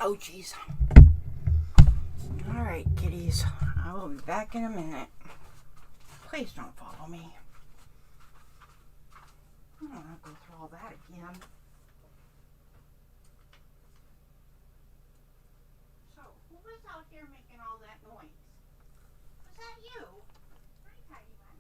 Oh, jeez. Alright, kitties. I will be back in a minute. Please don't follow me. I don't want to go through all that again. So, who was out there making all that noise? Was that you? Hi, Tiny One.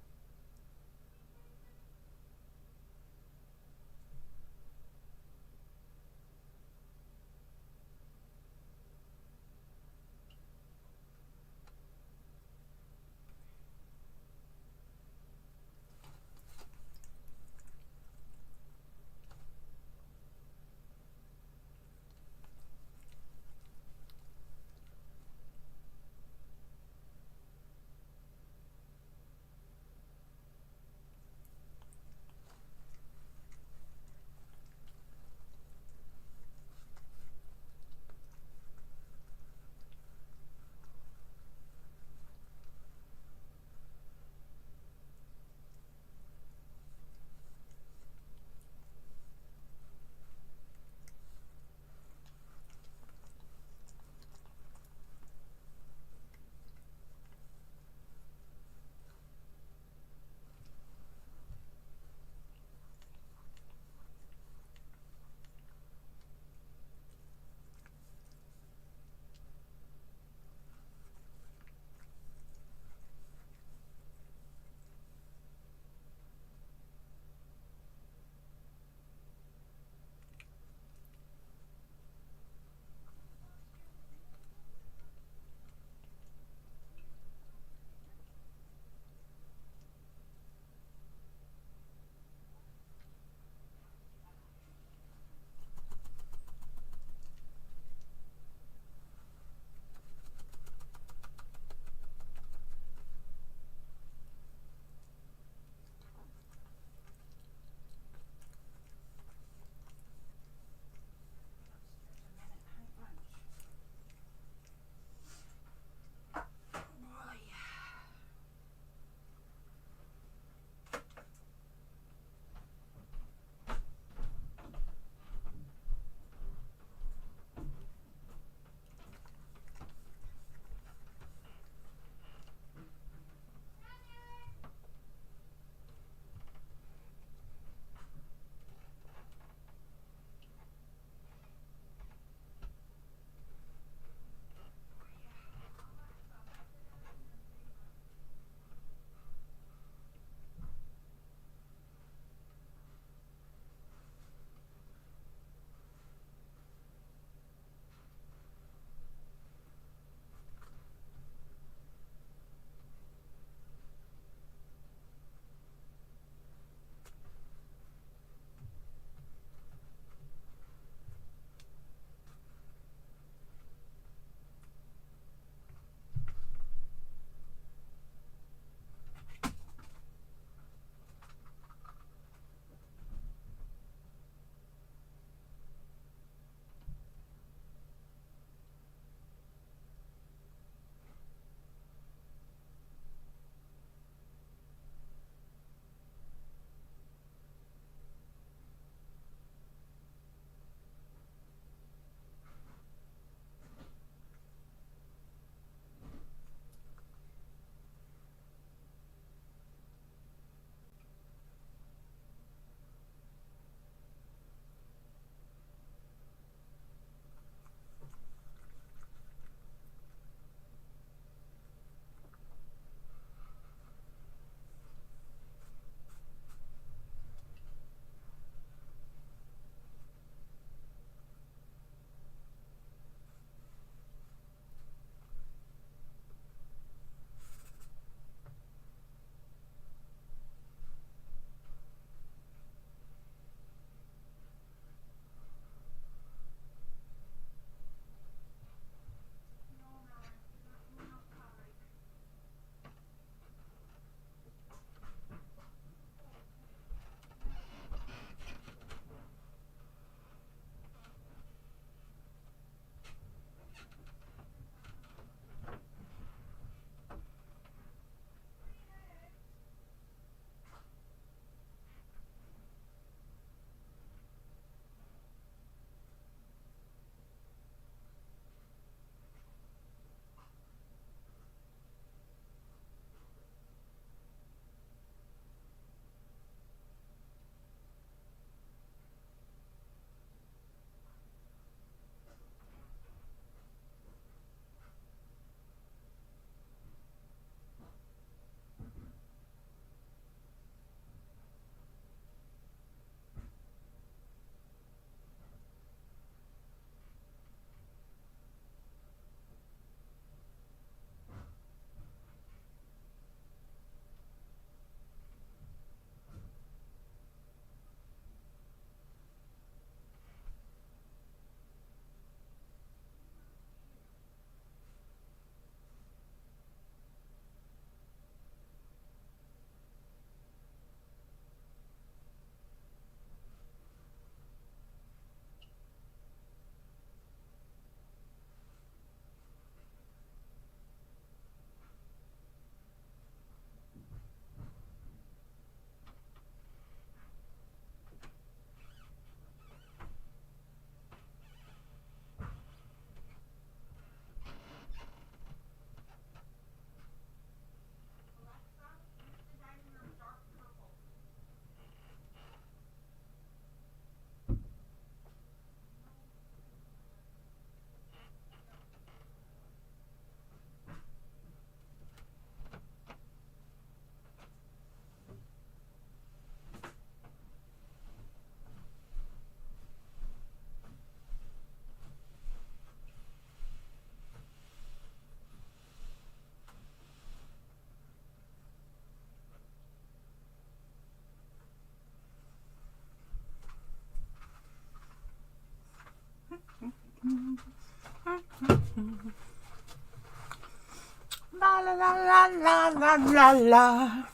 la la la la la la.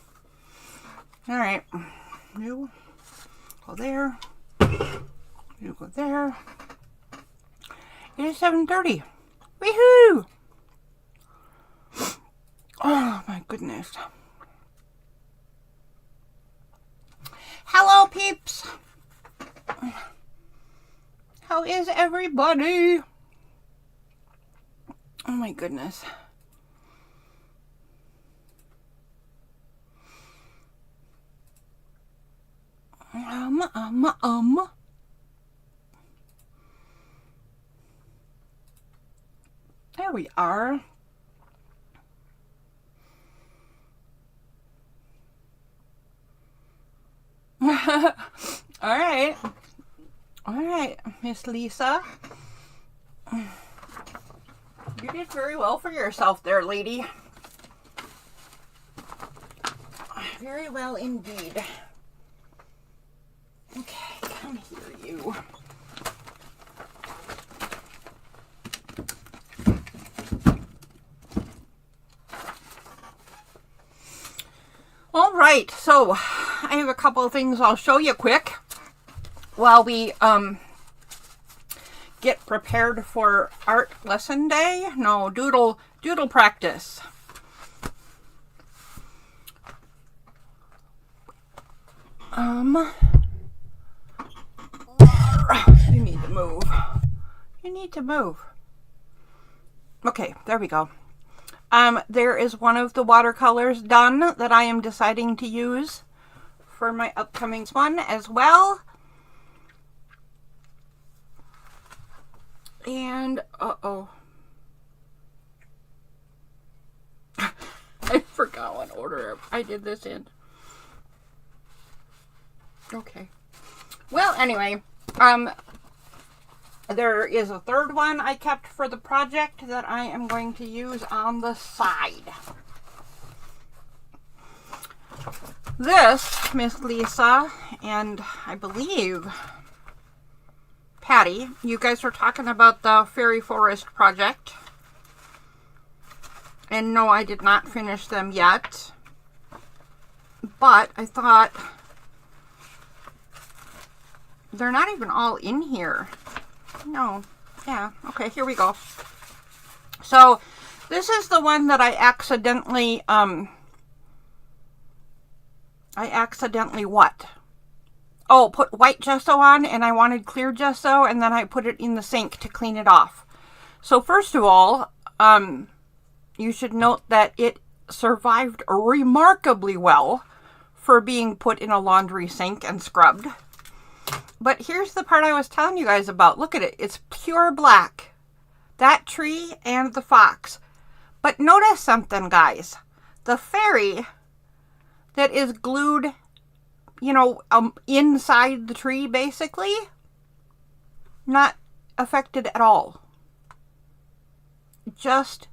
All right, you go there. You go there. It is 7:30. Woohoo! Oh my goodness. Hello, peeps. How is everybody? Oh my goodness. There we are. All right. All right, Miss Lisa. You did very well for yourself there, lady. Very well indeed. Okay, come here, you. All right, so I have a couple of things I'll show you quick while we get prepared for art lesson day. No, doodle practice. You need to move. You need to move. Okay, there we go. There is one of the watercolors done that I am deciding to use for my upcoming one as well. And, uh-oh. I forgot what order I did this in. Okay. Well, anyway, there is a third one I kept for the project that I am going to use on the side. This, Miss Lisa, and I believe Patty, you guys were talking about the Fairy Forest project. And no, I did not finish them yet. But I thought, they're not even all in here. No. Yeah. Okay, here we go. So, this is the one that I accidentally what? Oh, put white gesso on, and I wanted clear gesso, and then I put it in the sink to clean it off. So, first of all, you should note that it survived remarkably well for being put in a laundry sink and scrubbed. But here's the part I was telling you guys about. Look at it. It's pure black. That tree and the fox. But notice something, guys. The fairy that is glued, you know, inside the tree, basically, not affected at all. Just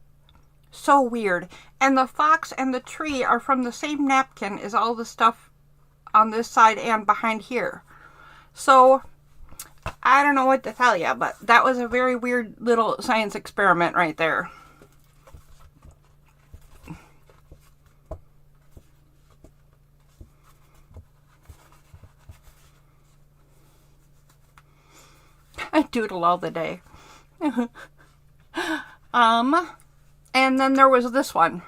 so weird. And the fox and the tree are from the same napkin as all the stuff on this side and behind here. So, I don't know what to tell you, but that was a very weird little science experiment right there. I doodle all the day. And then there was this one.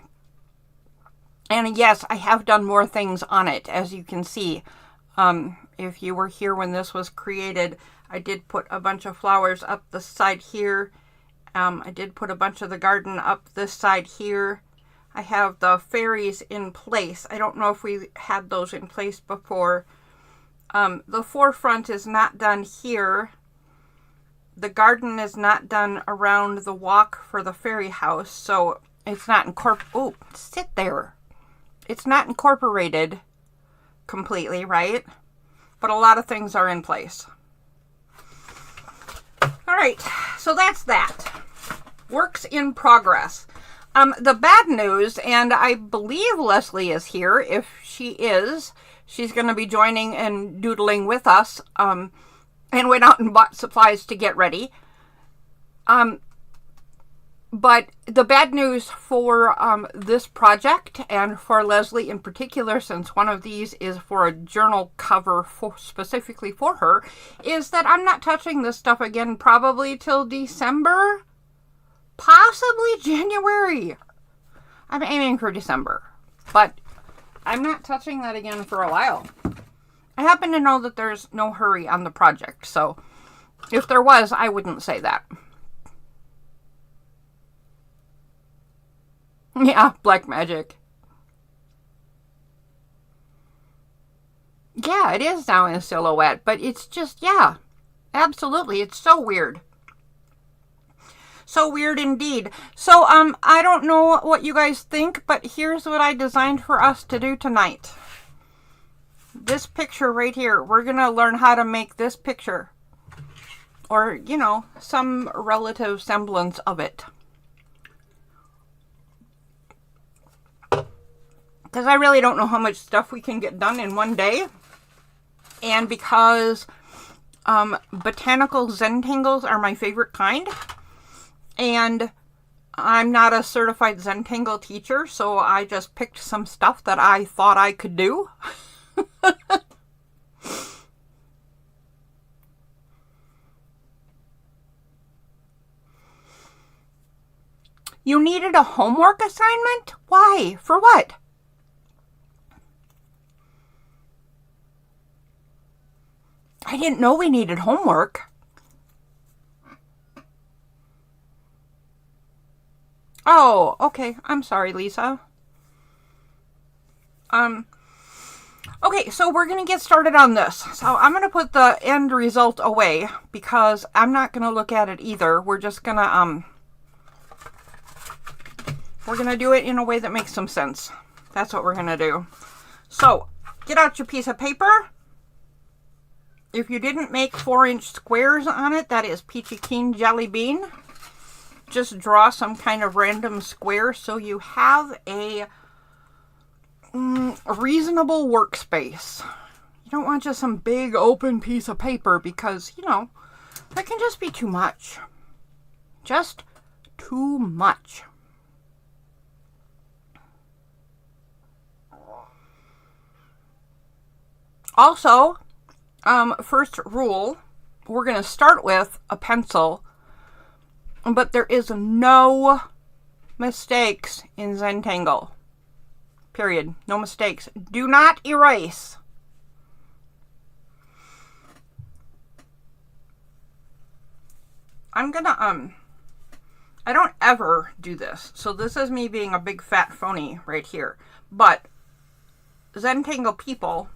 And yes, I have done more things on it, as you can see. If you were here when this was created, I did put a bunch of flowers up the side here. I did put a bunch of the garden up this side here. I have the fairies in place. I don't know if we had those in place before. The forefront is not done here. The garden is not done around the walk for the fairy house, so it's not oh, sit there. It's not incorporated completely, right? But a lot of things are in place. All right, so that's that. Works in progress. The bad news, and I believe Leslie is here. If she is, she's going to be joining and doodling with us. And went out and bought supplies to get ready. But the bad news for this project, and for Leslie in particular, since one of these is for a journal cover specifically for her, is that I'm not touching this stuff again probably till December, possibly January. I'm aiming for December, but I'm not touching that again for a while. I happen to know that there's no hurry on the project, so if there was, I wouldn't say that. Yeah, black magic. Yeah, it is now in a silhouette, but it's just, yeah, absolutely. It's so weird. So weird indeed. So, I don't know what you guys think, but here's what I designed for us to do tonight. This picture right here, we're going to learn how to make this picture. Or, you know, some relative semblance of it. Because I really don't know how much stuff we can get done in one day. And because botanical Zentangles are my favorite kind. And I'm not a certified Zentangle teacher, so I just picked some stuff that I thought I could do. You needed a homework assignment? Why? For what? I didn't know we needed homework. Oh, okay. I'm sorry, Lisa. Okay, so we're going to get started on this. So I'm going to put the end result away because I'm not going to look at it either. We're just going to, we're going to do it in a way that makes some sense. That's what we're going to do. So, get out your piece of paper. If you didn't make 4-inch squares on it, that is peachy keen jelly bean. Just draw some kind of random square so you have a reasonable workspace. You don't want just some big open piece of paper because, you know, that can just be too much. Just too much. Also, first rule, we're going to start with a pencil, but there is no mistakes in Zentangle. Period. No mistakes. Do not erase. I'm gonna, I don't ever do this, so this is me being a big fat phony right here, but Zentangle people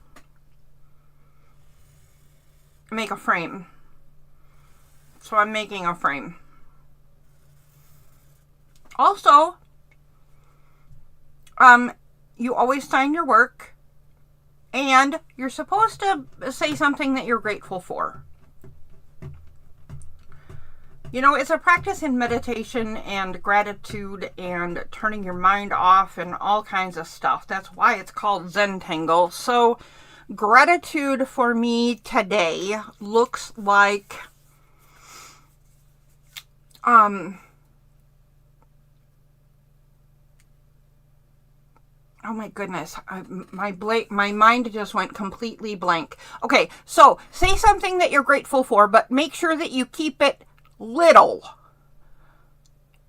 make a frame. So I'm making a frame. Also, you always sign your work, and you're supposed to say something that you're grateful for. You know, it's a practice in meditation and gratitude and turning your mind off and all kinds of stuff. That's why it's called Zentangle. So, gratitude for me today looks like, oh my goodness, my mind just went completely blank. Okay, so say something that you're grateful for, but make sure that you keep it little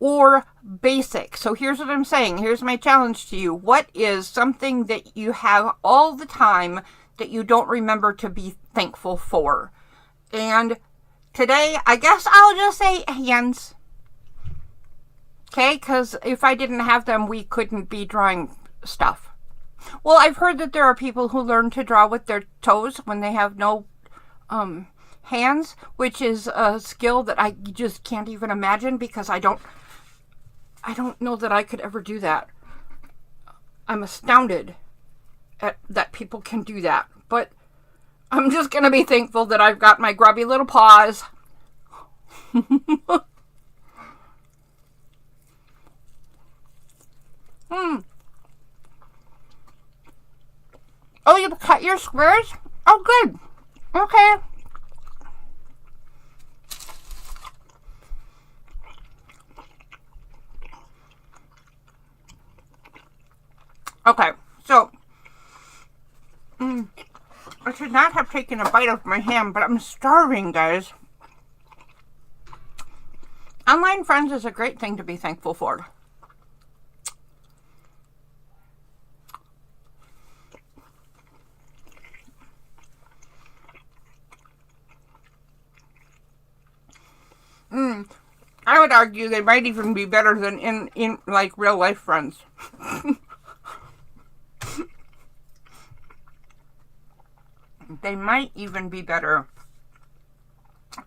or basic. So here's what I'm saying. Here's my challenge to you. What is something that you have all the time that you don't remember to be thankful for? And today, I guess I'll just say hands. Okay, because if I didn't have them, we couldn't be drawing stuff. Well, I've heard that there are people who learn to draw with their toes when they have no hands, which is a skill that I just can't even imagine because I don't know that I could ever do that. I'm astounded at that people can do that, but I'm just gonna be thankful that I've got my grubby little paws. Oh, you cut your squares? Oh, good. Okay. Okay, so I should not have taken a bite of my ham, but I'm starving, guys. Online friends is a great thing to be thankful for. I would argue they might even be better than in like real life friends. They might even be better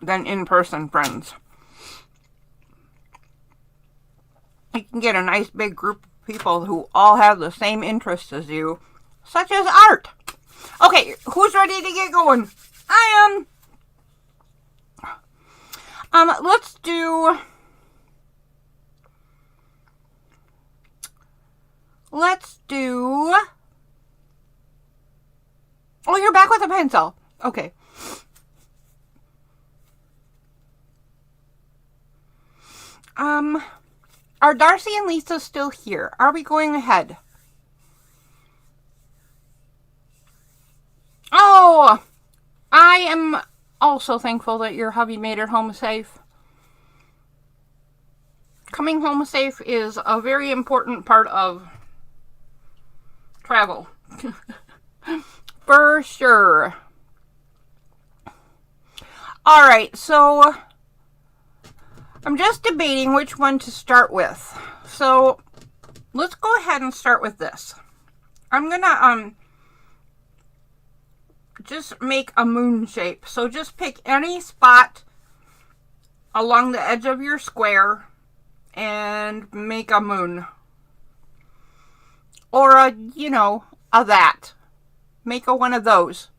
than in-person friends. You can get a nice big group of people who all have the same interests as you, such as art. Okay, who's ready to get going? I am. Let's do. Oh, you're back with a pencil. Okay. Are Darcy and Lisa still here? Are we going ahead? Oh, I am also thankful that your hubby made it home safe. Coming home safe is a very important part of travel. For sure. Alright, so I'm just debating which one to start with. So let's go ahead and start with this. I'm gonna just make a moon shape. So just pick any spot along the edge of your square and make a moon. Or a that. Make a one of those.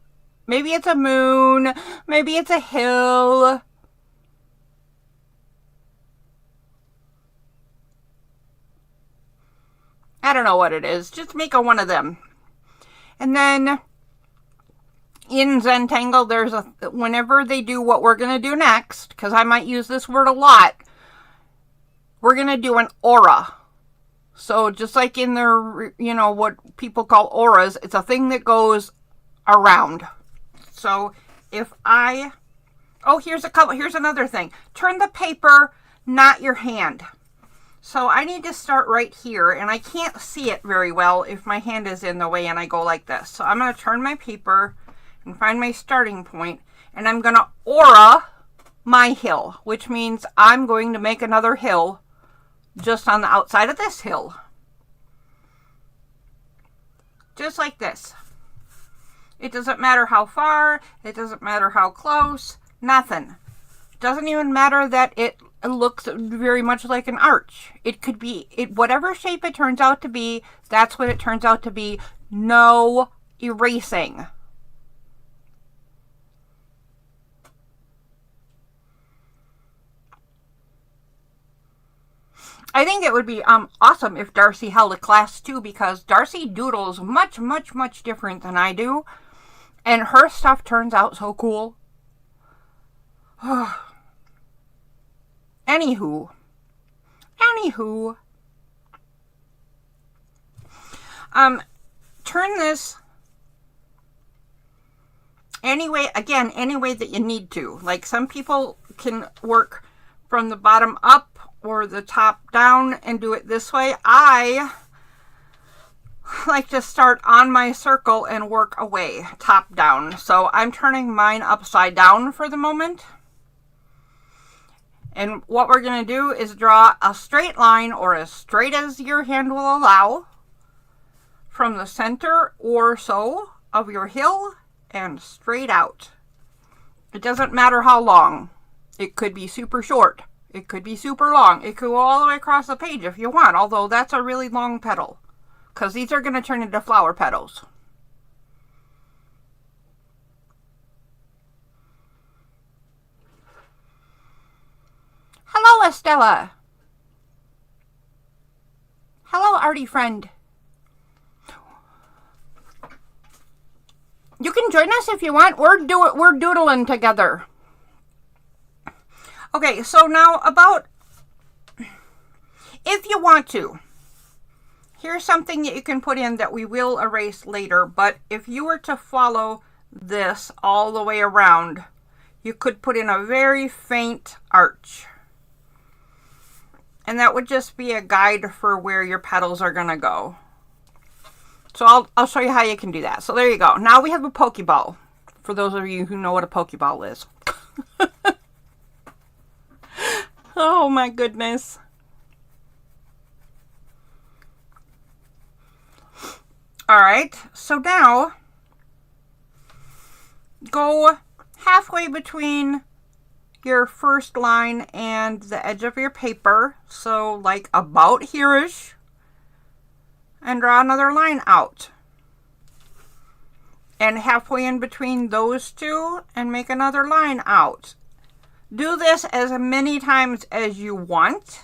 Maybe it's a moon. Maybe it's a hill. I don't know what it is. Just make a one of them. And then in Zentangle, whenever they do what we're going to do next, because I might use this word a lot, we're going to do an aura. So just like in the, what people call auras, it's a thing that goes around. So if here's another thing. Turn the paper, not your hand. So I need to start right here, and I can't see it very well if my hand is in the way and I go like this. So I'm going to turn my paper and find my starting point, and I'm going to aura my hill, which means I'm going to make another hill just on the outside of this hill. Just like this. It doesn't matter how far, it doesn't matter how close, nothing. It doesn't even matter that it looks very much like an arch. It could be, whatever shape it turns out to be, that's what it turns out to be. No erasing. I think it would be awesome if Darcy held a class too, because Darcy doodles much, much, much different than I do. And her stuff turns out so cool. Anywho. Turn this any way that you need to. Like some people can work from the bottom up or the top down and do it this way. I like to start on my circle and work away, top down. So I'm turning mine upside down for the moment. And what we're going to do is draw a straight line, or as straight as your hand will allow, from the center or so of your hill and straight out. It doesn't matter how long. It could be super short. It could be super long. It could go all the way across the page if you want, although that's a really long petal, because these are going to turn into flower petals. Hello, Estella. Hello, arty friend. You can join us if you want. We're doodling together. Okay, so now if you want to, Here's something that you can put in that we will erase later, but if you were to follow this all the way around, you could put in a very faint arch. And that would just be a guide for where your petals are going to go. So I'll show you how you can do that. So there you go. Now we have a Pokeball, for those of you who know what a Pokeball is. Oh my goodness. All right, so now go halfway between your first line and the edge of your paper, so like about here-ish, and draw another line out. And halfway in between those two, and make another line out. Do this as many times as you want,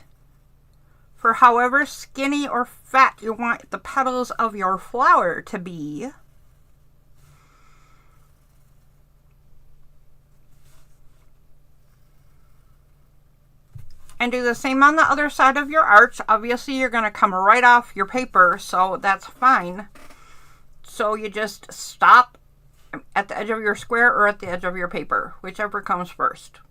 for however skinny or fat you want the petals of your flower to be. And do the same on the other side of your arch. Obviously, you're going to come right off your paper, so that's fine. So you just stop at the edge of your square or at the edge of your paper, whichever comes first.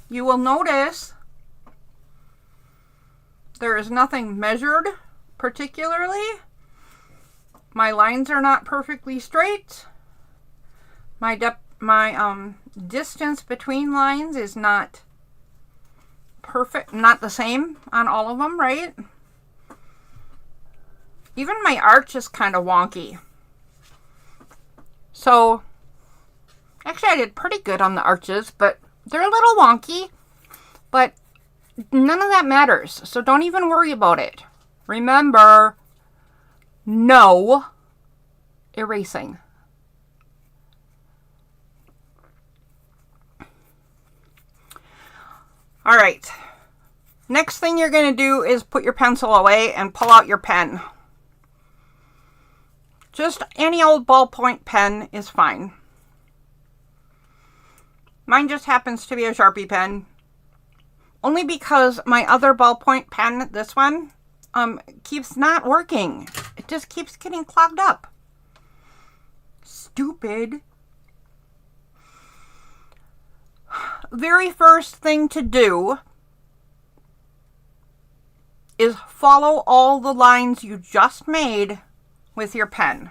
You will notice there is nothing measured particularly. My lines are not perfectly straight. My distance between lines is not perfect, not the same on all of them, right? Even my arch is kind of wonky. So, actually I did pretty good on the arches, but they're a little wonky, but none of that matters. So don't even worry about it. Remember, no erasing. All right. Next thing you're going to do is put your pencil away and pull out your pen. Just any old ballpoint pen is fine. Mine just happens to be a Sharpie pen. Only because my other ballpoint pen, this one, keeps not working. It just keeps getting clogged up. Stupid. Very first thing to do is follow all the lines you just made with your pen.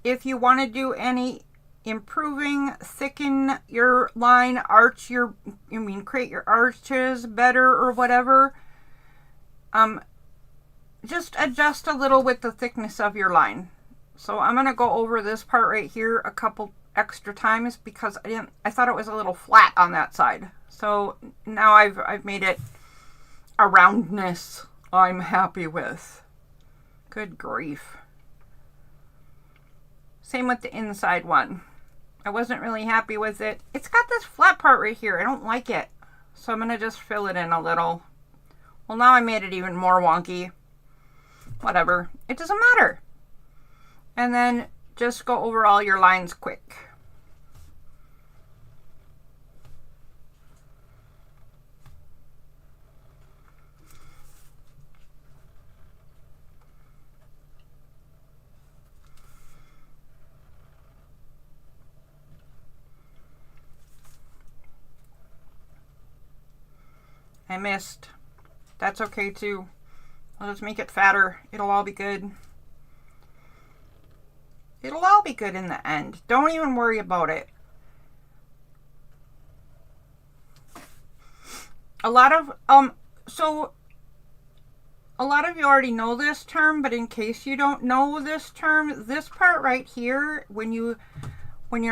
If you want to do any improving, thicken your line, create your arches better or whatever, just adjust a little with the thickness of your line. So I'm going to go over this part right here a couple extra times because I thought it was a little flat on that side. So now I've made it a roundness I'm happy with. Good grief. Same with the inside one. I wasn't really happy with it. It's got this flat part right here. I don't like it. So I'm going to just fill it in a little. Well, now I made it even more wonky. Whatever. It doesn't matter. And then just go over all your lines quick. I missed. That's okay too. I'll just make it fatter. It'll all be good. It'll all be good in the end. Don't even worry about it. A lot of you already know this term, but in case you don't know this term, this part right here, when you're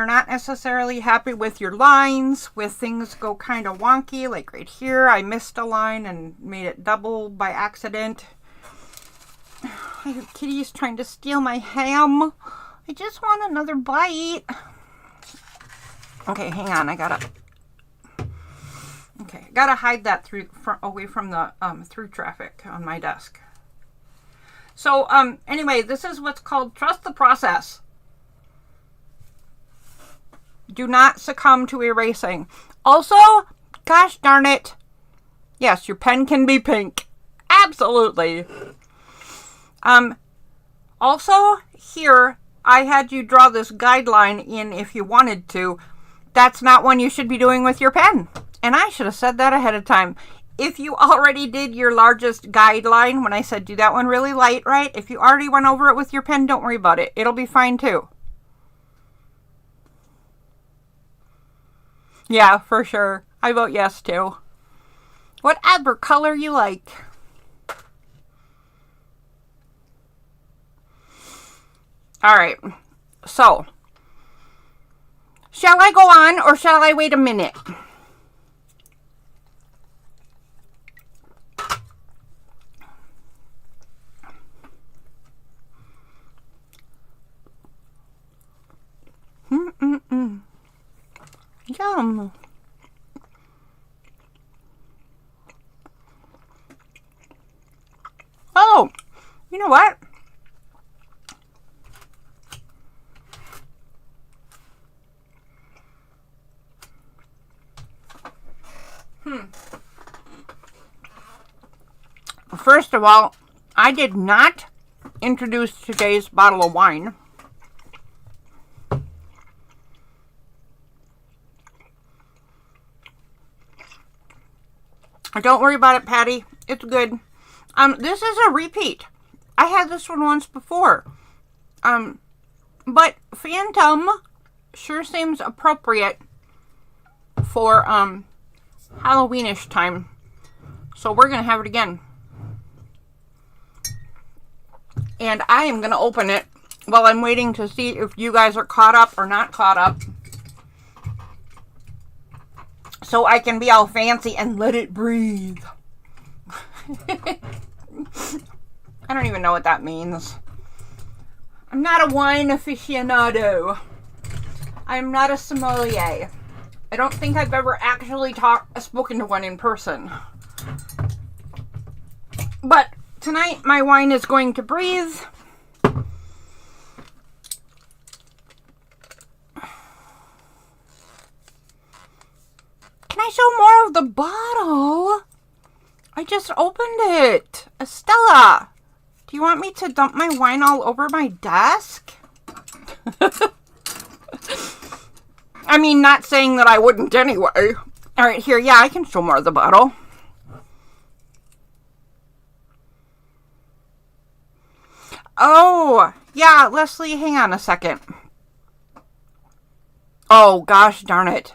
not necessarily happy with your lines, with things go kind of wonky, like right here, I missed a line and made it double by accident. Kitty's trying to steal my ham. I just want another bite. Okay, hang on. I gotta hide that away from the through traffic on my desk. So anyway, this is what's called trust the process. Do not succumb to erasing. Also, gosh darn it, yes, your pen can be pink. Absolutely. Also, here, I had you draw this guideline in if you wanted to. That's not one you should be doing with your pen. And I should have said that ahead of time. If you already did your largest guideline, when I said do that one really light, right? If you already went over it with your pen, don't worry about it. It'll be fine too. Yeah, for sure. I vote yes too. Whatever color you like. All right. So, shall I go on or shall I wait a minute? Yum. Oh, you know what? First of all, I did not introduce today's bottle of wine. Don't worry about it, Patty. It's good. This is a repeat. I had this one once before. But Phantom sure seems appropriate for Halloweenish time. So we're gonna have it again. And I am gonna open it while I'm waiting to see if you guys are caught up or not caught up. So I can be all fancy and let it breathe. I don't even know what that means. I'm not a wine aficionado. I'm not a sommelier. I don't think I've ever actually spoken to one in person. But tonight my wine is going to breathe. Can I show more of the bottle? I just opened it. Estella, do you want me to dump my wine all over my desk? I mean, not saying that I wouldn't anyway. All right, here, yeah, I can show more of the bottle. Oh, yeah, Leslie, hang on a second. Oh, gosh darn it.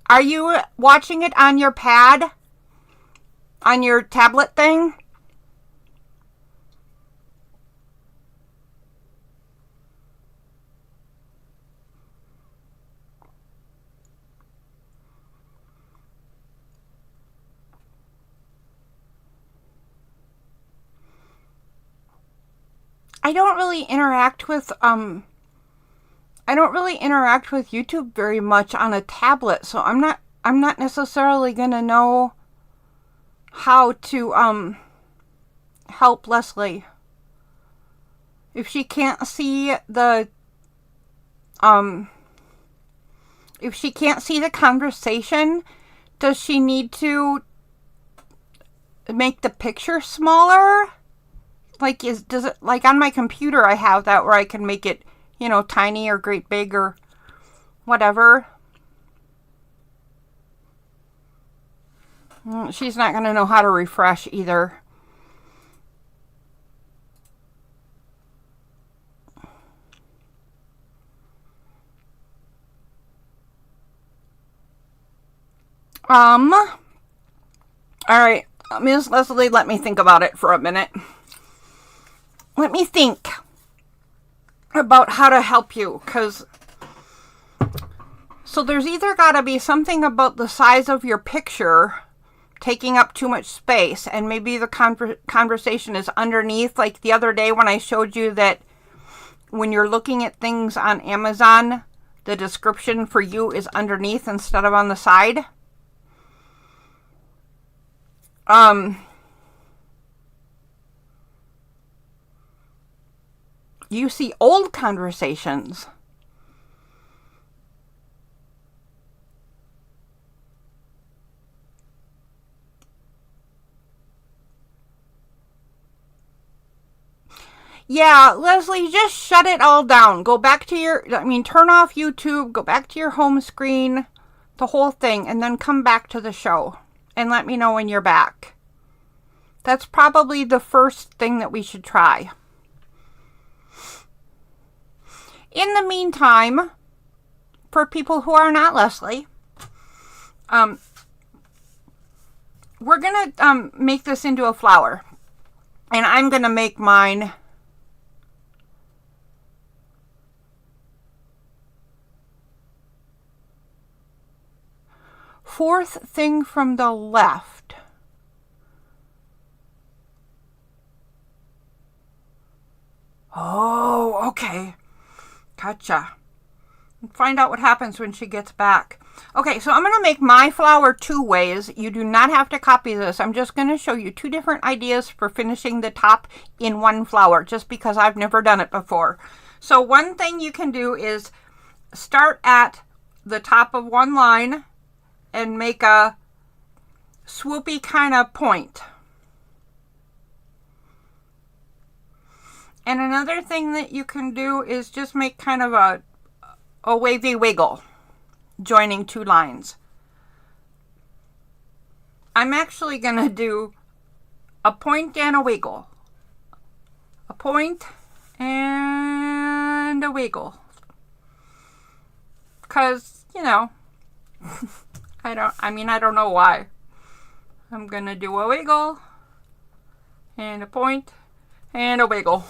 Are you watching it on your pad? On your tablet thing? I don't really interact with YouTube very much on a tablet, so I'm not necessarily gonna know how to help Leslie. If she can't see the conversation, does she need to make the picture smaller? Like, does it, like on my computer I have that where I can make it, you know, tiny or great big or whatever. She's not going to know how to refresh either. All right, Ms. Leslie, let me think about it for a minute. Let me think about how to help you, because so there's either got to be something about the size of your picture taking up too much space, and maybe the conversation is underneath, like the other day when I showed you that when you're looking at things on Amazon, the description for you is underneath instead of on the side. You see old conversations. Yeah, Leslie, just shut it all down. Go back to turn off YouTube, go back to your home screen, the whole thing, and then come back to the show and let me know when you're back. That's probably the first thing that we should try. In the meantime, for people who are not Leslie, we're going to make this into a flower. And I'm going to make mine fourth thing from the left. Oh, okay. Gotcha. Find out what happens when she gets back. Okay, so I'm going to make my flower 2 ways. You do not have to copy this. I'm just going to show you 2 different ideas for finishing the top in one flower, just because I've never done it before. So one thing you can do is start at the top of one line and make a swoopy kind of point. And another thing that you can do is just make kind of a wavy wiggle, joining 2 lines. I'm actually going to do a point and a wiggle. A point and a wiggle. Because, you know, I don't know why. I'm going to do a wiggle and a point and a wiggle.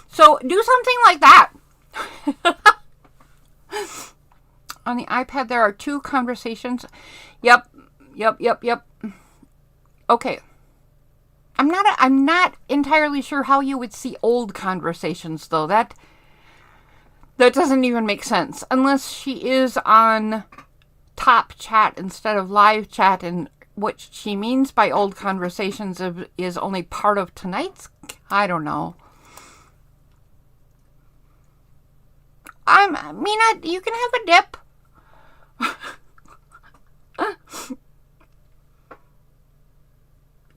So do something like that. On the iPad, there are 2 conversations. Yep. Okay. I'm not entirely sure how you would see old conversations, though. That doesn't even make sense. Unless she is on top chat instead of live chat, and what she means by old conversations is only part of tonight's. I don't know. You can have a dip.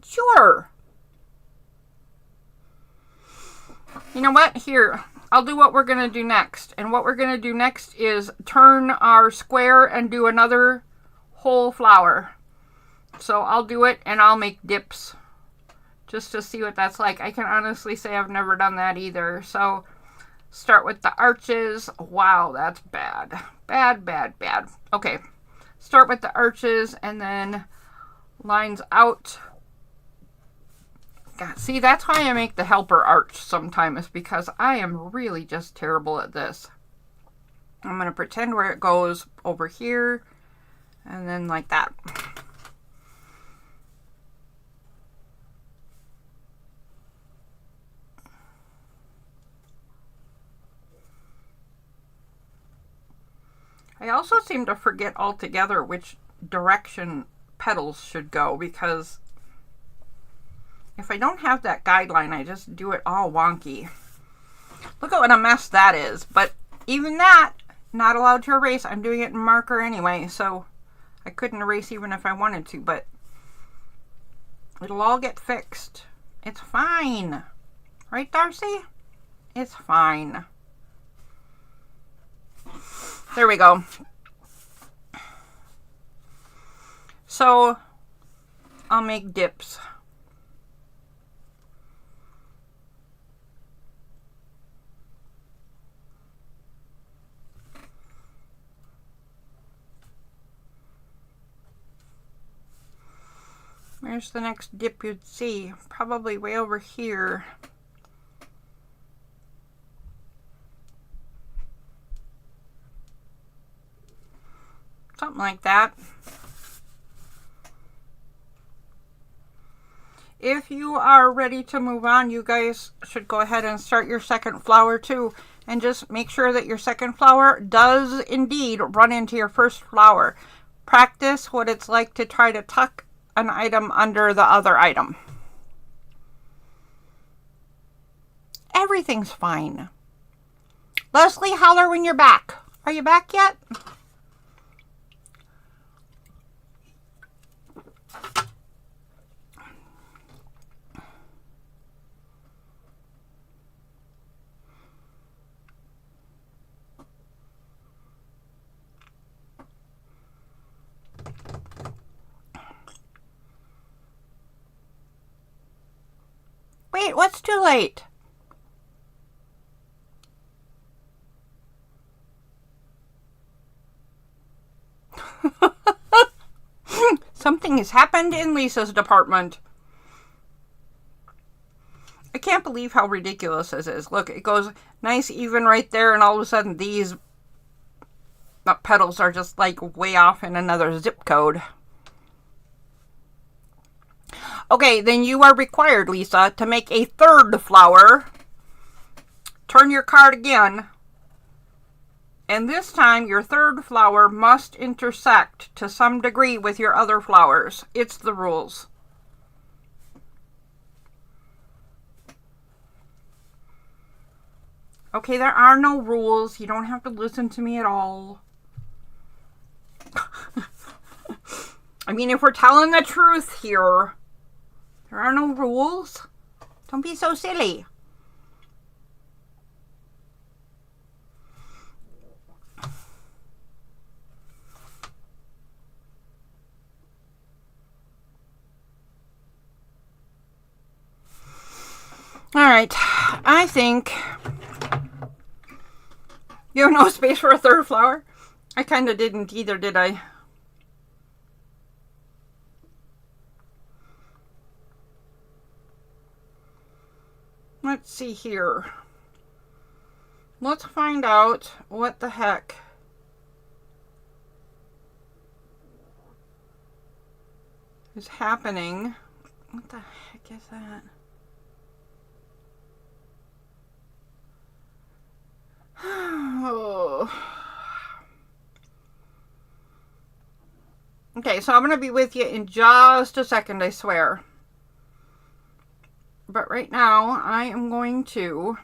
Sure. You know what? Here, I'll do what we're going to do next. And what we're going to do next is turn our square and do another whole flower. So I'll do it and I'll make dips just to see what that's like. I can honestly say I've never done that either. So start with the arches. Wow, that's bad. Bad. Okay. Start with the arches and then lines out. God, see, that's why I make the helper arch sometimes, because I am really just terrible at this. I'm going to pretend where it goes over here and then like that. I also seem to forget altogether which direction petals should go, because if I don't have that guideline, I just do it all wonky. Look at what a mess that is. But even that, not allowed to erase. I'm doing it in marker anyway, so I couldn't erase even if I wanted to, but it'll all get fixed. It's fine. Right, Darcy? It's fine. There we go. So I'll make dips. Where's the next dip you'd see? Probably way over here. Something like that. If you are ready to move on, you guys should go ahead and start your second flower too. And just make sure that your second flower does indeed run into your first flower. Practice what it's like to try to tuck an item under the other item. Everything's fine. Leslie, holler when you're back. Are you back yet? late? What's too late? Something has happened in Lisa's department. I can't believe how ridiculous this is. Look, it goes nice even right there, and all of a sudden these petals are just like way off in another zip code. Okay, then you are required, Lisa, to make a third flower. Turn your card again. And this time, your third flower must intersect to some degree with your other flowers. It's the rules. Okay, there are no rules. You don't have to listen to me at all. I mean, if we're telling the truth here, there are no rules. Don't be so silly. All right, I think you have no space for a third flower. I kind of didn't either, did I? Let's see here. Let's find out what the heck is happening. What the heck is that? Oh. Okay, so I'm going to be with you in just a second, I swear. But right now, I am going to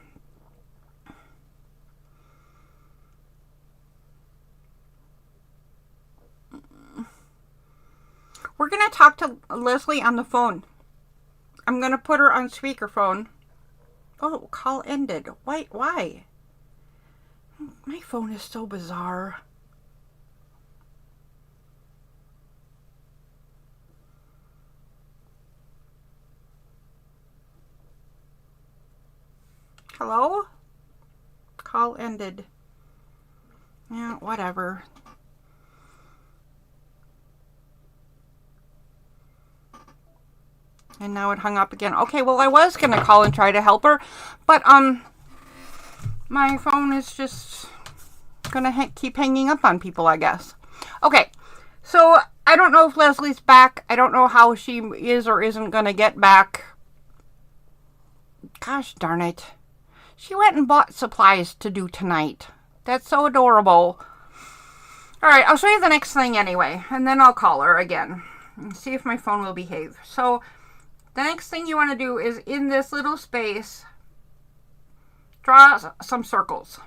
we're going to talk to Leslie on the phone. I'm going to put her on speakerphone. Oh, call ended. Why? My phone is so bizarre. Hello? Call ended. Yeah, whatever. And now it hung up again. Okay, well, I was going to call and try to help her, but, my phone is just going to keep hanging up on people, I guess. Okay, so I don't know if Leslie's back. I don't know how she is or isn't going to get back. Gosh darn it. She went and bought supplies to do tonight. That's so adorable. All right, I'll show you the next thing anyway, and then I'll call her again and see if my phone will behave. So the next thing you want to do is in this little space, draw some circles.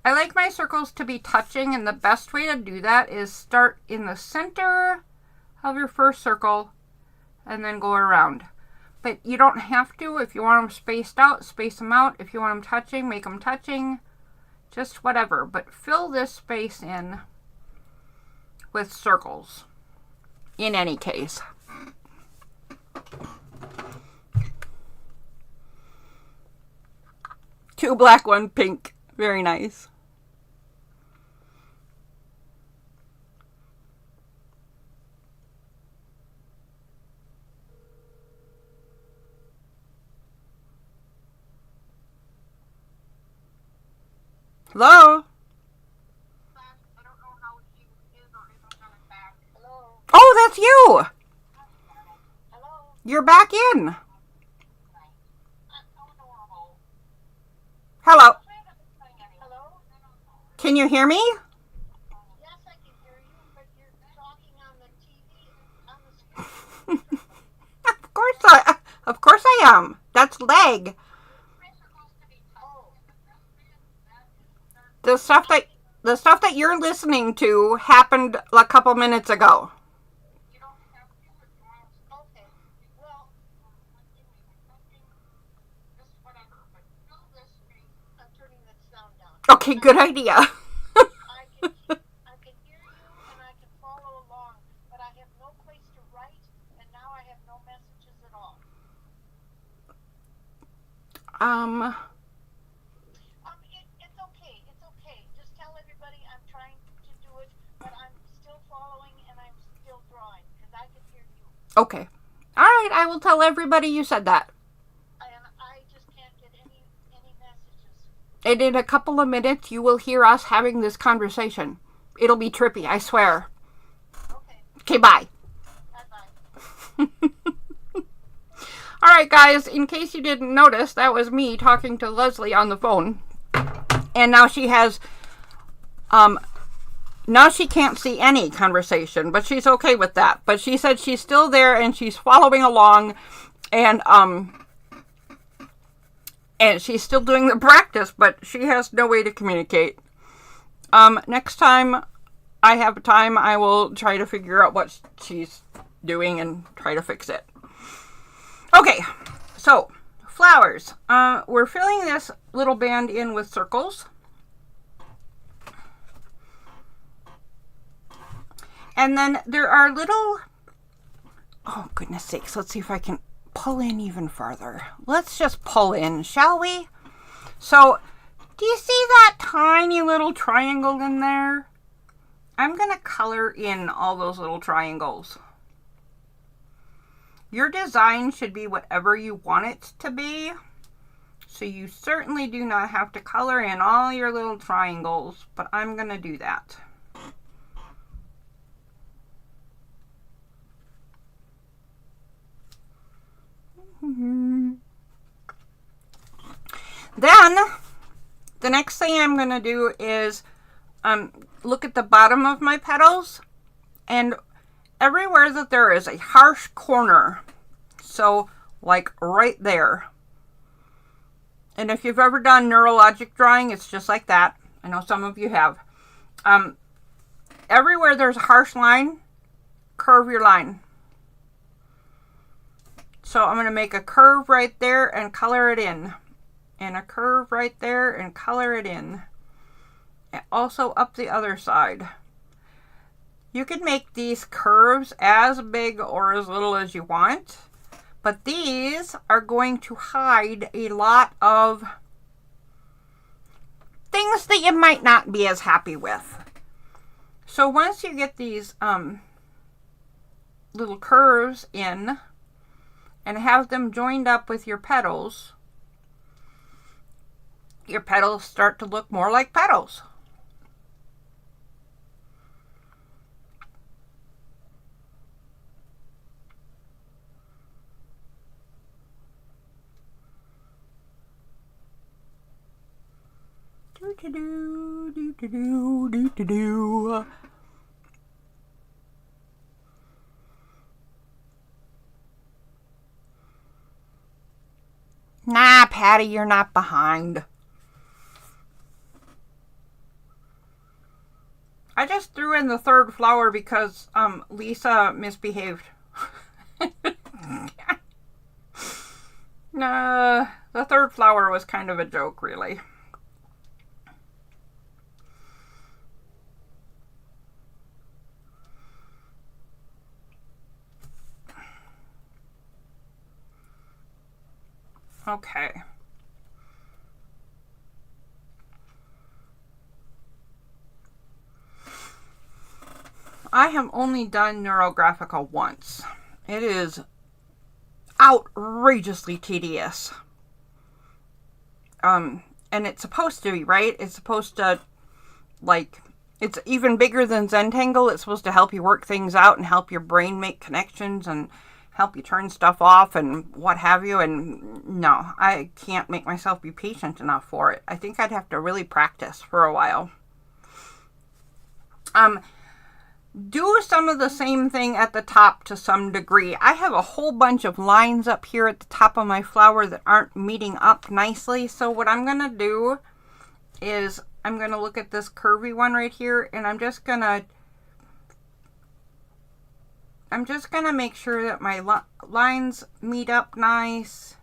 I like my circles to be touching, and the best way to do that is start in the center of your first circle and then go around. But you don't have to. If you want them spaced out, space them out. If you want them touching, make them touching. Just whatever. But fill this space in with circles. In any case. Two black, one pink. Very nice. Hello? I don't know how she is or isn't coming back. Hello? Oh, that's you! Hello? You're back in. Hello? Hello? Can you hear me? Yes, I can hear you, but you're talking on the TV, on the screen. Of course I am. That's leg. The stuff that you're listening to happened a couple minutes ago. Okay, good idea. I can hear you and I can follow along, but I have no place to write, and now I have no messages at all. It's okay. It's okay. Just tell everybody I'm trying to do it, but I'm still following and I'm still drawing because I can hear you. Okay. All right, I will tell everybody you said that. And I just can't get any messages. And in a couple of minutes, you will hear us having this conversation. It'll be trippy, I swear. Okay. Okay, bye. Bye-bye. All right, guys, in case you didn't notice, that was me talking to Leslie on the phone. And now she has, now she can't see any conversation, but she's okay with that. But she said she's still there and she's following along, and she's still doing the practice, but she has no way to communicate. Next time I have time, I will try to figure out what she's doing and try to fix it. Okay, so flowers. We're filling this little band in with circles. And then there are little, oh goodness sakes, let's see if I can pull in even farther. Let's just pull in, shall we? So, do you see that tiny little triangle in there? I'm going to color in all those little triangles. Your design should be whatever you want it to be. So you certainly do not have to color in all your little triangles, but I'm going to do that. Then, the next thing I'm going to do is look at the bottom of my petals, and everywhere that there is a harsh corner, so like right there. And if you've ever done neurologic drawing, it's just like that. I know some of you have. Everywhere there's a harsh line, curve your line. So I'm going to make a curve right there and color it in. And a curve right there and color it in. And also up the other side. You can make these curves as big or as little as you want. But these are going to hide a lot of things that you might not be as happy with. So once you get these little curves in and have them joined up with your petals start to look more like petals. Do-do-do. Nah, Patty, you're not behind. I just threw in the third flower because Lisa misbehaved. Nah, the third flower was kind of a joke, really. Okay. I have only done Neurographica once. It is outrageously tedious. And it's supposed to be, right? It's supposed to, like, it's even bigger than Zentangle. It's supposed to help you work things out and help your brain make connections and help you turn stuff off and what have you. And no, I can't make myself be patient enough for it. I think I'd have to really practice for a while. Do some of the same thing at the top to some degree. I have a whole bunch of lines up here at the top of my flower that aren't meeting up nicely. So what I'm going to do is I'm going to look at this curvy one right here, and I'm just going to make sure that my lines meet up nice.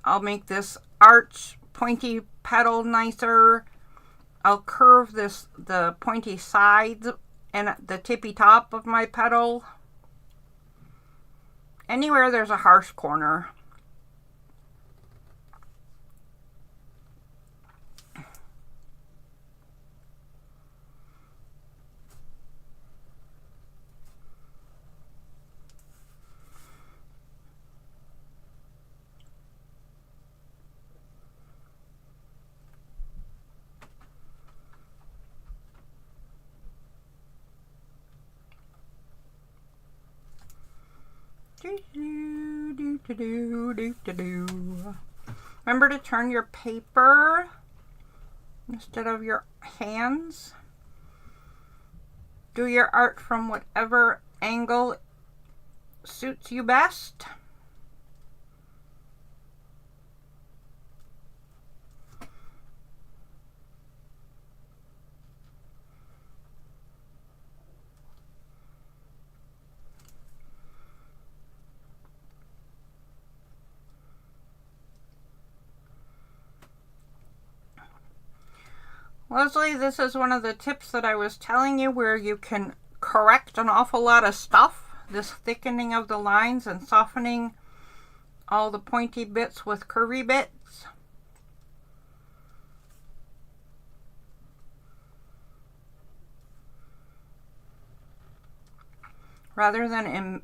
I'll make this arch pointy petal nicer. I'll curve the pointy sides and the tippy top of my petal. Anywhere there's a harsh corner. Remember to turn your paper instead of your hands. Do your art from whatever angle suits you best. Leslie, this is one of the tips that I was telling you where you can correct an awful lot of stuff. This thickening of the lines and softening all the pointy bits with curvy bits. Rather than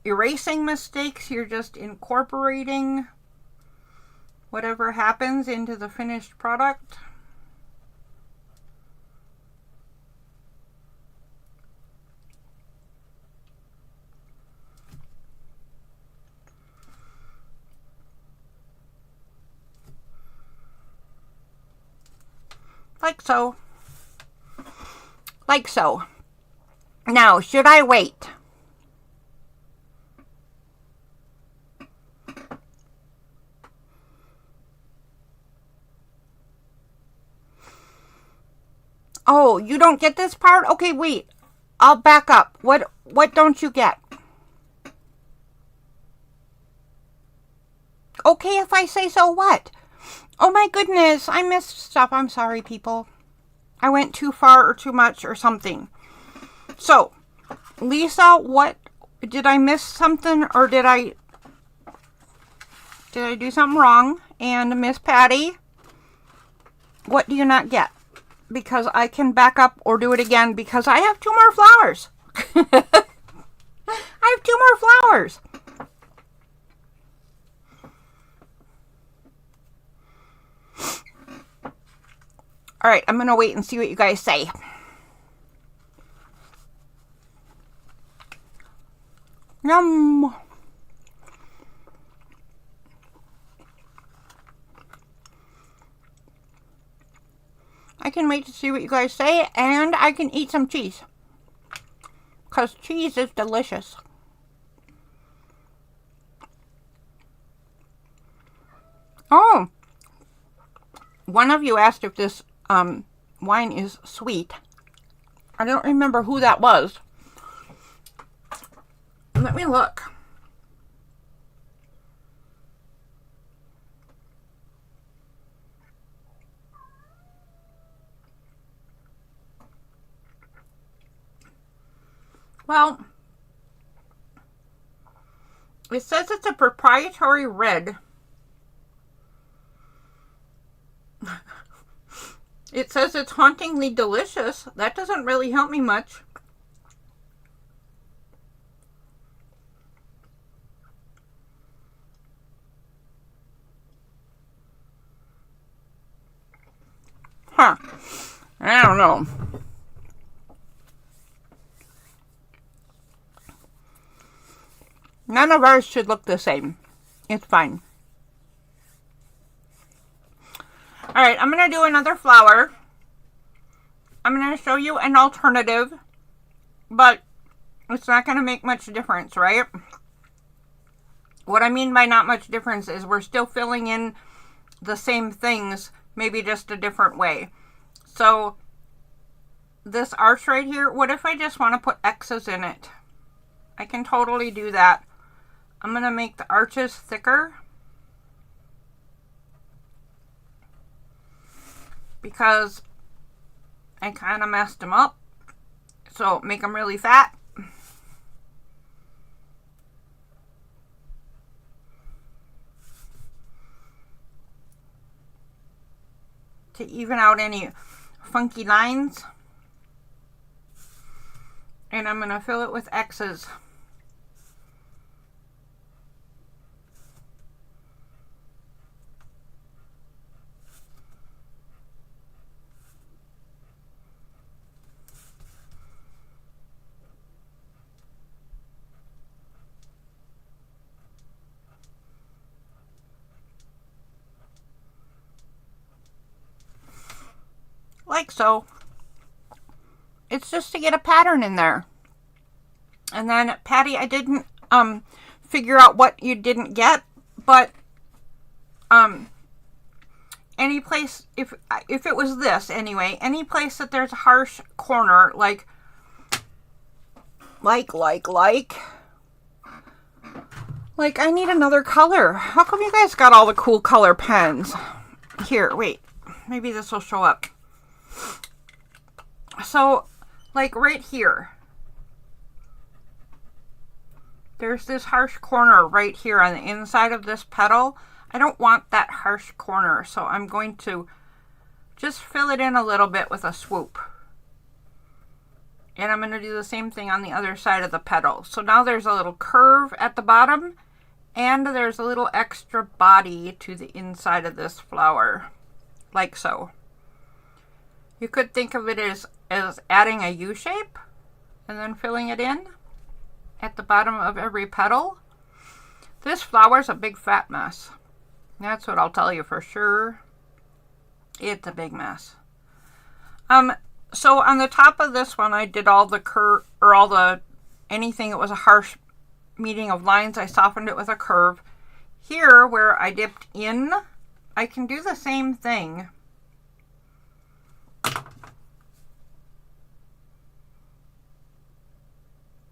erasing mistakes, you're just incorporating whatever happens into the finished product. Like so. Like so. Now, should I wait? Oh, you don't get this part? Okay, wait. I'll back up. What don't you get? Okay, if I say so, what? Oh my goodness, I missed stuff. I'm sorry, people. I went too far or too much or something. So, Lisa, what did I miss something or did I do something wrong? And Miss Patty, what do you not get? Because I can back up or do it again because I have 2 more flowers. I have 2 more flowers. All right, I'm going to wait and see what you guys say. Yum. I can wait to see what you guys say, and I can eat some cheese. Because cheese is delicious. Oh, one of you asked if this wine is sweet. I don't remember who that was. Let me look. Well, it says it's a proprietary red. It says it's hauntingly delicious. That doesn't really help me much. Huh. I don't know. None of ours should look the same. It's fine. Alright, I'm going to do another flower. I'm going to show you an alternative, but it's not going to make much difference, right? What I mean by not much difference is we're still filling in the same things, maybe just a different way. So, this arch right here, what if I just want to put X's in it? I can totally do that. I'm going to make the arches thicker because I kind of messed them up. So make them really fat. To even out any funky lines. And I'm going to fill it with X's. like so. It's just to get a pattern in there. And then, Patty, I didn't figure out what you didn't get, but any place, if it was this anyway, any place that there's a harsh corner, like I need another color. How come you guys got all the cool color pens? Here, wait, maybe this will show up. So, like right here, there's this harsh corner right here on the inside of this petal. I don't want that harsh corner, so I'm going to just fill it in a little bit with a swoop. And I'm going to do the same thing on the other side of the petal. So now there's a little curve at the bottom, and there's a little extra body to the inside of this flower, like so. You could think of it as adding a U shape and then filling it in at the bottom of every petal. This flower's a big fat mess. That's what I'll tell you for sure. It's a big mess. So on the top of this one, I did all the anything that was a harsh meeting of lines, I softened it with a curve. Here, where I dipped in, I can do the same thing.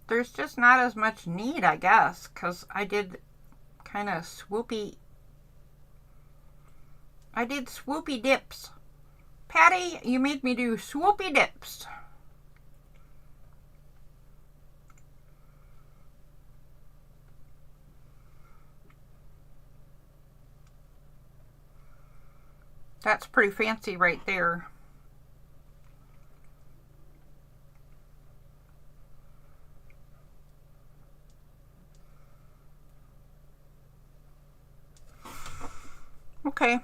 There's just not as much need, I guess, because I did kind of swoopy. I did swoopy dips. Patty, you made me do swoopy dips. That's pretty fancy right there. Okay.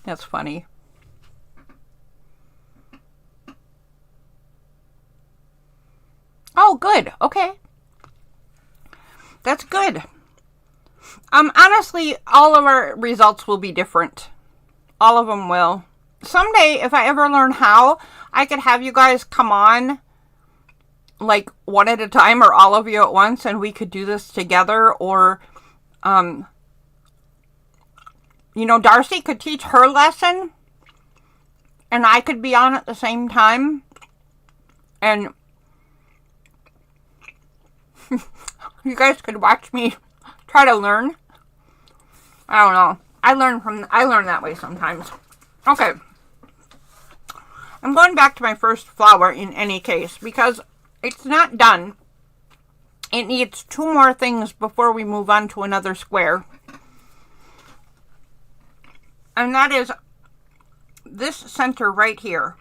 That's funny. Oh, good. Okay. That's good. Honestly, all of our results will be different. All of them will. Someday, if I ever learn how, I could have you guys come on like one at a time or all of you at once, and we could do this together. Or, Darcy could teach her lesson and I could be on at the same time. And you guys could watch me try to learn. I don't know. I learn that way sometimes. Okay. I'm going back to my first flower in any case because it's not done. It needs 2 more things before we move on to another square. And that is this center right here.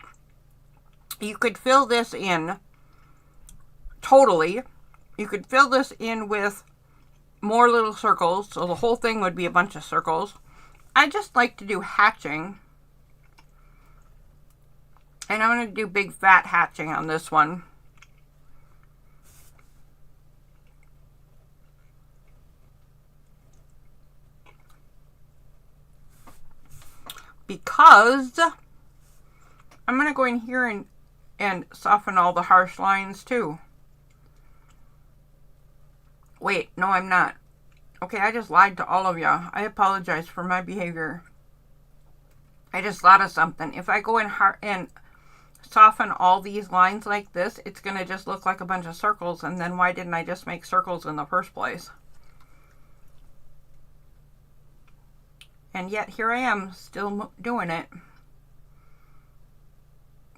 You could fill this in totally. You could fill this in with more little circles, so the whole thing would be a bunch of circles. I just like to do hatching. And I'm going to do big fat hatching on this one. Because I'm going to go in here and soften all the harsh lines too. Wait, no, I'm not. Okay, I just lied to all of you. I apologize for my behavior. I just thought of something. If I go in and soften all these lines like this, it's going to just look like a bunch of circles. And then why didn't I just make circles in the first place? And yet here I am still doing it.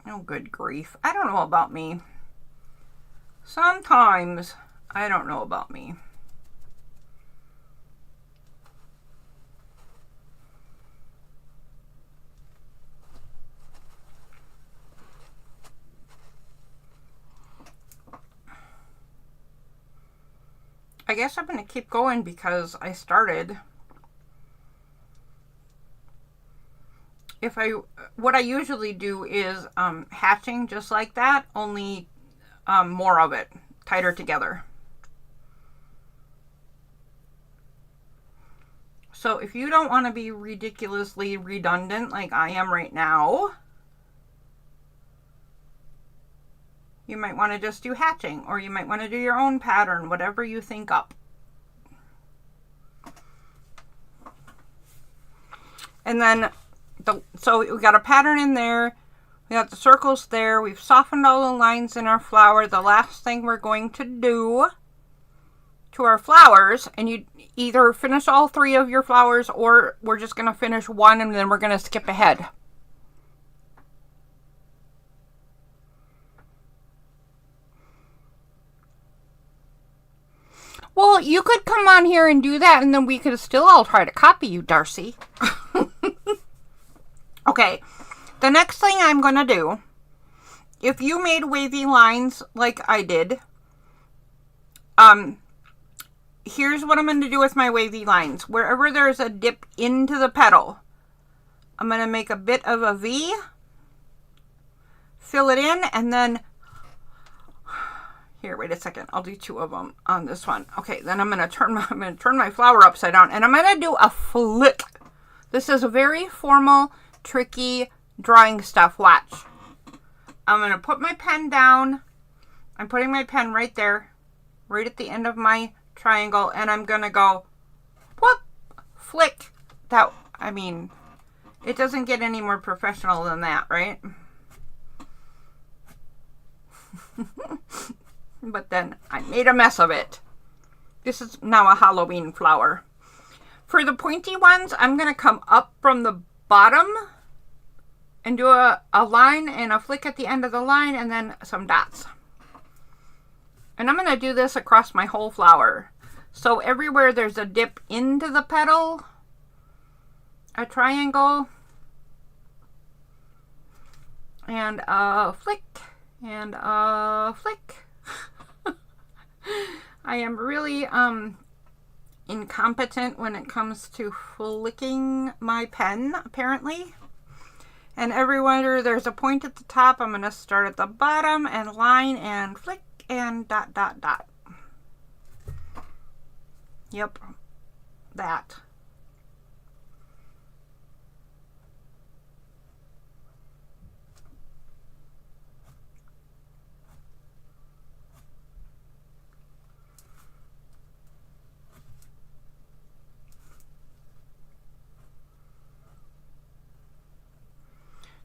Oh, good grief. I don't know about me. Sometimes I don't know about me. I guess I'm going to keep going because I started. What I usually do is hatching just like that, only more of it, tighter together. So if you don't want to be ridiculously redundant like I am right now, you might want to just do hatching, or you might want to do your own pattern, whatever you think up. And then, so we got a pattern in there. We got the circles there. We've softened all the lines in our flower. The last thing we're going to do to our flowers, and you either finish all 3 of your flowers, or we're just going to finish one and then we're going to skip ahead. Well, you could come on here and do that, and then we could still all try to copy you, Darcy. Okay, the next thing I'm going to do, if you made wavy lines like I did, here's what I'm going to do with my wavy lines. Wherever there's a dip into the petal, I'm going to make a bit of a V, fill it in, and then, here, wait a second, I'll do 2 of them on this one. Okay, then I'm going to turn my flower upside down, and I'm going to do a flick. This is a very formal, tricky drawing stuff. Watch. I'm going to put my pen down. I'm putting my pen right there, right at the end of my triangle, and I'm going to go, whoop, flick. That, I mean, it doesn't get any more professional than that, right? But then I made a mess of it. This is now a Halloween flower. For the pointy ones, I'm going to come up from the bottom and do a line and a flick at the end of the line, and then some dots. And I'm going to do this across my whole flower. So everywhere there's a dip into the petal, a triangle, and a flick, and a flick. I am really incompetent when it comes to flicking my pen, apparently. And everywhere there's a point at the top, I'm going to start at the bottom and line and flick and dot, dot, dot. Yep, that.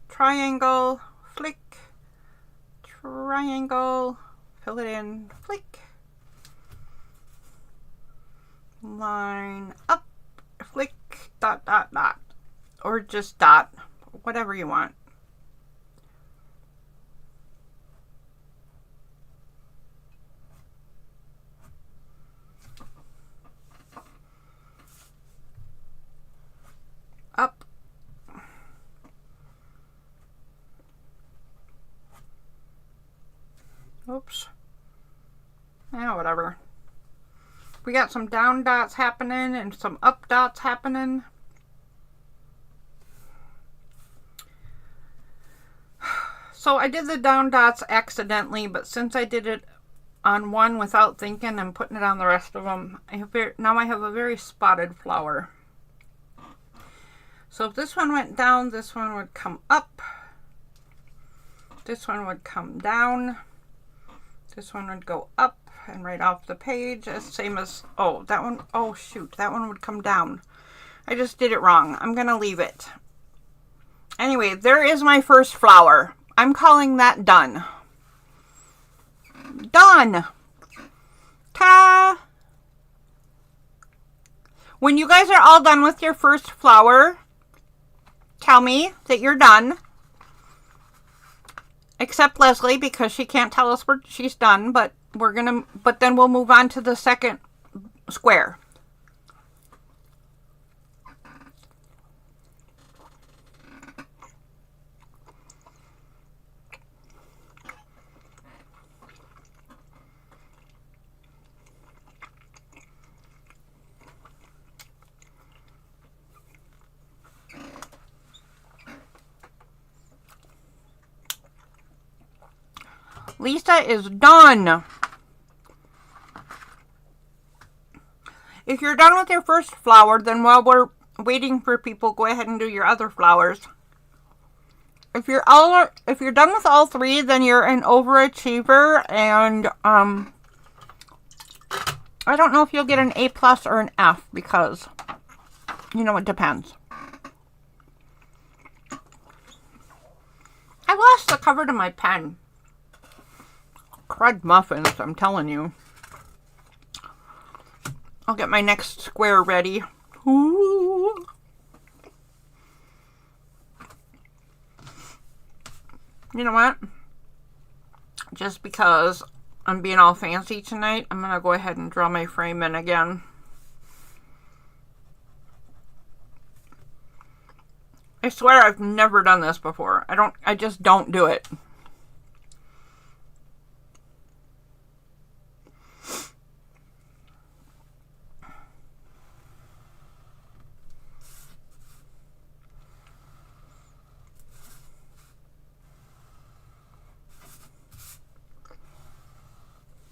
Triangle, flick, triangle, fill it in, flick, line up, flick, dot, dot, dot, or just dot, whatever you want. Up. Oops. Yeah, whatever. We got some down dots happening and some up dots happening. So I did the down dots accidentally, but since I did it on one without thinking, I'm putting it on the rest of them. Now I have a very spotted flower. So if this one went down, this one would come up. This one would come down. This one would go up and right off the page, same as, oh, that one, oh shoot, that one would come down. I just did it wrong. I'm going to leave it. Anyway, there is my first flower. I'm calling that done. Done. Ta! When you guys are all done with your first flower, tell me that you're done. Except Leslie, because she can't tell us where she's done, but then we'll move on to the second square. Lisa is done. If you're done with your first flower, then while we're waiting for people, go ahead and do your other flowers. If you're done with all three, then you're an overachiever, and I don't know if you'll get an A+ or an F, because, you know, it depends. I lost the cover to my pen. Crud muffins, I'm telling you. I'll get my next square ready. Ooh. You know what? Just because I'm being all fancy tonight, I'm going to go ahead and draw my frame in again. I swear I've never done this before. I just don't do it.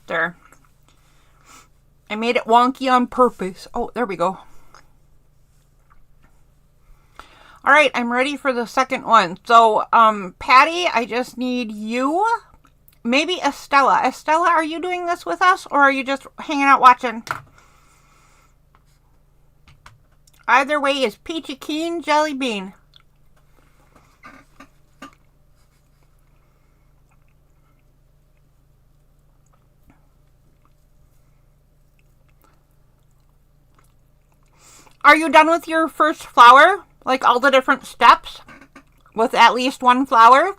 There. I made it wonky on purpose. Oh, there we go. All right, I'm ready for the second one. So, Patty, I just need you. Maybe Estella. Estella, are you doing this with us, or are you just hanging out watching? Either way is peachy keen jelly bean. Are you done with your first flower? Like all the different steps? With at least one flower?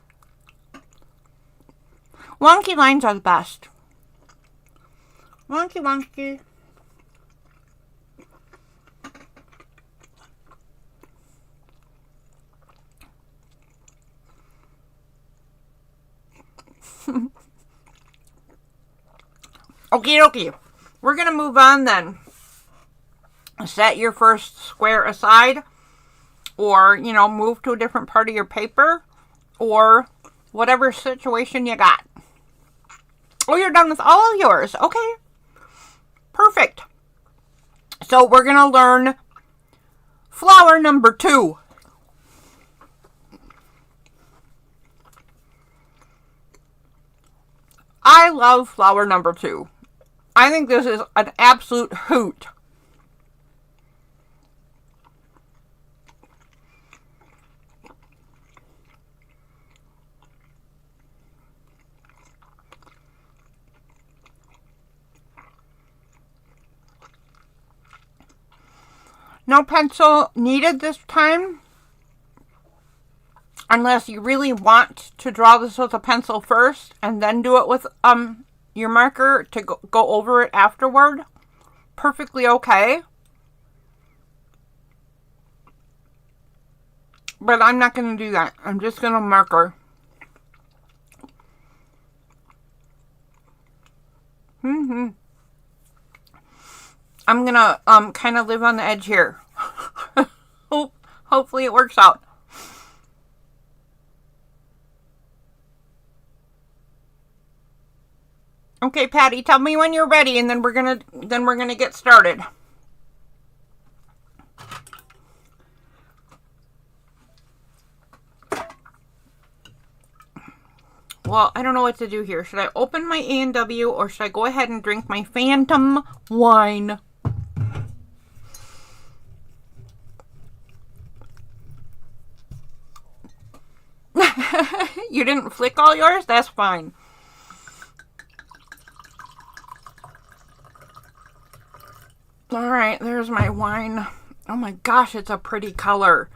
Wonky lines are the best. Wonky, wonky. Okie dokie. We're going to move on then. Set your first square aside, or, you know, move to a different part of your paper, or whatever situation you got. Oh, you're done with all of yours. Okay. Perfect. So we're going to learn flower number 2. I love flower number 2. I think this is an absolute hoot. No pencil needed this time, unless you really want to draw this with a pencil first and then do it with your marker to go over it afterward. Perfectly okay. But I'm not going to do that. I'm just going to marker. I'm going to kind of live on the edge here. Hopefully it works out. Okay, Patty, tell me when you're ready, and then we're gonna get started. Well, I don't know what to do here. Should I open my A&W, or should I go ahead and drink my Phantom wine? You didn't flick all yours? That's fine. Alright, there's my wine. Oh my gosh, it's a pretty color.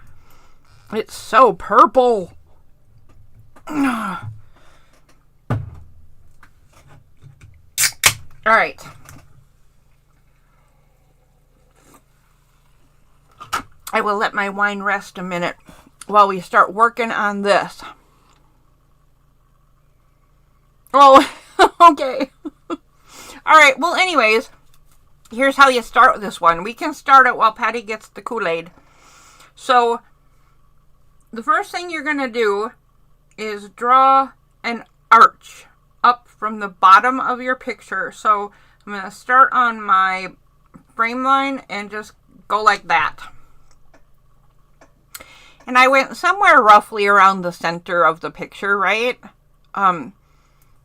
It's so purple. Alright. I will let my wine rest a minute while we start working on this. Oh, okay. Alright, well anyways, here's how you start with this one. We can start it while Patty gets the Kool-Aid. So, the first thing you're going to do is draw an arch up from the bottom of your picture. So, I'm going to start on my frame line and just go like that. And I went somewhere roughly around the center of the picture, right?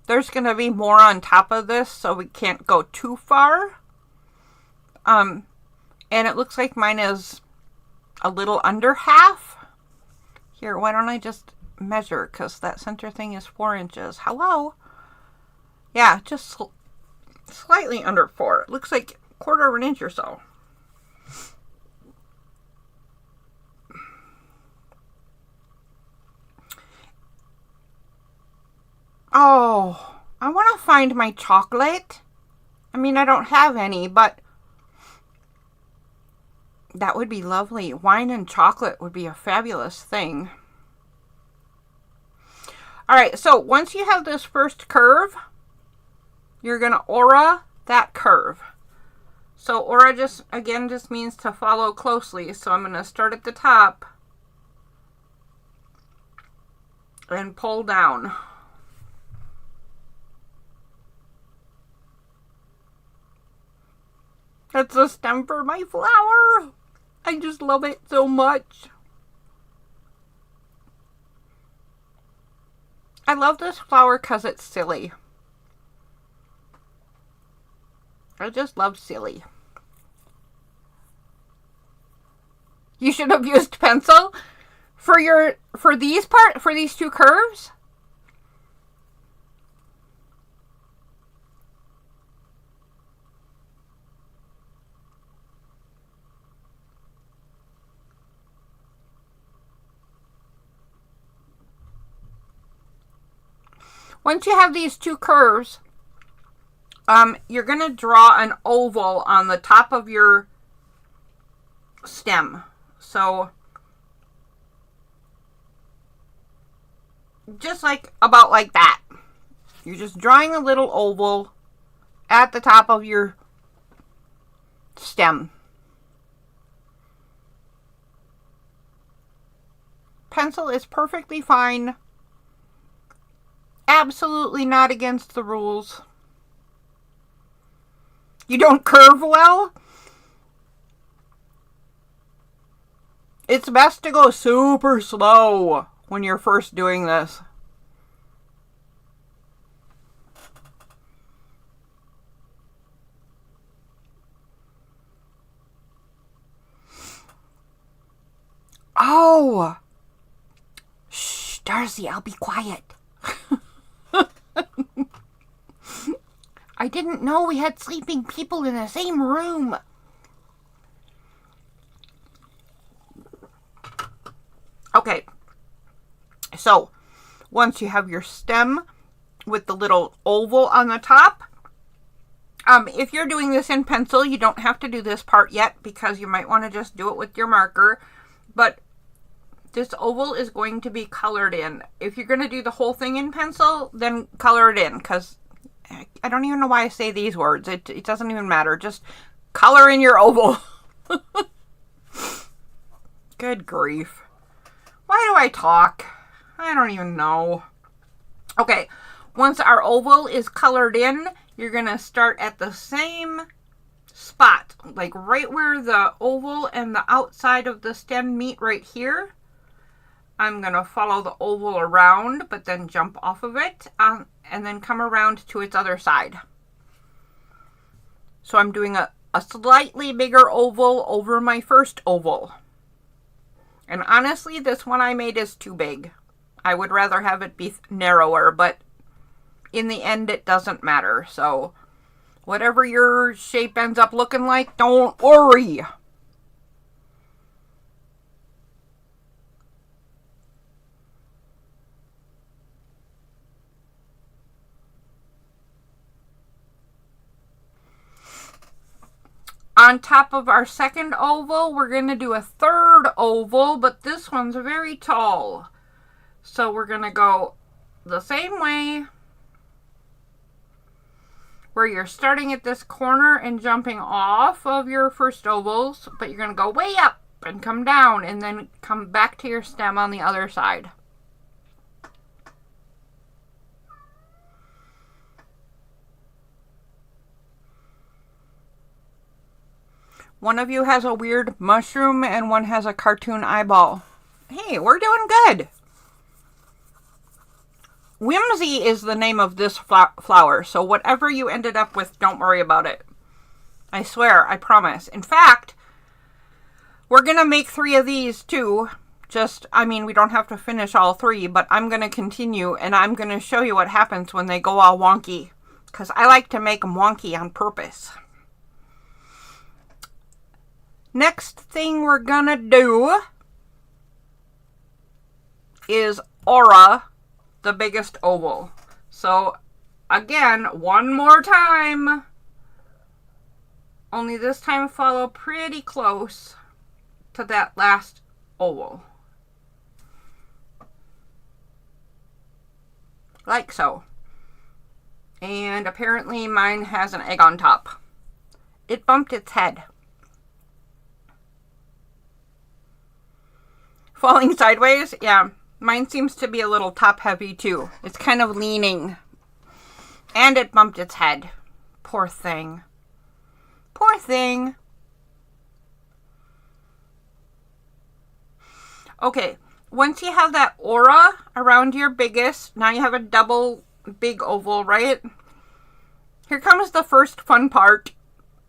There's going to be more on top of this, so we can't go too far. And it looks like mine is a little under half. Here, why don't I just measure, because that center thing is 4 inches. Hello? Yeah, just slightly under 4. It looks like 1/4 of an inch or so. Oh, I want to find my chocolate. I mean, I don't have any, but that would be lovely. Wine and chocolate would be a fabulous thing. All right, so once you have this first curve, you're going to aura that curve. So aura just means to follow closely. So I'm going to start at the top and pull down. That's the stem for my flower. I just love it so much. I love this flower because it's silly. I just love silly. You should have used pencil for these two curves. Once you have these two curves, you're going to draw an oval on the top of your stem. So, just about like that. You're just drawing a little oval at the top of your stem. Pencil is perfectly fine. Absolutely not against the rules. You don't curve well? It's best to go super slow when you're first doing this. Oh! Shh, Darcy, I'll be quiet. I didn't know we had sleeping people in the same room. Okay, so once you have your stem with the little oval on the top, if you're doing this in pencil, you don't have to do this part yet because you might want to just do it with your marker, but this oval is going to be colored in. If you're going to do the whole thing in pencil, then color it in, because I don't even know why I say these words. It doesn't even matter. Just color in your oval. Good grief. Why do I talk? I don't even know. Okay, once our oval is colored in, you're going to start at the same spot, like right where the oval and the outside of the stem meet right here. I'm going to follow the oval around, but then jump off of it, and then come around to its other side. So I'm doing a slightly bigger oval over my first oval. And honestly, this one I made is too big. I would rather have it be narrower, but in the end, it doesn't matter. So whatever your shape ends up looking like, don't worry. On top of our second oval, we're going to do a third oval, but this one's very tall. So we're going to go the same way, where you're starting at this corner and jumping off of your first ovals, but you're going to go way up and come down and then come back to your stem on the other side. One of you has a weird mushroom and one has a cartoon eyeball. Hey, we're doing good. Whimsy is the name of this flower, so whatever you ended up with, don't worry about it. I swear, I promise. In fact, we're going to make 3 of these too. We don't have to finish all 3, but I'm going to continue and I'm going to show you what happens when they go all wonky. Because I like to make them wonky on purpose. Next thing we're going to do is Aura, the biggest oval. So, again, one more time. Only this time follow pretty close to that last oval. Like so. And apparently mine has an egg on top. It bumped its head. Falling sideways? Yeah. Mine seems to be a little top heavy too. It's kind of leaning. And it bumped its head. Poor thing. Poor thing. Okay. Once you have that aura around your biggest, now you have a double big oval, right? Here comes the first fun part.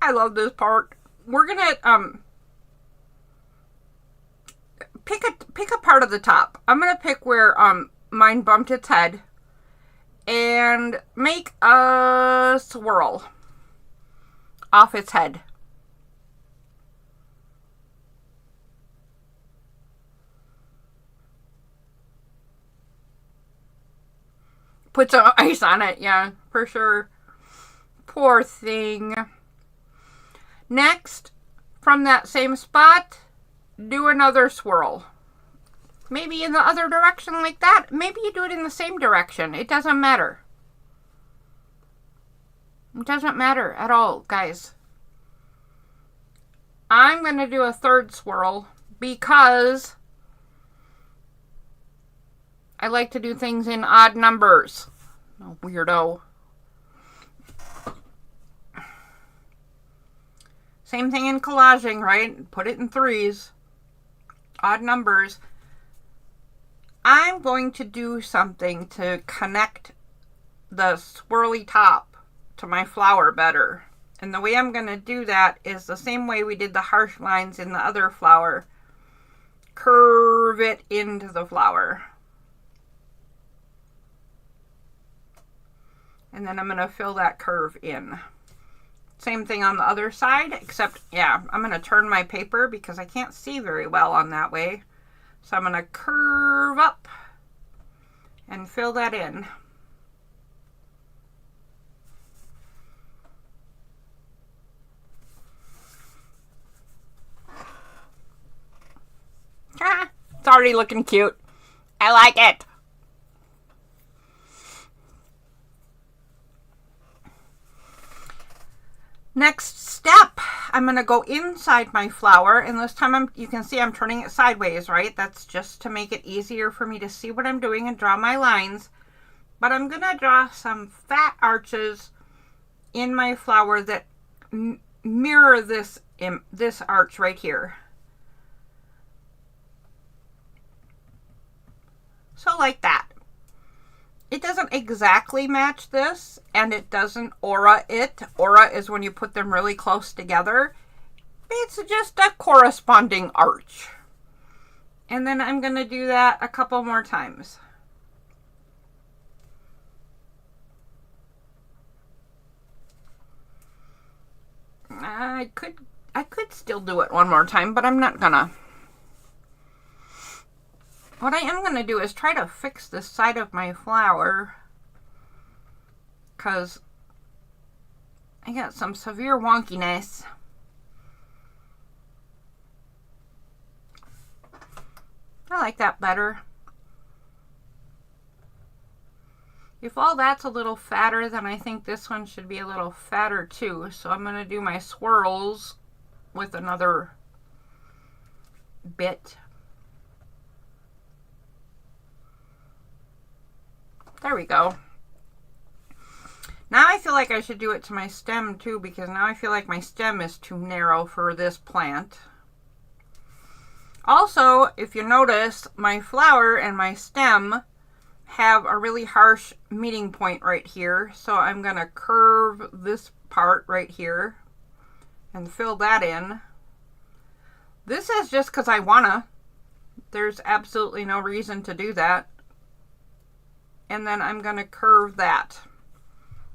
I love this part. We're gonna pick a part of the top. I'm gonna pick where mine bumped its head and make a swirl off its head. Put some ice on it, yeah, for sure. Poor thing. Next, from that same spot, do another swirl. Maybe in the other direction like that. Maybe you do it in the same direction. It doesn't matter. It doesn't matter at all, guys. I'm going to do a third swirl because I like to do things in odd numbers. Oh, weirdo. Same thing in collaging, right? Put it in 3s. Odd numbers. I'm going to do something to connect the swirly top to my flower better. And the way I'm going to do that is the same way we did the harsh lines in the other flower. Curve it into the flower. And then I'm going to fill that curve in. Same thing on the other side, except, yeah, I'm going to turn my paper because I can't see very well on that way. So I'm going to curve up and fill that in. Ah, it's already looking cute. I like it. Next step, I'm going to go inside my flower, and this time you can see I'm turning it sideways, right? That's just to make it easier for me to see what I'm doing and draw my lines. But I'm going to draw some fat arches in my flower that mirror this arch right here. So like that. It doesn't exactly match this, and it doesn't aura it. Aura is when you put them really close together. It's just a corresponding arch. And then I'm going to do that a couple more times. I could still do it one more time, but I'm not gonna. What I am going to do is try to fix this side of my flower, because I got some severe wonkiness. I like that better. If all that's a little fatter, then I think this one should be a little fatter too. So I'm going to do my swirls with another bit. There we go. Now I feel like I should do it to my stem too, because now I feel like my stem is too narrow for this plant. Also, if you notice, my flower and my stem have a really harsh meeting point right here. So I'm going to curve this part right here and fill that in. This is just because I wanna. There's absolutely no reason to do that. And then I'm going to curve that.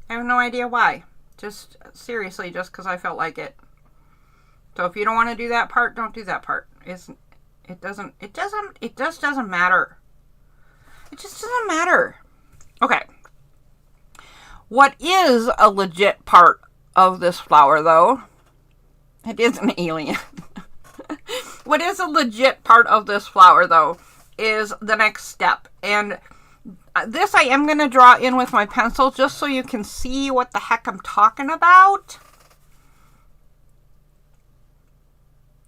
I have no idea why. Just seriously, just because I felt like it. So if you don't want to do that part, don't do that part. It just doesn't matter. It just doesn't matter. Okay. What is a legit part of this flower, though? It is an alien. What is a legit part of this flower, though, is the next step. And this I am going to draw in with my pencil just so you can see what the heck I'm talking about.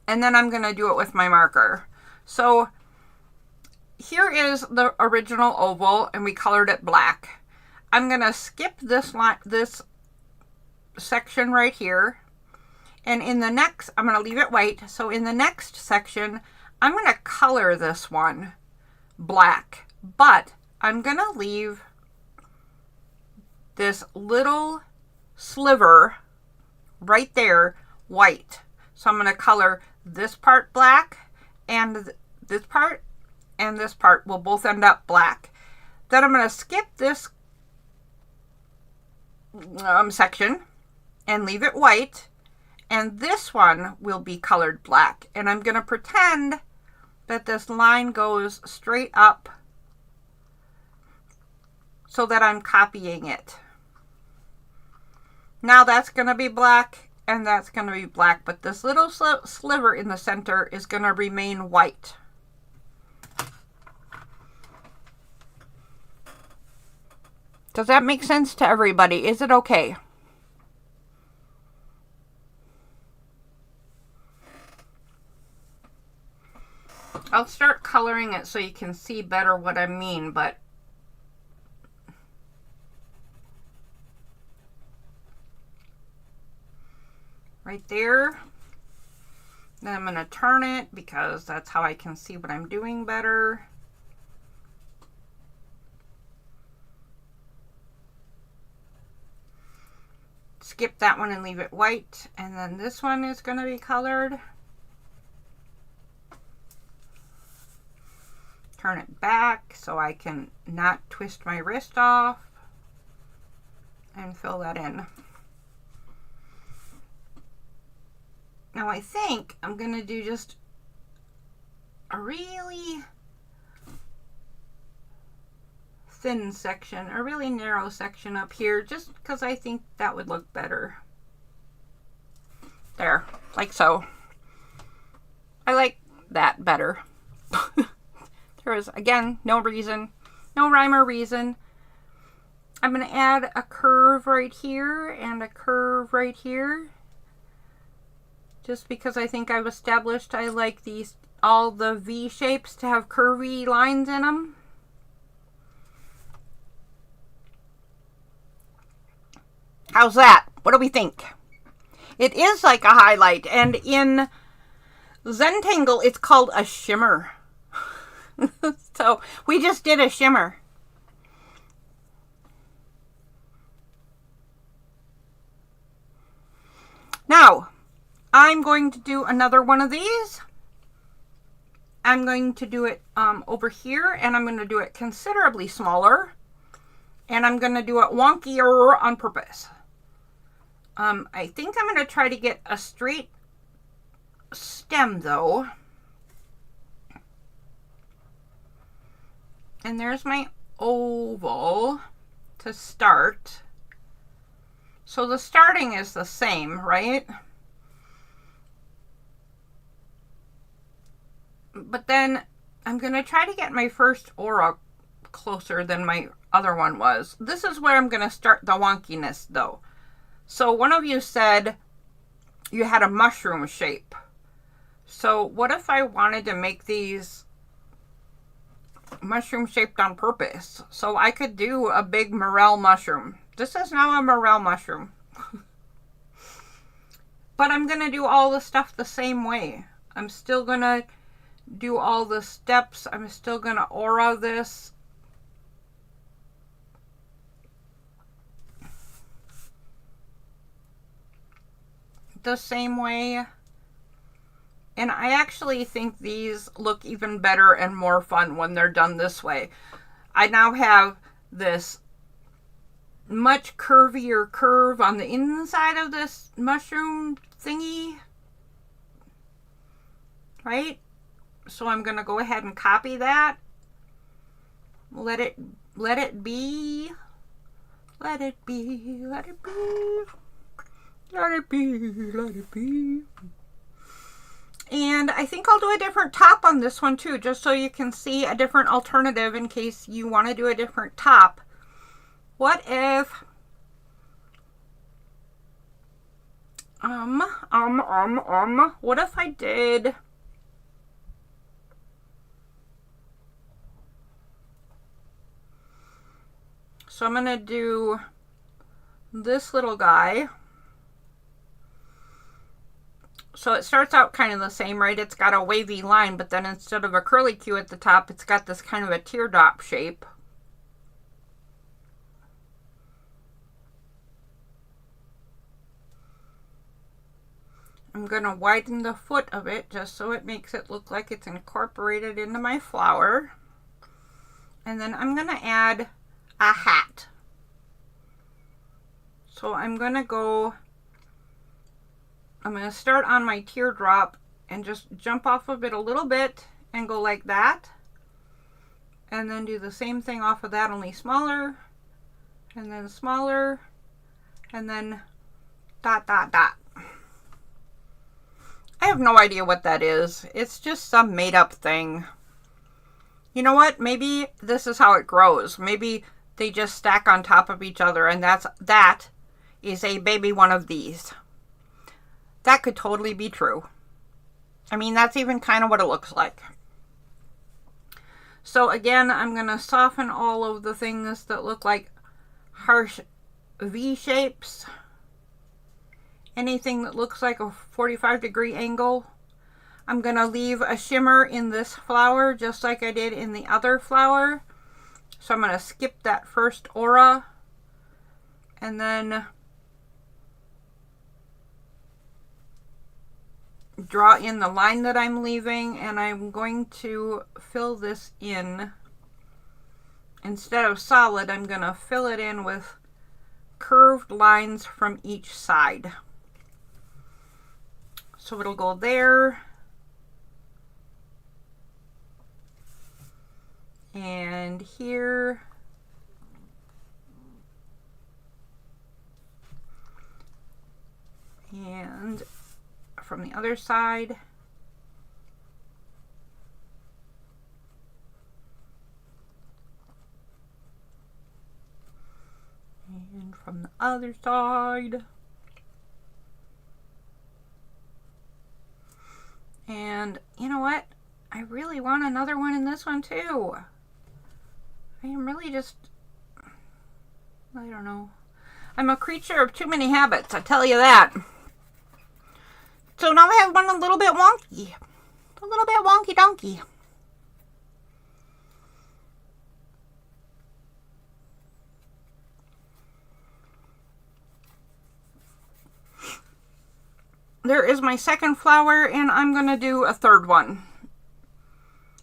And then I'm going to do it with my marker. So here is the original oval, and we colored it black. I'm going to skip this section right here. And in the next, I'm going to leave it white. So in the next section, I'm going to color this one black. But I'm going to leave this little sliver right there white. So I'm going to color this part black, and this part and this part will both end up black. Then I'm going to skip this section and leave it white. And this one will be colored black. And I'm going to pretend that this line goes straight up so that I'm copying it. Now that's going to be black and that's going to be black. But this little sliver in the center is going to remain white. Does that make sense to everybody? Is it okay? I'll start coloring it so you can see better what I mean, but right there. Then I'm going to turn it because that's how I can see what I'm doing better. Skip that one and leave it white, and then this one is going to be colored. Turn it back so I can not twist my wrist off and fill that in. Now I think I'm going to do just a really thin section, a really narrow section up here, just because I think that would look better. There, like so. I like that better. There is, again, no reason, no rhyme or reason. I'm going to add a curve right here and a curve right here. Just because I think I've established I like all the V shapes to have curvy lines in them. How's that? What do we think? It is like a highlight, and in Zentangle it's called a shimmer. So we just did a shimmer. Now, I'm going to do another one of these. I'm going to do it over here, and I'm going to do it considerably smaller. And I'm going to do it wonkier on purpose. I think I'm going to try to get a straight stem, though. And there's my oval to start. So the starting is the same, right? But then I'm going to try to get my first aura closer than my other one was. This is where I'm going to start the wonkiness, though. So one of you said you had a mushroom shape. So what if I wanted to make these mushroom shaped on purpose? So I could do a big morel mushroom. This is now a morel mushroom. But I'm going to do all the stuff the same way. I'm still going to do all the steps. I'm still going to aura this. The same way. And I actually think these look even better and more fun when they're done this way. I now have this much curvier curve on the inside of this mushroom thingy. Right? So I'm going to go ahead and copy that. Let it be. Let it be. Let it be. Let it be. Let it be. Let it be. And I think I'll do a different top on this one too, just so you can see a different alternative in case you want to do a different top. What if what if I did so I'm gonna do this little guy. So it starts out kind of the same, right? It's got a wavy line, but then instead of a curly Q at the top, it's got this kind of a teardrop shape. I'm going to widen the foot of it just so it makes it look like it's incorporated into my flower. And then I'm going to add a hat. So I'm going to start on my teardrop and just jump off of it a little bit and go like that. And then do the same thing off of that, only smaller. And then smaller. And then dot, dot, dot. I have no idea what that is. It's just some made up thing. You know what? Maybe this is how it grows. Maybe they just stack on top of each other and that is a baby one of these. That could totally be true. I mean, that's even kind of what it looks like. So again, I'm going to soften all of the things that look like harsh V shapes. Anything that looks like a 45-degree angle. I'm going to leave a shimmer in this flower just like I did in the other flower. So I'm going to skip that first aura. And then draw in the line that I'm leaving, and I'm going to fill this in. Instead of solid, I'm going to fill it in with curved lines from each side. So it'll go there, and here, and from the other side. And from the other side. And you know what? I really want another one in this one too. I am really just, I don't know. I'm a creature of too many habits, I tell you that. So now I have one a little bit wonky. A little bit wonky donkey. There is my second flower, and I'm going to do a third one.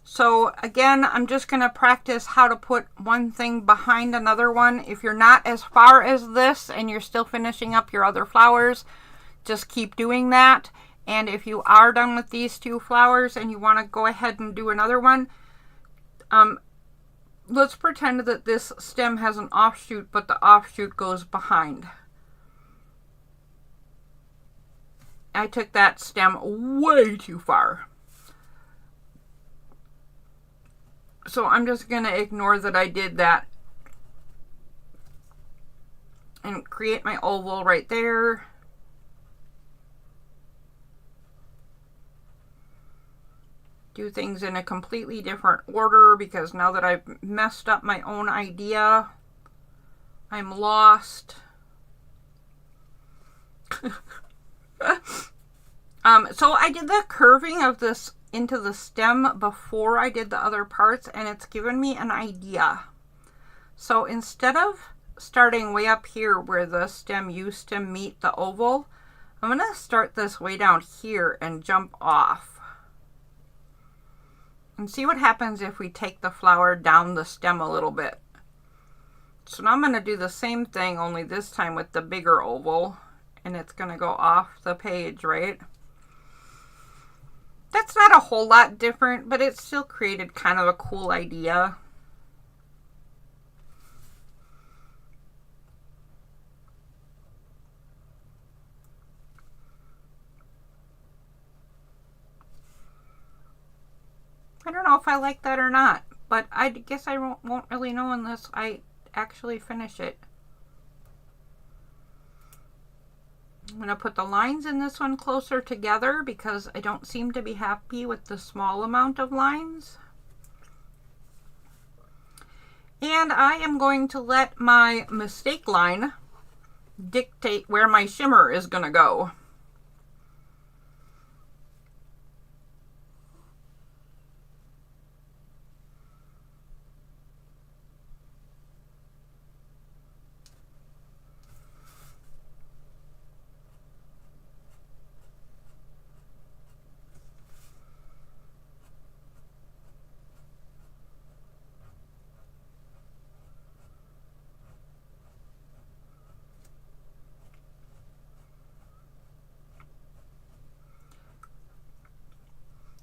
So again, I'm just going to practice how to put one thing behind another one. If you're not as far as this and you're still finishing up your other flowers, just keep doing that. And if you are done with these two flowers and you want to go ahead and do another one, let's pretend that this stem has an offshoot, but the offshoot goes behind. I took that stem way too far. So I'm just going to ignore that I did that and create my oval right there. Do things in a completely different order because now that I've messed up my own idea, I'm lost. So I did the curving of this into the stem before I did the other parts, and it's given me an idea. So instead of starting way up here where the stem used to meet the oval, I'm going to start this way down here and jump off. And see what happens if we take the flower down the stem a little bit. So now I'm going to do the same thing, only this time with the bigger oval. And it's going to go off the page, right? That's not a whole lot different, but it still created kind of a cool idea. I don't know if I like that or not, but I guess I won't really know unless I actually finish it. I'm going to put the lines in this one closer together because I don't seem to be happy with the small amount of lines. And I am going to let my mistake line dictate where my shimmer is going to go.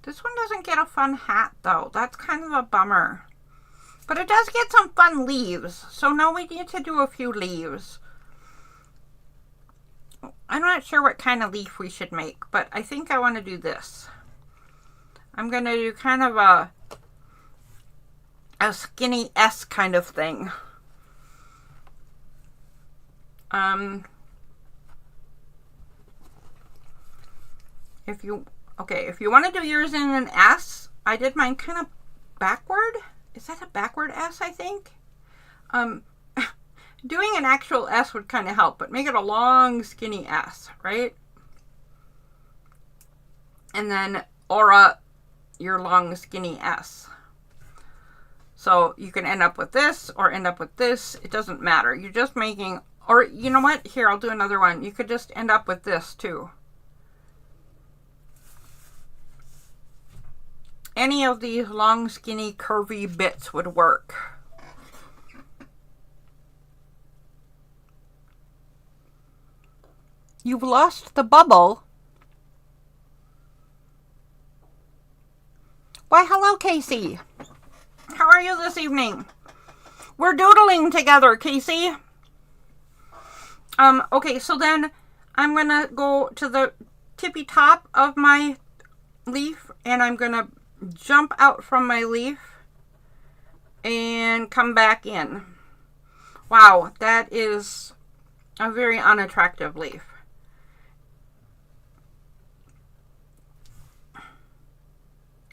This one doesn't get a fun hat though. That's kind of a bummer. But it does get some fun leaves. So now we need to do a few leaves. I'm not sure what kind of leaf we should make, but I think I want to do this. I'm going to do kind of a skinny S kind of thing. If you want to do yours in an S, I did mine kind of backward. Is that a backward S, I think? Doing an actual S would kind of help, but make it a long, skinny S, right? And then aura your long, skinny S. So you can end up with this or end up with this. It doesn't matter. You're just making, or you know what? Here, I'll do another one. You could just end up with this too. Any of these long, skinny, curvy bits would work. You've lost the bubble. Why, hello, Casey. How are you this evening? We're doodling together, Casey. Okay, so then I'm gonna go to the tippy top of my leaf and I'm gonna jump out from my leaf and come back in. Wow, that is a very unattractive leaf.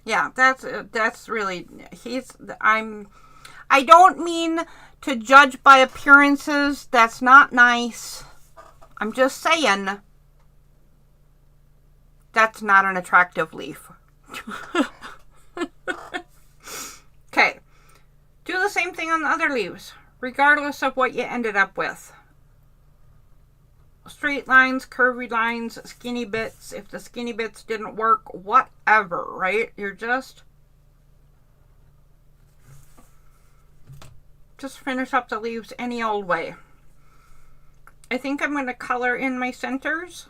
Yeah, that's really, I don't mean to judge by appearances. That's not nice. I'm just saying that's not an attractive leaf. Okay, do the same thing on the other leaves, regardless of what you ended up with. Straight lines, curvy lines, skinny bits. If the skinny bits didn't work, whatever, right? You're just finish up the leaves any old way. I think I'm going to color in my centers.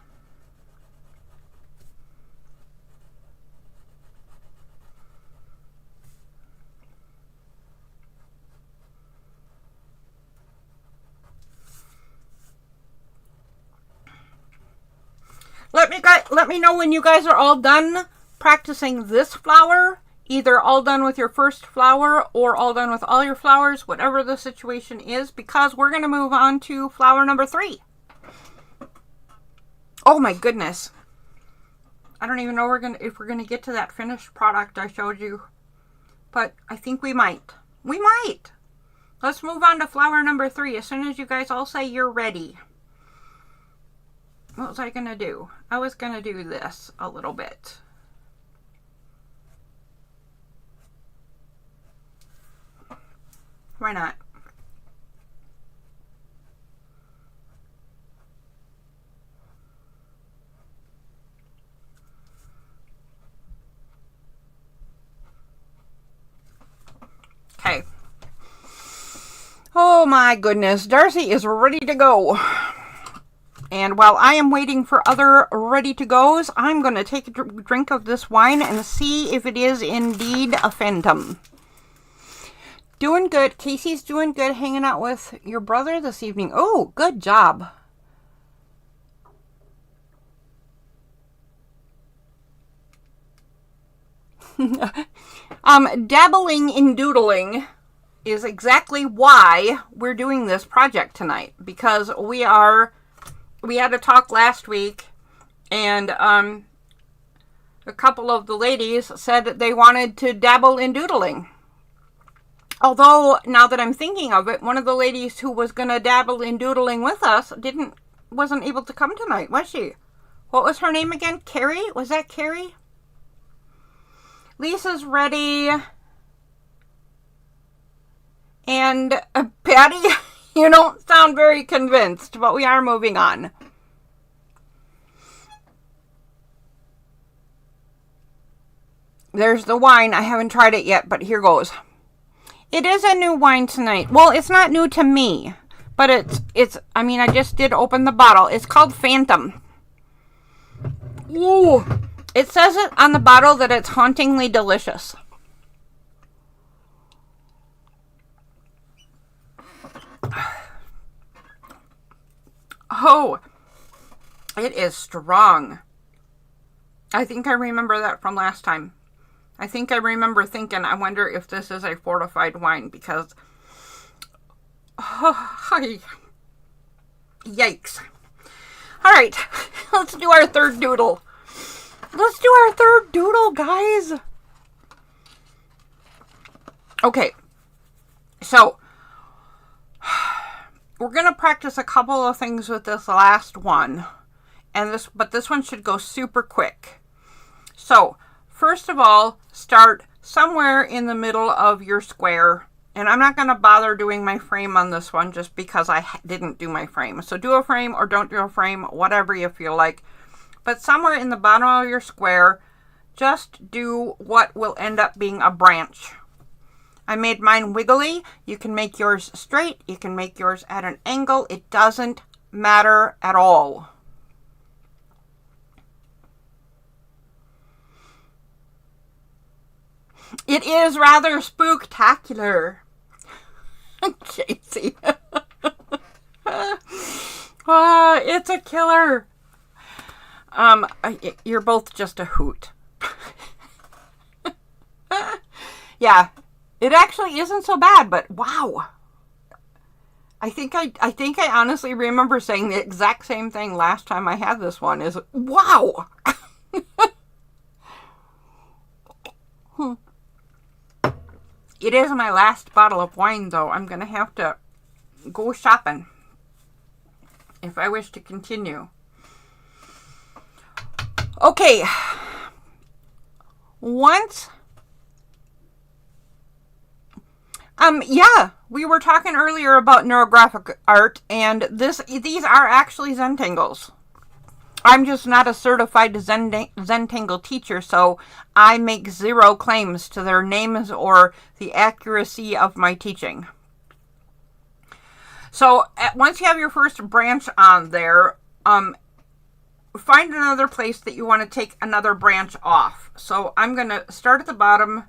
Let me know when you guys are all done practicing this flower. Either all done with your first flower or all done with all your flowers, whatever the situation is, because we're going to move on to flower number 3. Oh my goodness. I don't even know if we're going to get to that finished product I showed you. But I think we might. We might. Let's move on to flower number 3 as soon as you guys all say you're ready. What was I going to do? I was going to do this a little bit. Why not? Okay. Oh my goodness. Darcy is ready to go. And while I am waiting for other ready to goes, I'm going to take a drink of this wine and see if it is indeed a phantom. Doing good. Casey's doing good hanging out with your brother this evening. Oh, good job. Dabbling in doodling is exactly why we're doing this project tonight. Because we had a talk last week, and a couple of the ladies said that they wanted to dabble in doodling. Although, now that I'm thinking of it, one of the ladies who was going to dabble in doodling with us wasn't able to come tonight, was she? What was her name again? Carrie? Was that Carrie? Lisa's ready. And Patty, you don't sound very convinced, but we are moving on. There's the wine. I haven't tried it yet, but here goes. It is a new wine tonight. Well, it's not new to me, but I mean, I just did open the bottle. It's called Phantom. Ooh. It says it on the bottle that it's hauntingly delicious. Oh, it is strong. I think I remember that from last time. I think I remember thinking, I wonder if this is a fortified wine because, yikes. All right, let's do our third doodle. Let's do our third doodle, guys. Okay, so we're going to practice a couple of things with this last one, but this one should go super quick. So, first of all, start somewhere in the middle of your square. And I'm not going to bother doing my frame on this one just because I didn't do my frame. So do a frame or don't do a frame, whatever you feel like. But somewhere in the bottom of your square, just do what will end up being a branch. I made mine wiggly. You can make yours straight. You can make yours at an angle. It doesn't matter at all. It is rather spooktacular. Casey. It's a killer. You're both just a hoot. Yeah, it actually isn't so bad, but wow. I think I honestly remember saying the exact same thing last time I had this one is wow. It is my last bottle of wine, though. I'm going to have to go shopping if I wish to continue. Okay. Yeah, we were talking earlier about neurographic art, and these are actually Zentangles. I'm just not a certified Zentangle teacher, so I make zero claims to their names or the accuracy of my teaching. So once you have your first branch on there, find another place that you want to take another branch off. So I'm going to start at the bottom,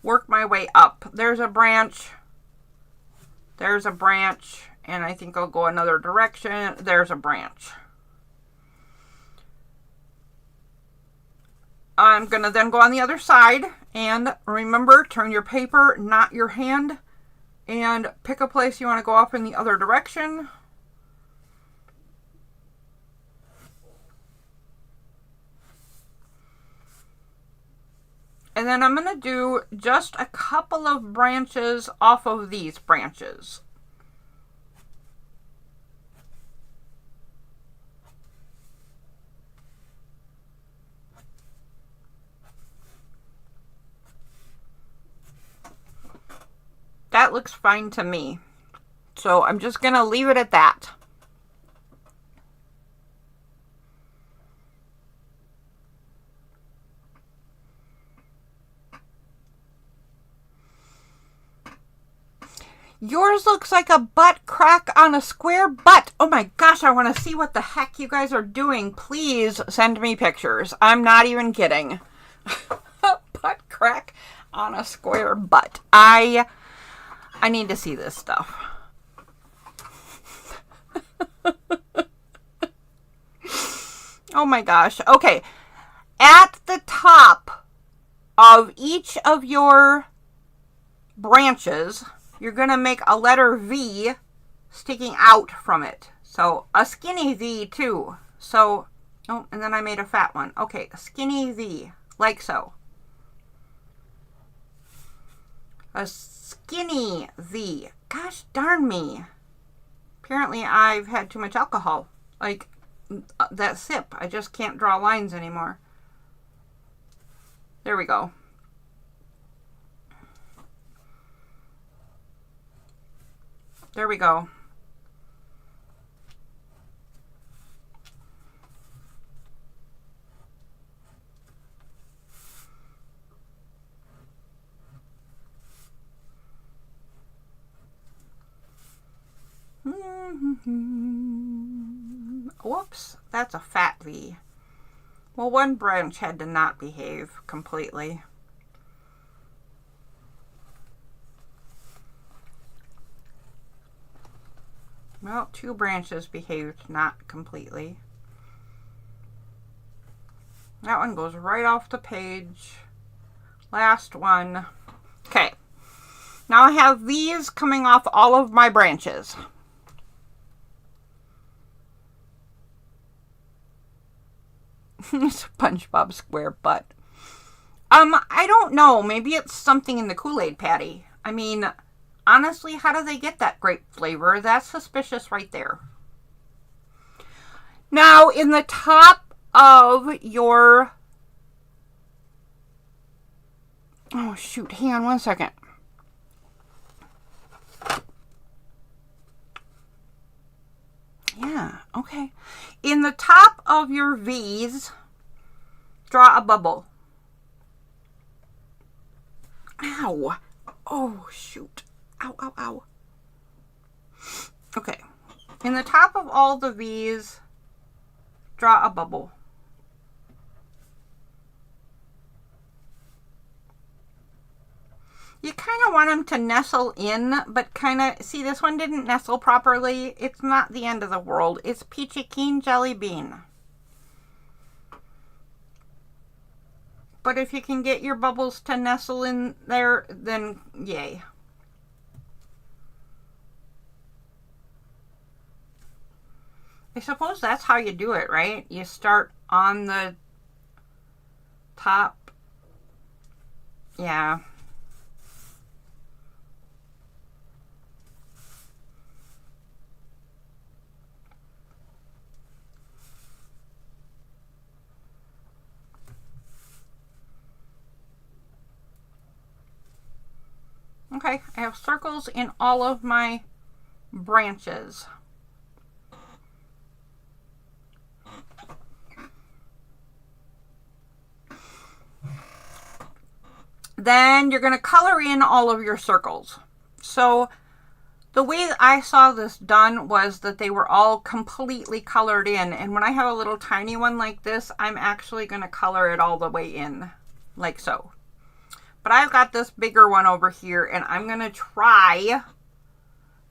work my way up. There's a branch, and I think I'll go another direction. There's a branch. I'm going to then go on the other side, and remember, turn your paper, not your hand, and pick a place you want to go off in the other direction. And then I'm going to do just a couple of branches off of these branches. That looks fine to me. So I'm just going to leave it at that. Yours looks like a butt crack on a square butt. Oh my gosh, I want to see what the heck you guys are doing. Please send me pictures. I'm not even kidding. Butt crack on a square butt. I need to see this stuff. Oh my gosh. Okay. At the top of each of your branches, you're going to make a letter V sticking out from it. So a skinny V too. So, oh, and then I made a fat one. Okay, a skinny V, like so. A skinny V. Gosh darn me. Apparently I've had too much alcohol. Like that sip. I just can't draw lines anymore. There we go. There we go. Whoops, that's a fat V. Well, one branch had to not behave completely. Well, two branches behaved not completely. That one goes right off the page. Last one. Okay. Now I have these coming off all of my branches. It's a SpongeBob square butt. I don't know. Maybe it's something in the Kool-Aid patty. I mean, honestly, how do they get that grape flavor? That's suspicious right there. Now, in the top of your... Oh, shoot. Hang on one second. Yeah, okay. In the top of your V's, draw a bubble. Ow. Oh, shoot. Ow, ow, ow. Okay. In the top of all the V's, draw a bubble. You kind of want them to nestle in, but kind of, see, this one didn't nestle properly. It's not the end of the world. It's Peachy Keen Jelly Bean. But if you can get your bubbles to nestle in there, then yay. I suppose that's how you do it, right? You start on the top. Yeah. Okay, I have circles in all of my branches. Then you're going to color in all of your circles. So the way that I saw this done was that they were all completely colored in. And when I have a little tiny one like this, I'm actually going to color it all the way in, like so. But I've got this bigger one over here, and I'm going to try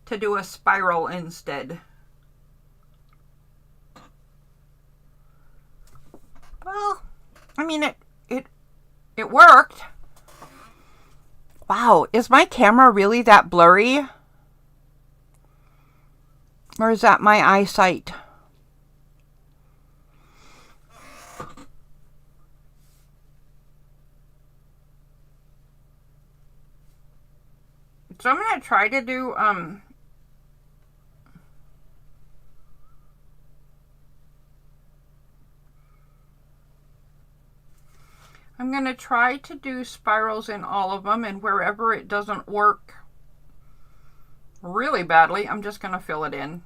to do a spiral instead. Well, I mean, it worked. Wow, is my camera really that blurry? Or is that my eyesight? So I'm going to try to do, I'm going to try to do spirals in all of them, and wherever it doesn't work really badly, I'm just going to fill it in.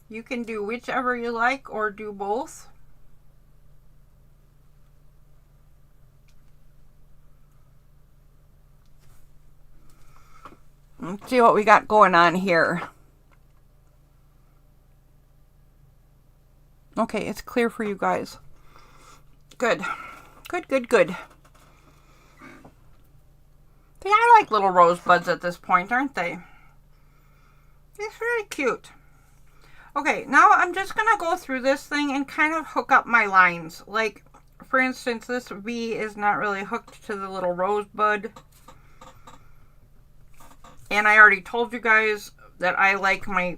You can do whichever you like or do both. Let's see what we got going on here. Okay, it's clear for you guys. Good. Good, good, good. They are like little rosebuds at this point, aren't they? It's very cute. Okay, now I'm just going to go through this thing and kind of hook up my lines. Like, for instance, this V is not really hooked to the little rosebud. And I already told you guys that I like my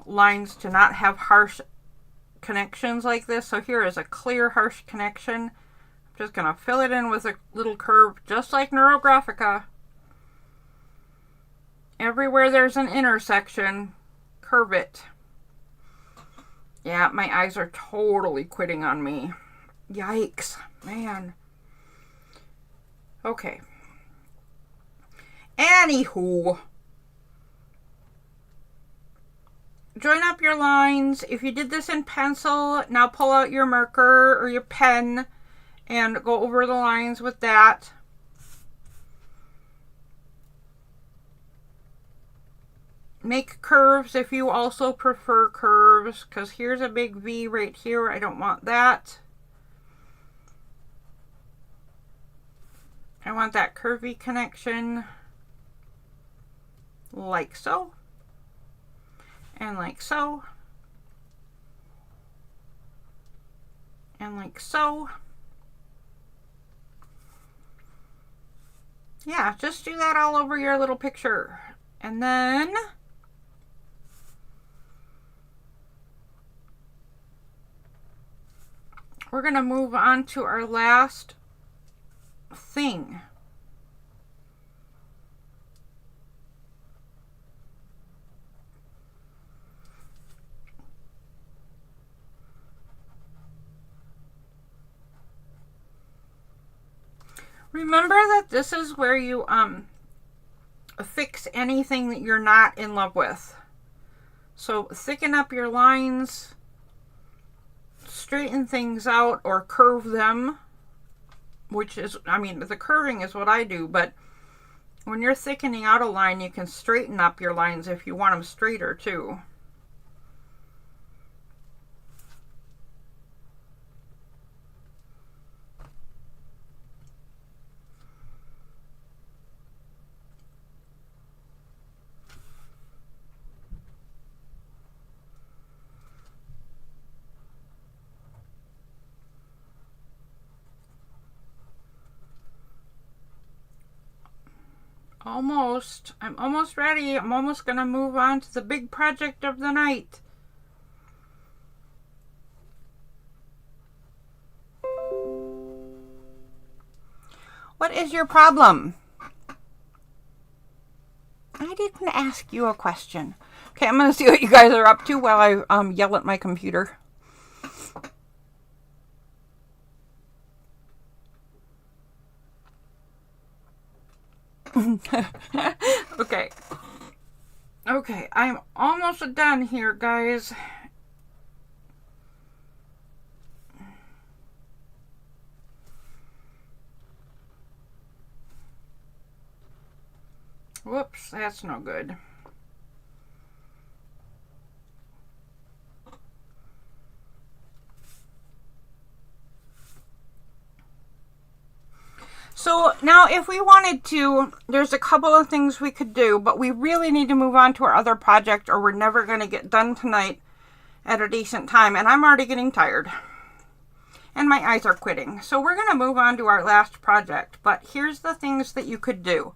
lines to not have harsh connections like this. So here is a clear, harsh connection. I'm just going to fill it in with a little curve, just like Neurographica. Everywhere there's an intersection, curve it. Yeah, my eyes are totally quitting on me. Yikes, man. Okay. Anywho. Join up your lines. If you did this in pencil, now pull out your marker or your pen and go over the lines with that. Make curves if you also prefer curves, because here's a big V right here. I don't want that. I want that curvy connection like so, and like so, and like so. Yeah, just do that all over your little picture. And then we're going to move on to our last thing. Remember that this is where you fix anything that you're not in love with. So thicken up your lines, straighten things out or curve them, which is, I mean, the curving is what I do, but when you're thickening out a line, you can straighten up your lines if you want them straighter too. Almost. I'm almost ready. I'm almost going to move on to the big project of the night. What is your problem? I didn't ask you a question. Okay, I'm going to see what you guys are up to while I yell at my computer. Okay. Okay, I'm almost done here, guys. Whoops, that's no good. So now if we wanted to, there's a couple of things we could do, but we really need to move on to our other project or we're never going to get done tonight. at a decent time, and I'm already getting tired. And my eyes are quitting. So we're going to move on to our last project. But here's the things that you could do.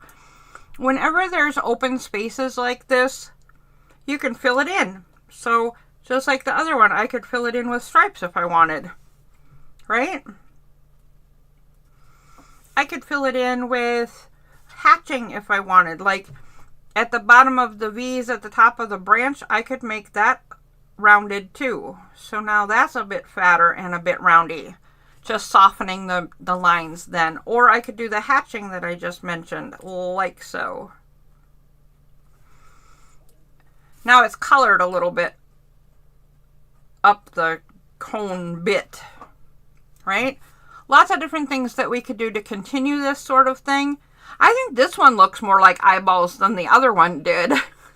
Whenever there's open spaces like this, you can fill it in. So just like the other one, I could fill it in with stripes if I wanted. Right? I could fill it in with hatching if I wanted. Like at the bottom of the V's at the top of the branch, I could make that rounded too. So now that's a bit fatter and a bit roundy. Just softening the lines then. Or I could do the hatching that I just mentioned, like so. Now it's colored a little bit up the cone bit, right? Lots of different things that we could do to continue this sort of thing. I think this one looks more like eyeballs than the other one did.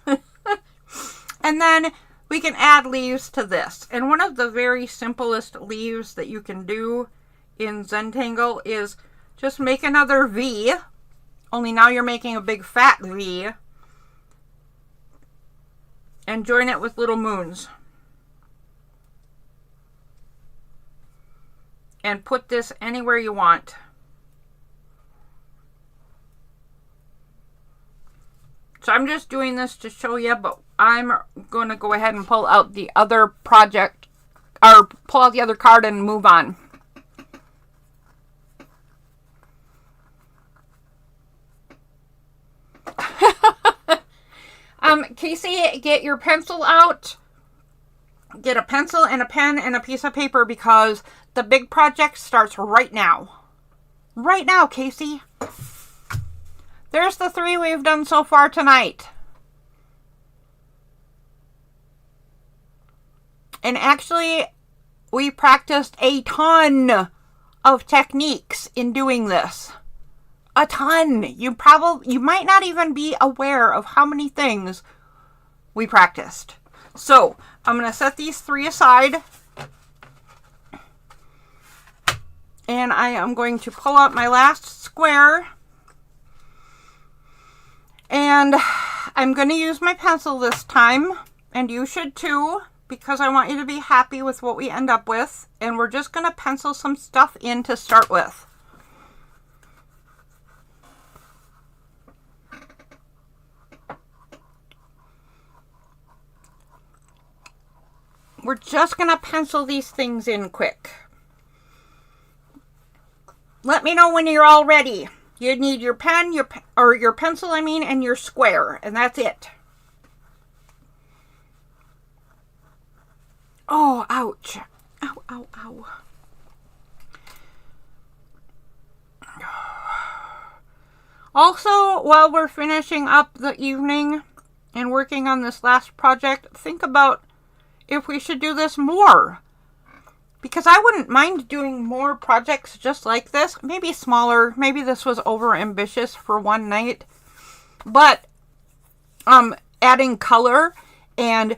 And then we can add leaves to this. And one of the very simplest leaves that you can do in Zentangle is just make another V. Only now you're making a big fat V. And join it with little moons. And put this anywhere you want. So I'm just doing this to show you, but I'm going to go ahead and pull out the other project, or pull out the other card and move on. Casey, get your pencil out. Get a pencil and a pen and a piece of paper because the big project starts right now. Right now, Casey. There's the 3 we've done so far tonight. And actually, we practiced a ton of techniques in doing this. A ton. You might not even be aware of how many things we practiced. So, I'm going to set these 3 aside. And I am going to pull out my last square. And I'm going to use my pencil this time. And you should too, because I want you to be happy with what we end up with. And we're just going to pencil some stuff in to start with. We're just going to pencil these things in quick. Let me know when you're all ready. You need your pen, your pencil, and your square, and that's it. Oh, ouch. Ow, ow, ow. Also, while we're finishing up the evening and working on this last project, think about if we should do this more. Because I wouldn't mind doing more projects just like this. Maybe smaller. Maybe this was over ambitious for one night. But adding color and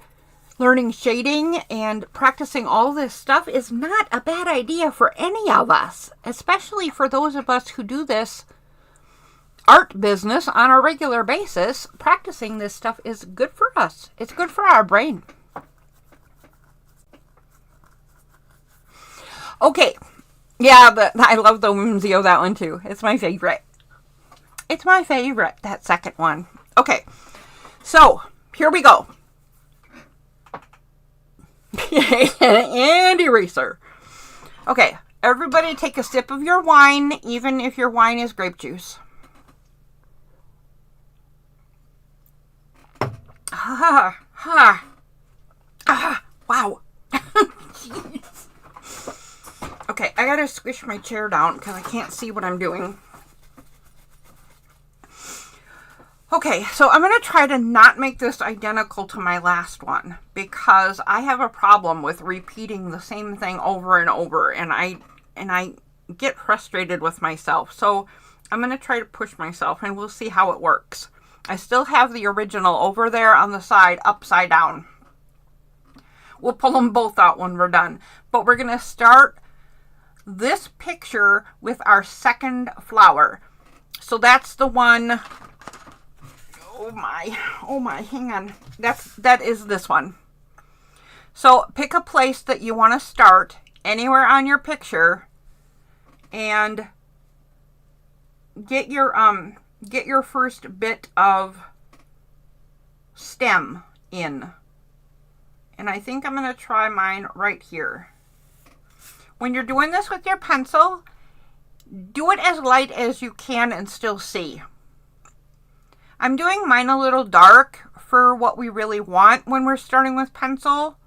learning shading and practicing all this stuff is not a bad idea for any of us. Especially for those of us who do this art business on a regular basis. Practicing this stuff is good for us. It's good for our brain. Okay, yeah, but I love the whimsy of that one too. It's my favorite. It's my favorite, that second one. Okay, so here we go. And eraser. Okay, everybody take a sip of your wine, even if your wine is grape juice. Wow. Jeez. Okay, I gotta squish my chair down because I can't see what I'm doing. Okay, so I'm going to try to not make this identical to my last one because I have a problem with repeating the same thing over and over, and I get frustrated with myself. So I'm going to try to push myself and we'll see how it works. I still have the original over there on the side, upside down. We'll pull them both out when we're done. But we're going to start this picture with our second flower. So that's the one. Oh my, hang on. That is this one. So pick a place that you want to start, anywhere on your picture, and get your first bit of stem in. And I think I'm going to try mine right here. When you're doing this with your pencil, do it as light as you can and still see. I'm doing mine a little dark for what we really want when we're starting with pencil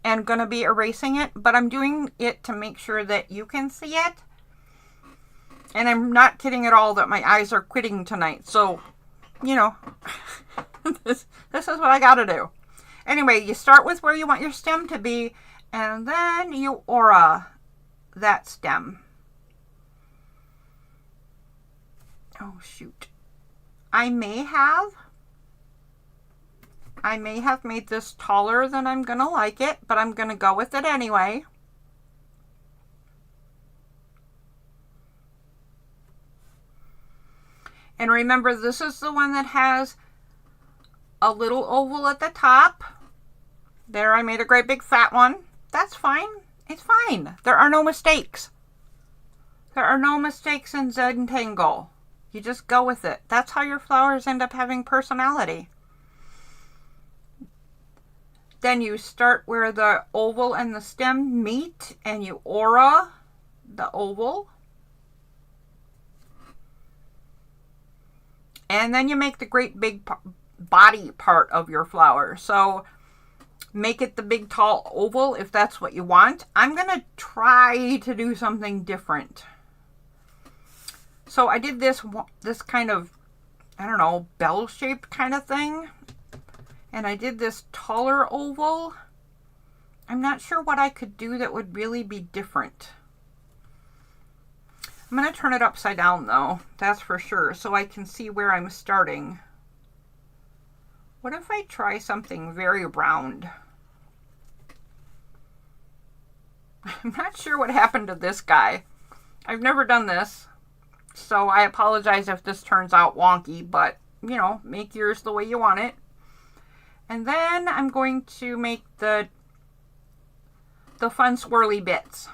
and going to be erasing it, but I'm doing it to make sure that you can see it. And I'm not kidding at all that my eyes are quitting tonight. So, you know, this is what I got to do. Anyway, you start with where you want your stem to be, and then you aura that stem. Oh, shoot. I may have made this taller than I'm going to like it, but I'm going to go with it anyway. And remember, this is the one that has a little oval at the top. There, I made a great big fat one. That's fine. It's fine. There are no mistakes. There are no mistakes in Zentangle. You just go with it. That's how your flowers end up having personality. Then you start where the oval and the stem meet, and you aura the oval. And then you make the great big body part of your flower. So make it the big tall oval if that's what you want. I'm going to try to do something different. So I did this kind of, I don't know, bell-shaped kind of thing. And I did this taller oval. I'm not sure what I could do that would really be different. I'm going to turn it upside down though, that's for sure, so I can see where I'm starting. What if I try something very round? I'm not sure what happened to this guy. I've never done this, so I apologize if this turns out wonky, but, you know, make yours the way you want it. And then I'm going to make the fun swirly bits.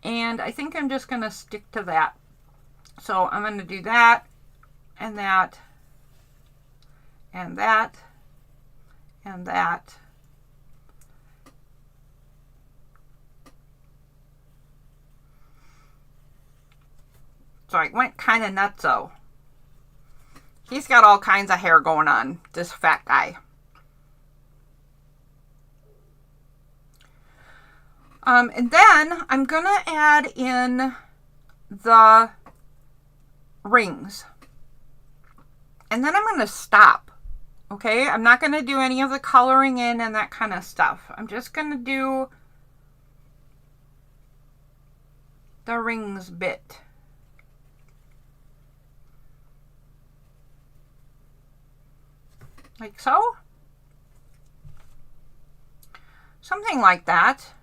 And I think I'm just going to stick to that. So I'm going to do that, and that, and that, and that. So I went kind of nutso. He's got all kinds of hair going on, this fat guy. And then I'm going to add in the rings. And then I'm going to stop. Okay? I'm not going to do any of the coloring in and that kind of stuff. I'm just going to do the rings bit. Like so. Something like that.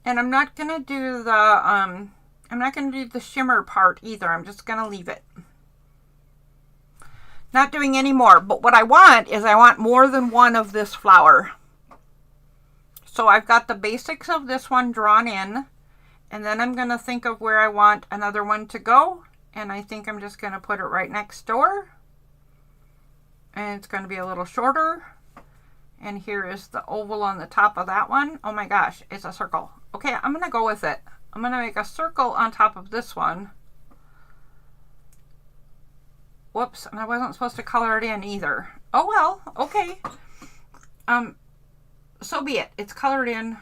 And I'm not going to do the shimmer part either. I'm just going to leave it. Not doing any more. But what I want is I want more than one of this flower. So I've got the basics of this one drawn in. And then I'm going to think of where I want another one to go. And I think I'm just going to put it right next door. And it's going to be a little shorter. And here is the oval on the top of that one. Oh my gosh, it's a circle. Okay, I'm going to go with it. I'm going to make a circle on top of this one. Whoops, and I wasn't supposed to color it in either. Oh well, okay. So be it. It's colored in.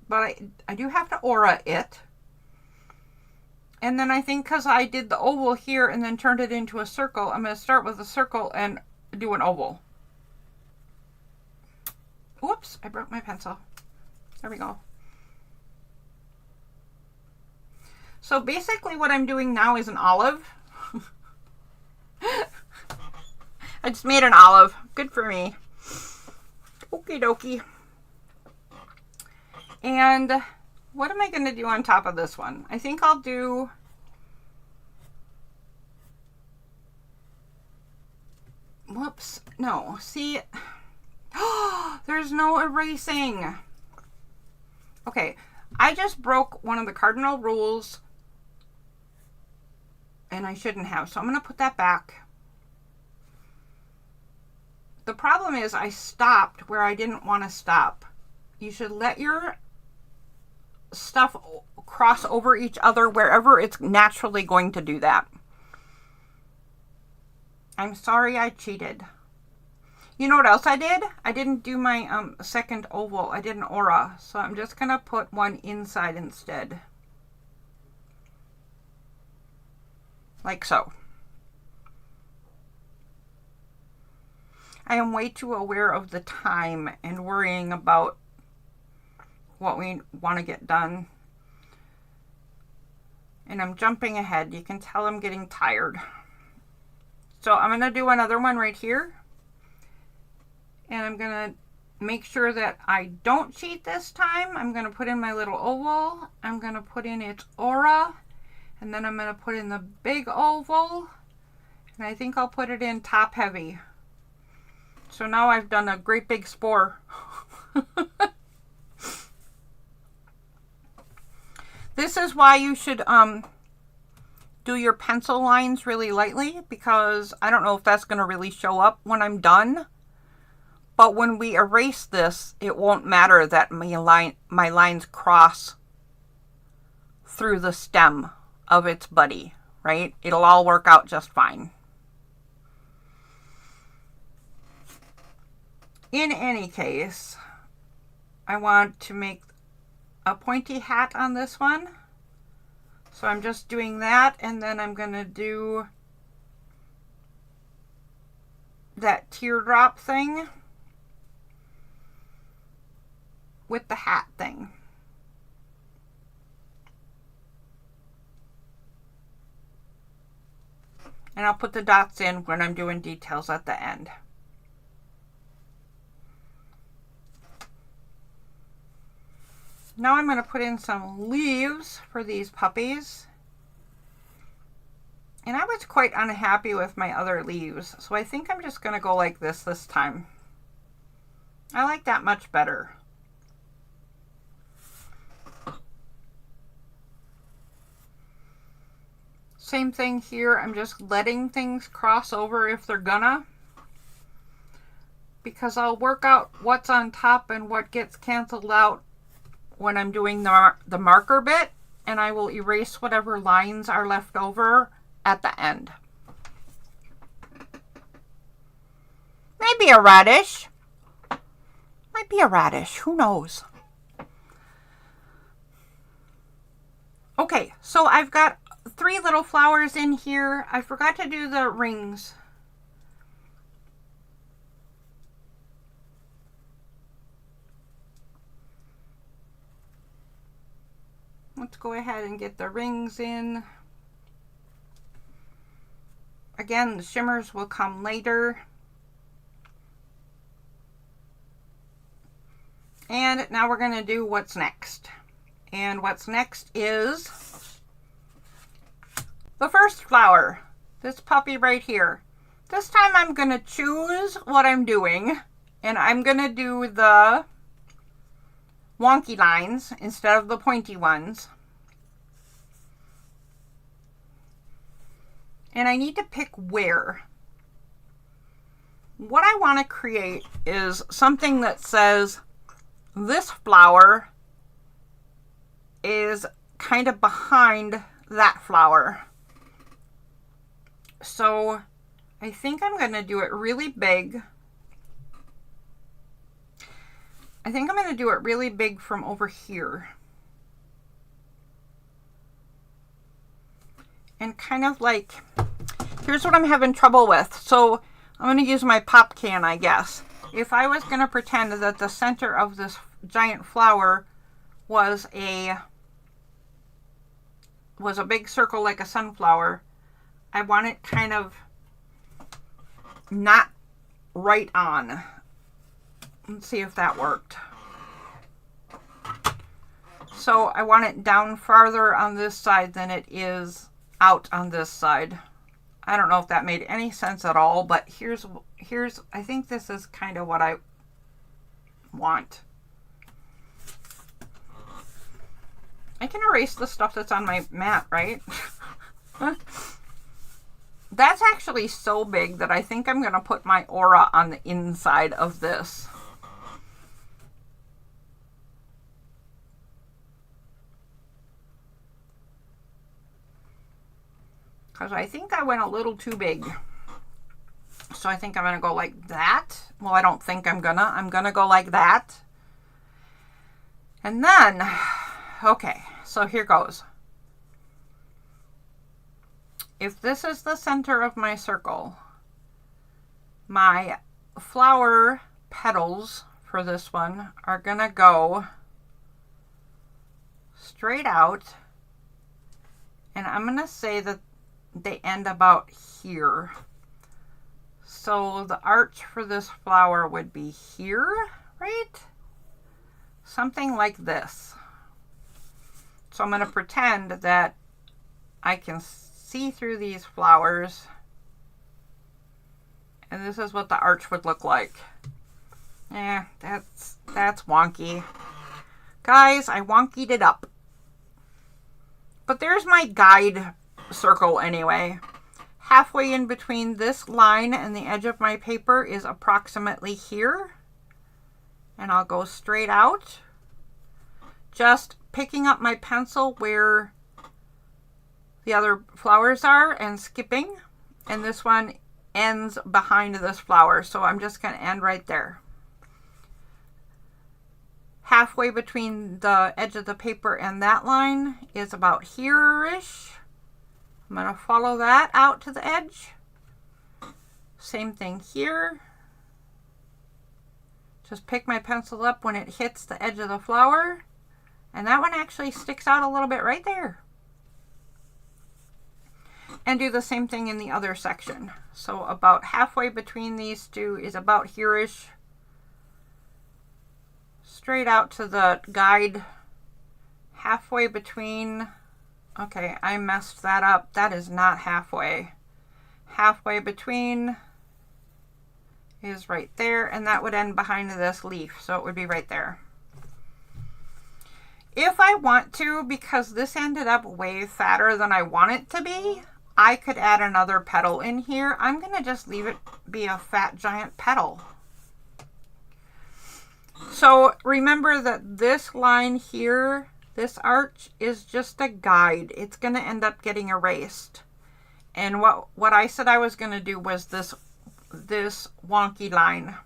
But I do have to aura it. And then I think because I did the oval here and then turned it into a circle, I'm going to start with a circle and do an oval. Whoops, I broke my pencil. There we go. So basically what I'm doing now is an olive. I just made an olive. Good for me. Okie dokie. And what am I going to do on top of this one? I think I'll do... Whoops. No. See... There's no erasing. Okay, I just broke one of the cardinal rules, and I shouldn't have, so I'm going to put that back. The problem is I stopped where I didn't want to stop. You should let your stuff cross over each other wherever it's naturally going to do that. I'm sorry I cheated. You know what else I did? I didn't do my second oval. I did an aura. So I'm just going to put one inside instead. Like so. I am way too aware of the time and worrying about what we want to get done. And I'm jumping ahead. You can tell I'm getting tired. So I'm going to do another one right here. And I'm going to make sure that I don't cheat this time. I'm going to put in my little oval. I'm going to put in its aura. And then I'm going to put in the big oval. And I think I'll put it in top heavy. So now I've done a great big spore. This is why you should do your pencil lines really lightly, because I don't know if that's going to really show up when I'm done. But when we erase this, it won't matter that my lines cross through the stem of its buddy, right? It'll all work out just fine. In any case, I want to make a pointy hat on this one. So I'm just doing that, and then I'm going to do that teardrop thing with the hat thing. And I'll put the dots in when I'm doing details at the end. Now I'm going to put in some leaves for these puppies. And I was quite unhappy with my other leaves, so I think I'm just going to go like this time. I like that much better. Same thing here. I'm just letting things cross over if they're gonna, because I'll work out what's on top and what gets canceled out when I'm doing the marker bit, and I will erase whatever lines are left over at the end. Maybe a radish. Might be a radish. Who knows? Okay, so I've got 3 little flowers in here. I forgot to do the rings. Let's go ahead and get the rings in. Again, the shimmers will come later. And now we're going to do what's next. And what's next is the first flower, this puppy right here. This time I'm going to choose what I'm doing, and I'm going to do the wonky lines instead of the pointy ones. And I need to pick where. What I want to create is something that says this flower is kind of behind that flower. So I think I'm going to do it really big. I think I'm going to do it really big from over here. And kind of like, here's what I'm having trouble with. So I'm going to use my pop can, I guess. If I was going to pretend that the center of this giant flower was a big circle like a sunflower, I want it kind of not right on. Let's see if that worked. So I want it down farther on this side than it is out on this side. I don't know if that made any sense at all, but here's I think this is kind of what I want. I can erase the stuff that's on my mat, right? That's actually so big that I think I'm going to put my aura on the inside of this. Because I think I went a little too big. So I think I'm going to go like that. Well, I don't think I'm going to. I'm going to go like that. And then, okay, so here goes. If this is the center of my circle, my flower petals for this one are going to go straight out. And I'm going to say that they end about here. So the arch for this flower would be here, right? Something like this. So I'm going to pretend that I can see through these flowers. And this is what the arch would look like. That's wonky. Guys, I wonkied it up. But there's my guide circle anyway. Halfway in between this line and the edge of my paper is approximately here. And I'll go straight out. Just picking up my pencil where the other flowers are and skipping. And this one ends behind this flower. So I'm just going to end right there. Halfway between the edge of the paper and that line is about here-ish. I'm going to follow that out to the edge. Same thing here. Just pick my pencil up when it hits the edge of the flower. And that one actually sticks out a little bit right there. And do the same thing in the other section. So about halfway between these two is about here-ish. Straight out to the guide. Halfway between... Okay, I messed that up. That is not halfway. Halfway between is right there, and that would end behind this leaf, so it would be right there. If I want to, because this ended up way fatter than I want it to be, I could add another petal in here. I'm going to just leave it be a fat giant petal. So remember that this line here, this arch, is just a guide. It's going to end up getting erased. And what I said I was going to do was this wonky line.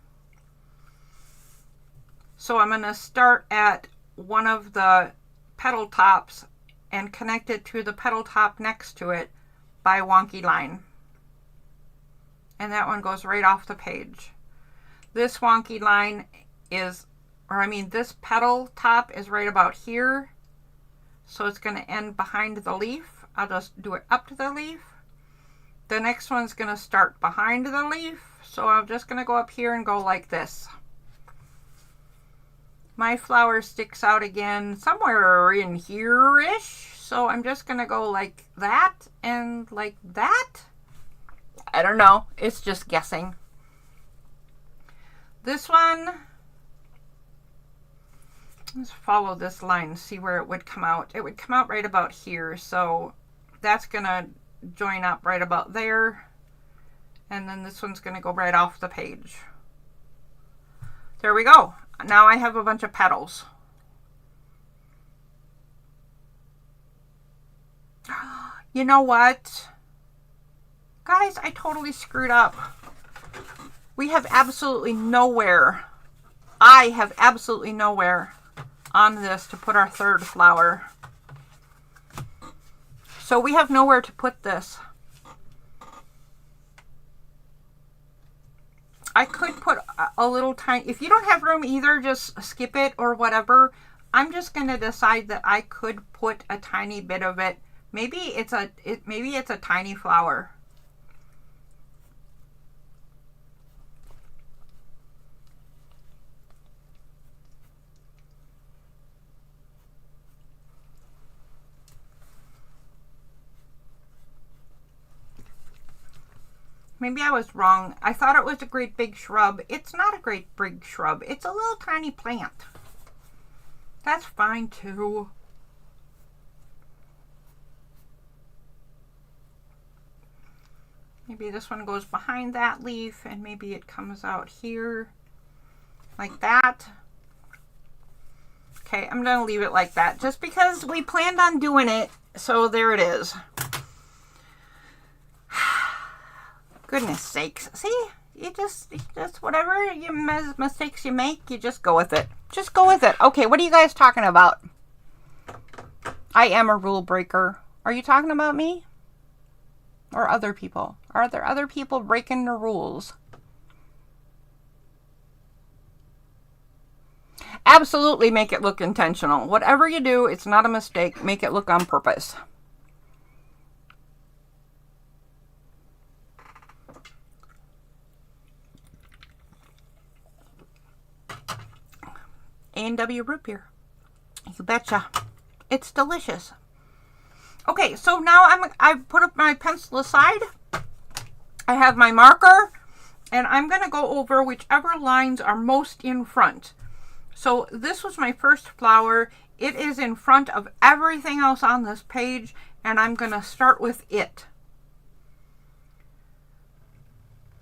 So I'm going to start at one of the petal tops and connect it to the petal top next to it by wonky line. And that one goes right off the page. This wonky line is, this petal top is right about here. So it's going to end behind the leaf. I'll just do it up to the leaf. The next one's going to start behind the leaf. So I'm just going to go up here and go like this. My flower sticks out again somewhere in here-ish. So I'm just going to go like that and like that. I don't know. It's just guessing. This one, let's follow this line, see where it would come out. It would come out right about here. So that's going to join up right about there. And then this one's going to go right off the page. There we go. Now I have a bunch of petals. You know what? Guys, I totally screwed up. We have absolutely nowhere. I have absolutely nowhere on this to put our third flower. So we have nowhere to put this. I could put a little tiny, if you don't have room either, just skip it or whatever. I'm just going to decide that I could put a tiny bit of it. Maybe it's a tiny flower. Maybe I was wrong. I thought it was a great big shrub. It's not a great big shrub. It's a little tiny plant. That's fine too. Maybe this one goes behind that leaf and maybe it comes out here like that. Okay, I'm going to leave it like that just because we planned on doing it. So there it is. Goodness sakes. See, you just whatever mistakes you make, you just go with it. Just go with it. Okay, what are you guys talking about? I am a rule breaker. Are you talking about me? Or other people? Are there other people breaking the rules? Absolutely make it look intentional. Whatever you do, it's not a mistake. Make it look on purpose. A&W root beer. You betcha. It's delicious. Okay, so now I've put up my pencil aside. I have my marker, and I'm going to go over whichever lines are most in front. So this was my first flower. It is in front of everything else on this page, and I'm going to start with it.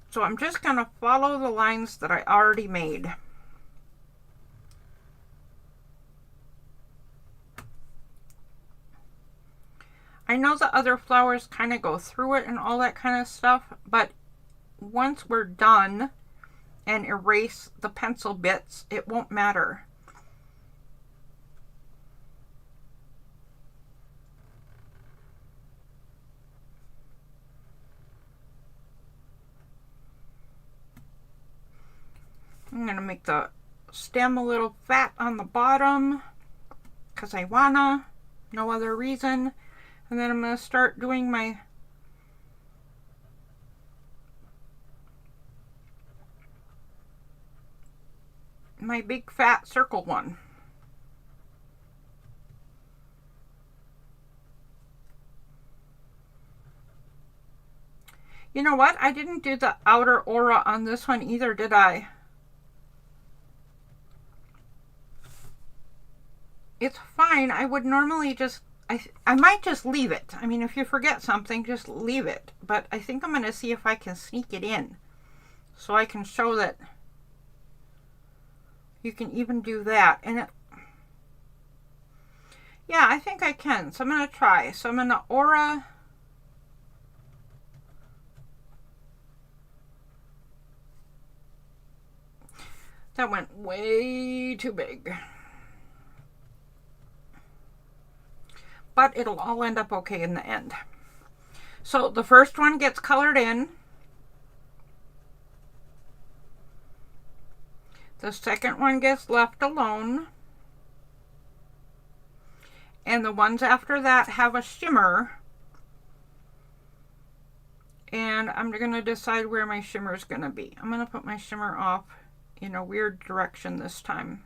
So I'm just going to follow the lines that I already made. I know the other flowers kind of go through it and all that kind of stuff, but once we're done and erase the pencil bits, it won't matter. I'm going to make the stem a little fat on the bottom because I wanna, no other reason. And then I'm going to start doing my big fat circle one. You know what? I didn't do the outer aura on this one either, did I? It's fine. I would normally just I might just leave it. I mean, if you forget something, just leave it. But I think I'm going to see if I can sneak it in. So I can show that you can even do that. And yeah, I think I can. So I'm going to try. So I'm going to aura. That went way too big. But it'll all end up okay in the end. So the first one gets colored in. The second one gets left alone. And the ones after that have a shimmer. And I'm going to decide where my shimmer is going to be. I'm going to put my shimmer off in a weird direction this time.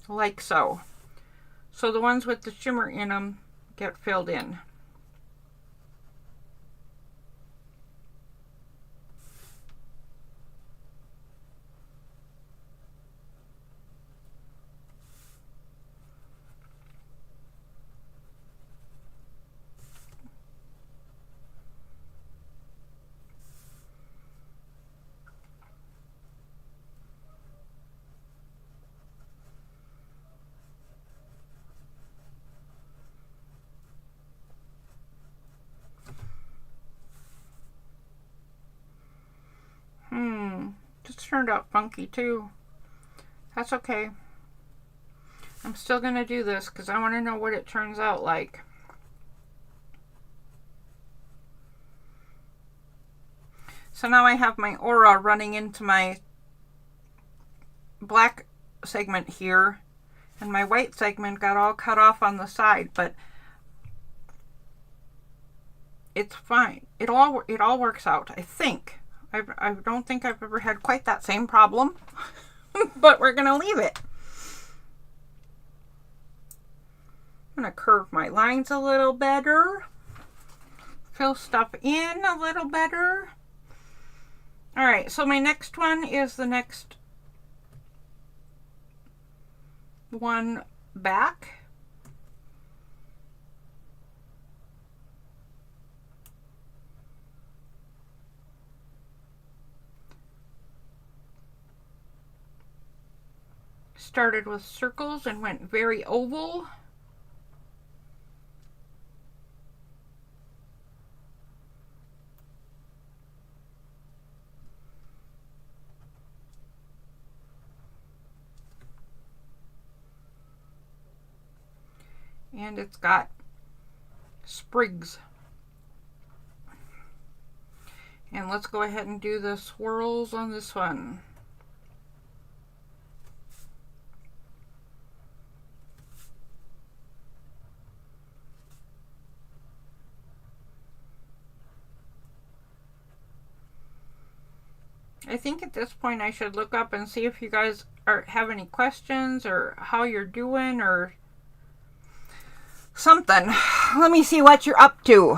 Like so. So the ones with the shimmer in them get filled in. Just turned out funky too. That's okay. I'm still going to do this because I want to know what it turns out like. So now I have my aura running into my black segment here, and my white segment got all cut off on the side, but it's fine. It all works out, I think. I don't think I've ever had quite that same problem, but we're going to leave it. I'm going to curve my lines a little better. Fill stuff in a little better. All right, so my next one is the next one back. Started with circles and went very oval. And it's got sprigs. And let's go ahead and do the swirls on this one. I think at this point I should look up and see if you guys have any questions or how you're doing or something. Let me see what you're up to.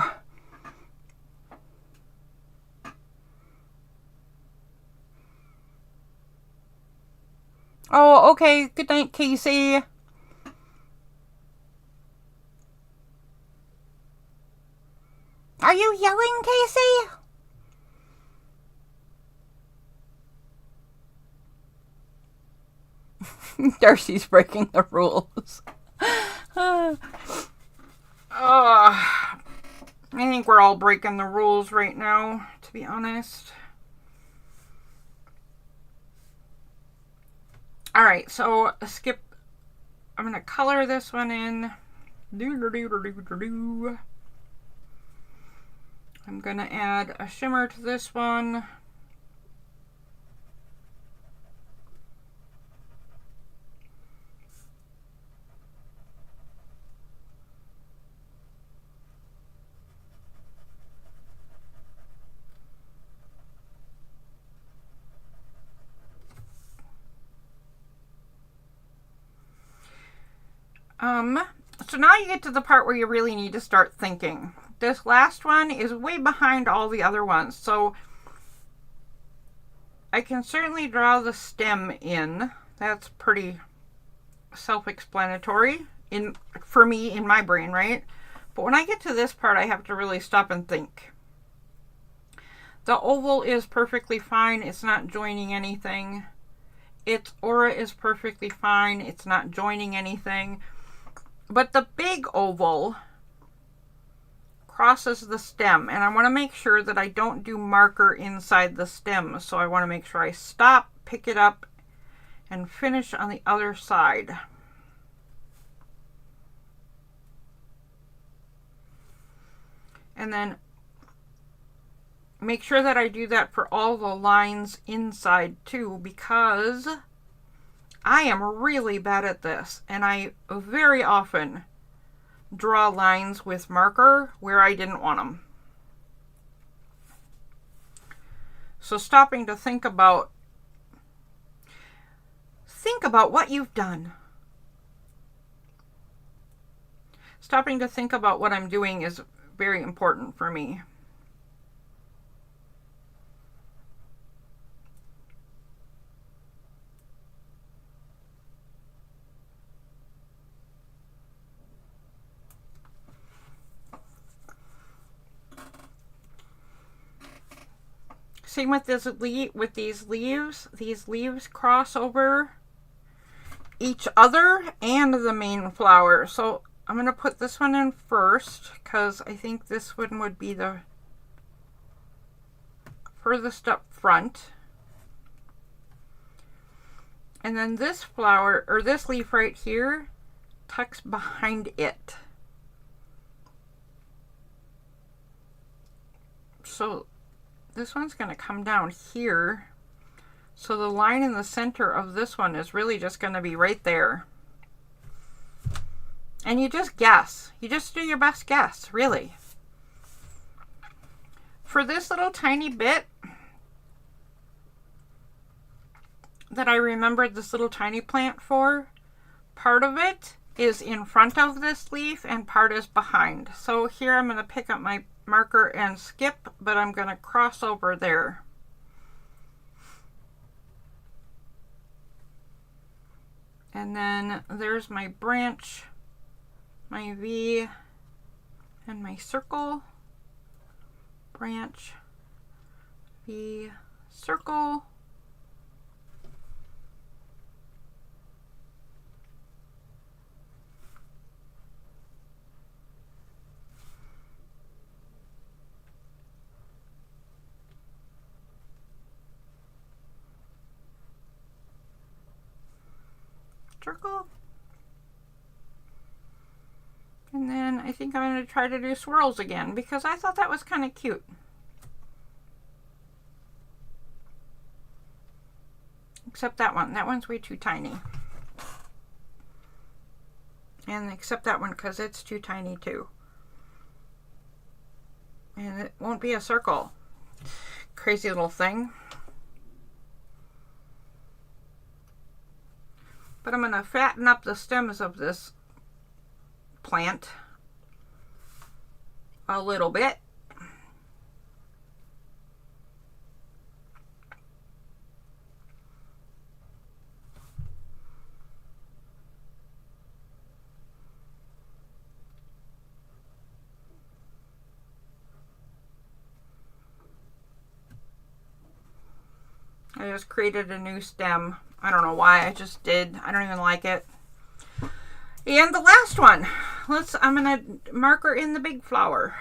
Oh, okay. Good night, Casey. Are you yelling, Casey? Darcy's breaking the rules. I think we're all breaking the rules right now, to be honest. Alright, so skip. I'm going to color this one in. I'm going to add a shimmer to this one. So now you get to the part where you really need to start thinking. This last one is way behind all the other ones, so I can certainly draw the stem in. That's pretty self-explanatory for me in my brain, right? But when I get to this part, I have to really stop and think. The oval is perfectly fine. It's not joining anything. Its aura is perfectly fine. It's not joining anything. But the big oval crosses the stem, and I want to make sure that I don't do marker inside the stem. So I want to make sure I stop, pick it up, and finish on the other side. And then make sure that I do that for all the lines inside too, because I am really bad at this, and I very often draw lines with marker where I didn't want them. So stopping to think about what you've done. Stopping to think about what I'm doing is very important for me. Same with this with these leaves. These leaves cross over each other and the main flower. So I'm going to put this one in first because I think this one would be the furthest up front. And then this flower, or this leaf right here, tucks behind it. So this one's going to come down here. So the line in the center of this one is really just going to be right there. And you just guess. You just do your best guess, really. For this little tiny bit that I remembered this little tiny plant for, part of it is in front of this leaf and part is behind. So here I'm going to pick up my marker and skip, but I'm going to cross over there. And then there's my branch, my V, and my circle. Branch, V, circle. Circle. And then I think I'm going to try to do swirls again because I thought that was kind of cute. Except that one. That one's way too tiny. And except that one because it's too tiny too. And it won't be a circle. Crazy little thing. But I'm going to fatten up the stems of this plant a little bit. I just created a new stem. I don't know why, I just did. I don't even like it. And the last one. I'm gonna marker in the big flower.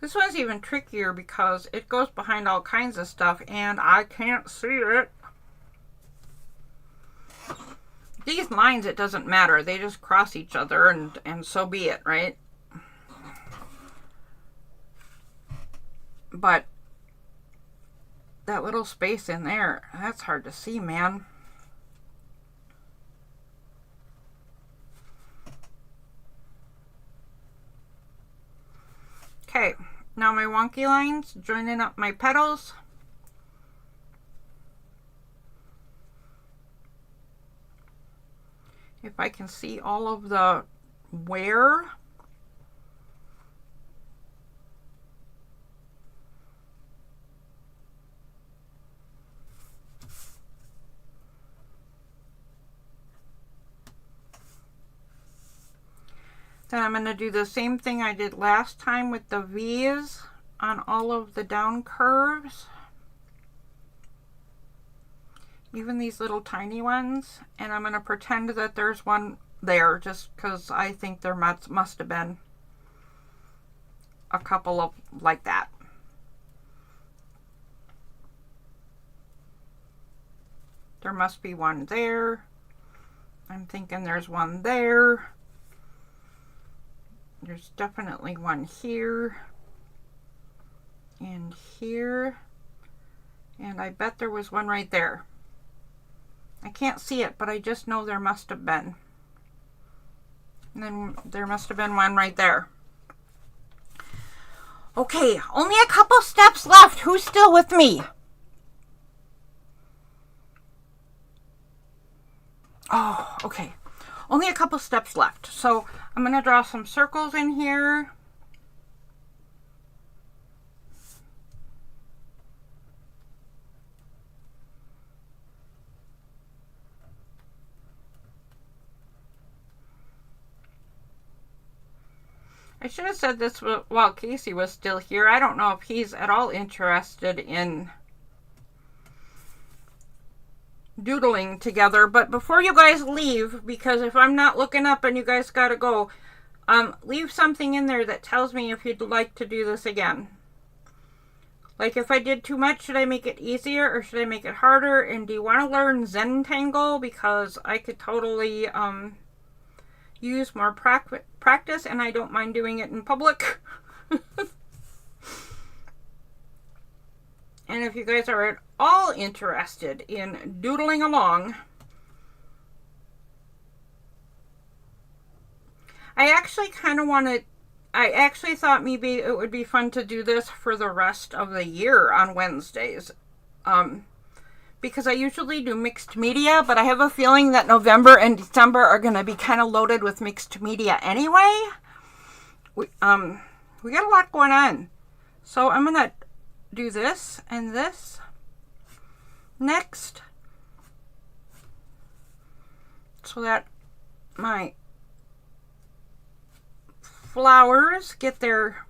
This one's even trickier because it goes behind all kinds of stuff and I can't see it. These lines, it doesn't matter. They just cross each other and so be it, right? But that little space in there, that's hard to see, man. Okay, now my wonky lines, joining up my petals. If I can see all of the where. Then I'm going to do the same thing I did last time with the V's on all of the down curves. Even these little tiny ones. And I'm going to pretend that there's one there just because I think there must have been a couple of like that. There must be one there. I'm thinking there's one there. There's definitely one here and here, and I bet there was one right there. I can't see it, but I just know there must have been. And then there must have been one right there. Okay, only a couple steps left. Who's still with me? Oh, okay. Only a couple steps left. So I'm going to draw some circles in here. I should have said this while Casey was still here. I don't know if he's at all interested in doodling together, but before you guys leave, because if I'm not looking up and you guys gotta go, leave something in there that tells me if you'd like to do this again. Like if I did too much, should I make it easier or should I make it harder? And do you want to learn Zentangle? Because I could totally use more practice and I don't mind doing it in public. And if you guys are at all interested in doodling along, I actually kind of wanted, I actually thought maybe it would be fun to do this for the rest of the year on Wednesdays. Because I usually do mixed media, but I have a feeling that November and December are going to be kind of loaded with mixed media anyway. We got a lot going on. So I'm going to do this and this next, so that my flowers get their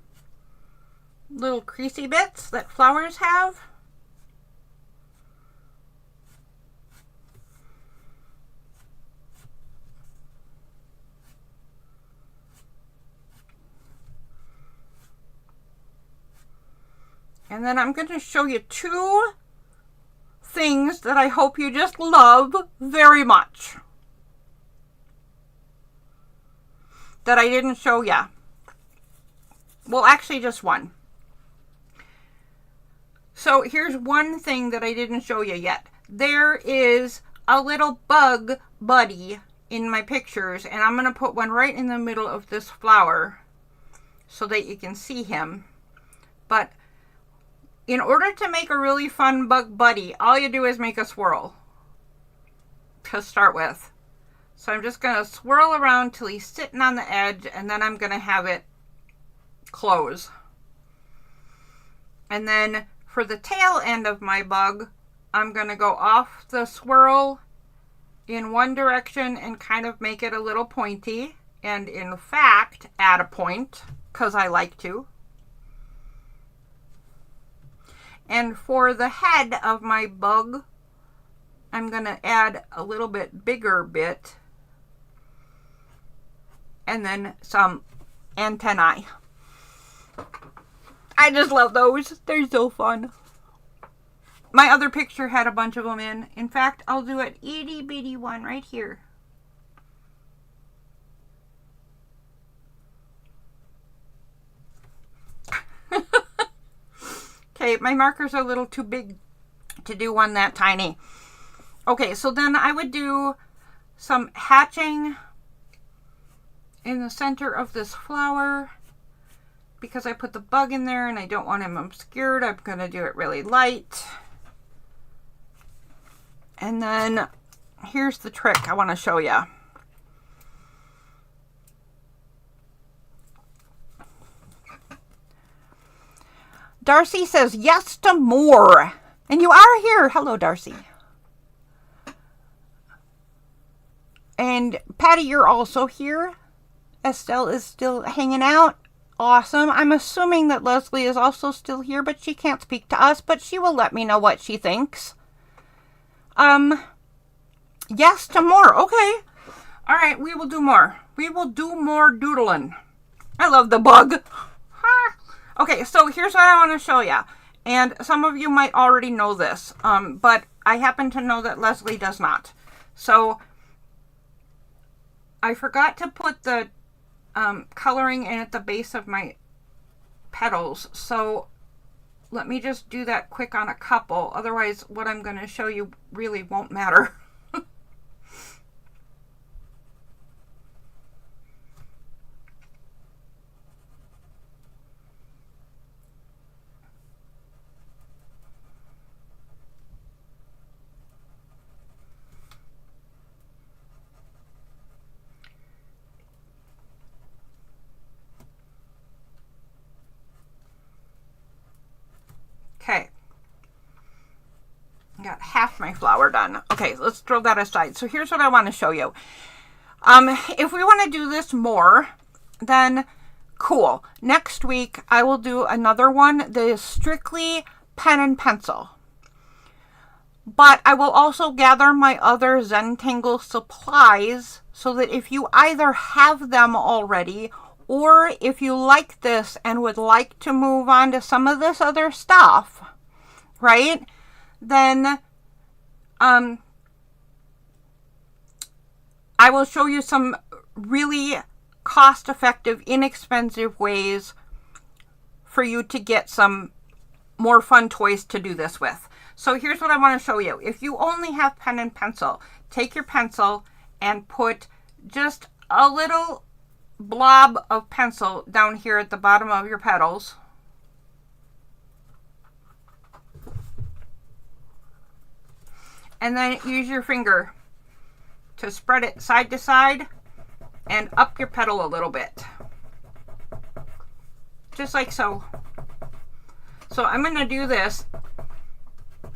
little creasy bits that flowers have. And then I'm going to show you two things that I hope you just love very much that I didn't show ya. Well, actually just one. So here's one thing that I didn't show you yet. There is a little bug buddy in my pictures, and I'm going to put one right in the middle of this flower so that you can see him. But in order to make a really fun bug buddy, all you do is make a swirl to start with. So I'm just going to swirl around till he's sitting on the edge, and then I'm going to have it close. And then for the tail end of my bug, I'm going to go off the swirl in one direction and kind of make it a little pointy. And in fact, add a point, because I like to. And for the head of my bug, I'm going to add a little bit bigger bit. And then some antennae. I just love those. They're so fun. My other picture had a bunch of them in. In fact, I'll do an itty bitty one right here. Okay, my markers are a little too big to do one that tiny. Okay, so then I would do some hatching in the center of this flower. Because I put the bug in there and I don't want him obscured, I'm going to do it really light. And then here's the trick I want to show you. Darcy says yes to more. And you are here. Hello, Darcy. And Patty, you're also here. Estelle is still hanging out. Awesome. I'm assuming that Leslie is also still here, but she can't speak to us, but she will let me know what she thinks. Yes to more. Okay. All right, we will do more. We will do more doodling. I love the bug. Okay, so here's what I want to show you. And some of you might already know this, but I happen to know that Leslie does not. So I forgot to put the coloring in at the base of my petals. So let me just do that quick on a couple. Otherwise, what I'm going to show you really won't matter. Okay, got half my flower done. Okay, let's throw that aside. So here's what I want to show you. If we want to do this more, then cool. Next week, I will do another one that is strictly pen and pencil. But I will also gather my other Zentangle supplies so that if you either have them already or if you like this and would like to move on to some of this other stuff, right, then I will show you some really cost-effective, inexpensive ways for you to get some more fun toys to do this with. So here's what I want to show you. If you only have pen and pencil, take your pencil and put just a little blob of pencil down here at the bottom of your petals. And then use your finger to spread it side to side and up your petal a little bit. Just like so. So I'm going to do this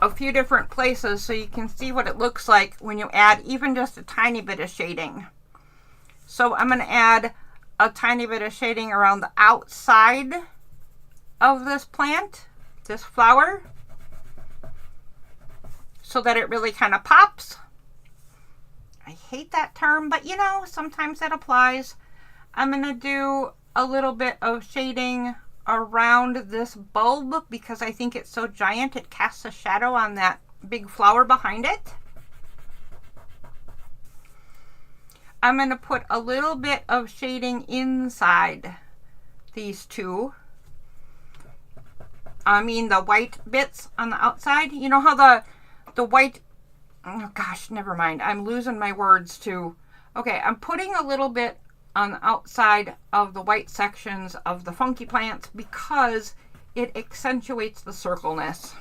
a few different places so you can see what it looks like when you add even just a tiny bit of shading. So I'm going to add a tiny bit of shading around the outside of this plant, this flower, so that it really kind of pops. I hate that term, but you know, sometimes that applies. I'm going to do a little bit of shading around this bulb because I think it's so giant it casts a shadow on that big flower behind it. I'm going to put a little bit of shading inside these two. I mean the white bits on the outside. You know how the white, oh gosh, never mind. I'm losing my words too. Okay, I'm putting a little bit on the outside of the white sections of the funky plants because it accentuates the circleness.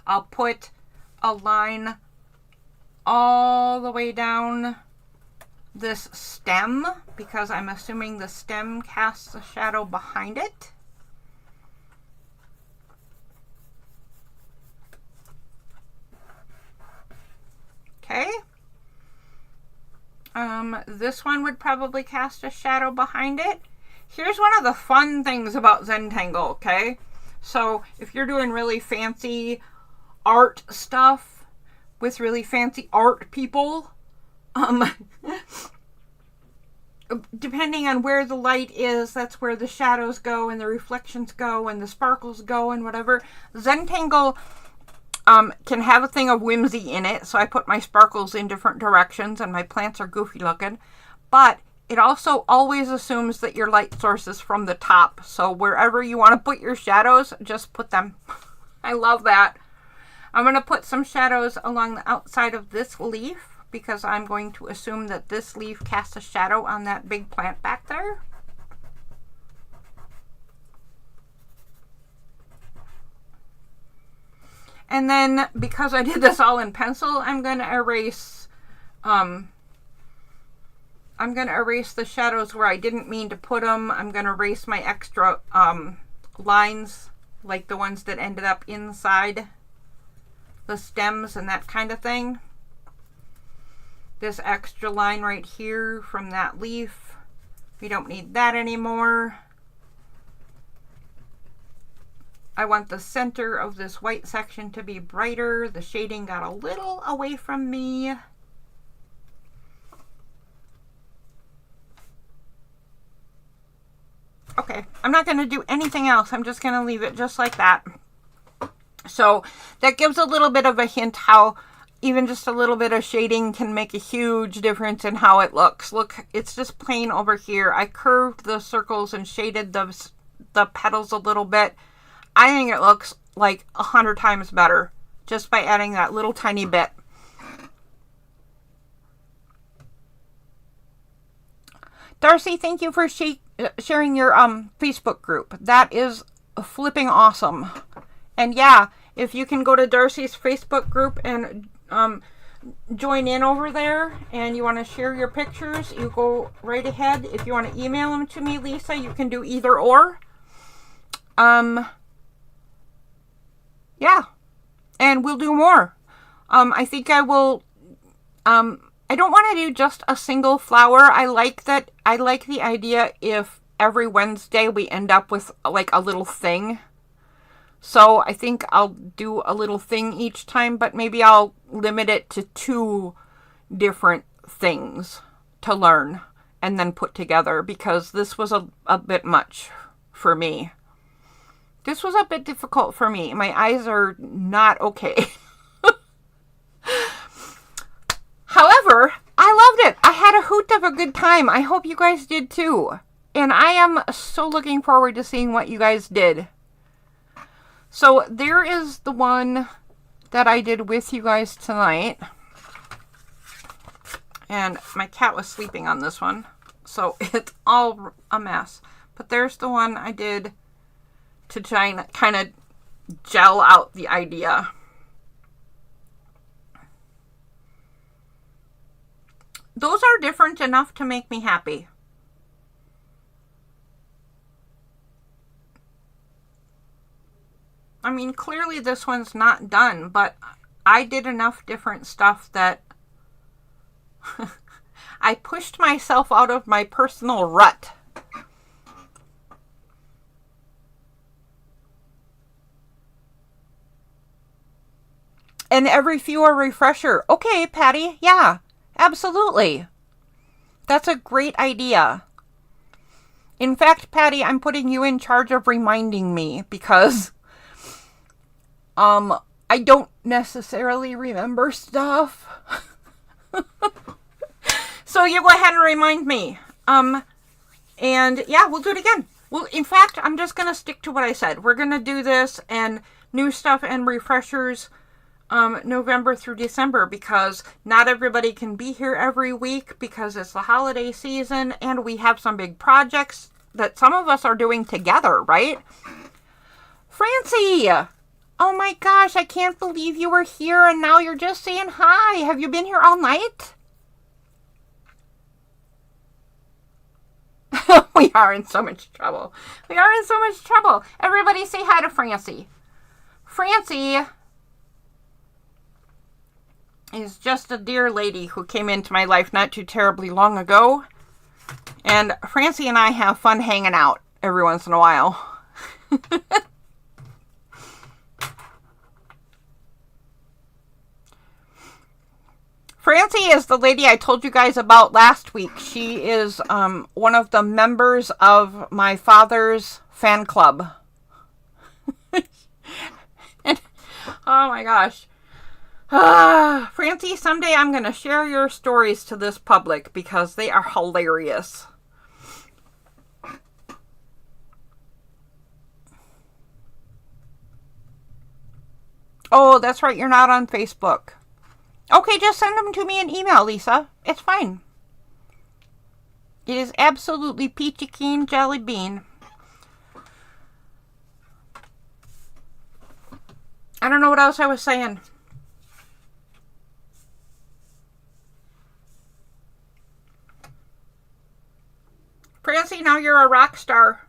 I'll put a line all the way down this stem because I'm assuming the stem casts a shadow behind it. Okay. This one would probably cast a shadow behind it. Here's one of the fun things about Zentangle, okay? So if you're doing really fancy art stuff with really fancy art people, depending on where the light is, that's where the shadows go and the reflections go and the sparkles go and whatever. Zentangle can have a thing of whimsy in it, so I put my sparkles in different directions and my plants are goofy looking, but it also always assumes that your light source is from the top, so wherever you want to put your shadows, just put them. I love that. I'm going to put some shadows along the outside of this leaf because I'm going to assume that this leaf casts a shadow on that big plant back there. And then, because I did this all in pencil, I'm going to erase the shadows where I didn't mean to put them. I'm going to erase my extra lines, like the ones that ended up inside the stems and that kind of thing. This extra line right here from that leaf, we don't need that anymore. I want the center of this white section to be brighter. The shading got a little away from me. Okay, I'm not going to do anything else. I'm just going to leave it just like that. So that gives a little bit of a hint how even just a little bit of shading can make a huge difference in how it looks. Look, it's just plain over here. I curved the circles and shaded the petals a little bit. I think it looks like 100 times better just by adding that little tiny bit. Darcy, thank you for sharing your Facebook group. That is flipping awesome. And yeah, if you can go to Darcy's Facebook group and join in over there and you want to share your pictures, you go right ahead. If you want to email them to me, Lisa, you can do either or. Yeah, and we'll do more. I think I will, I don't want to do just a single flower. I like the idea if every Wednesday we end up with like a little thing. So I think I'll do a little thing each time, but maybe I'll limit it to 2 different things to learn and then put together because this was a bit much for me. This was a bit difficult for me. My eyes are not okay. However, I loved it. I had a hoot of a good time. I hope you guys did too. And I am so looking forward to seeing what you guys did. So there is the one that I did with you guys tonight. And my cat was sleeping on this one. So it's all a mess. But there's the one I did to try and kind of gel out the idea. Those are different enough to make me happy. I mean, clearly this one's not done, but I did enough different stuff that I pushed myself out of my personal rut. And every few a refresher. Okay, Patty, yeah, absolutely. That's a great idea. In fact, Patty, I'm putting you in charge of reminding me because I don't necessarily remember stuff. So you go ahead and remind me. And yeah, we'll do it again. Well, in fact, I'm just going to stick to what I said. We're going to do this and new stuff and refreshers November through December because not everybody can be here every week because it's the holiday season and we have some big projects that some of us are doing together, right? Francie! Oh my gosh, I can't believe you were here and now you're just saying hi. Have you been here all night? We are in so much trouble. We are in so much trouble. Everybody say hi to Francie. Francie is just a dear lady who came into my life not too terribly long ago. And Francie and I have fun hanging out every once in a while. Francie is the lady I told you guys about last week. She is one of the members of my father's fan club. And, oh my gosh. Francie, someday I'm going to share your stories to this public because they are hilarious. Oh, that's right. You're not on Facebook. Okay, just send them to me in email, Lisa. It's fine. It is absolutely peachy keen jelly bean. I don't know what else I was saying. Francie, now you're a rock star.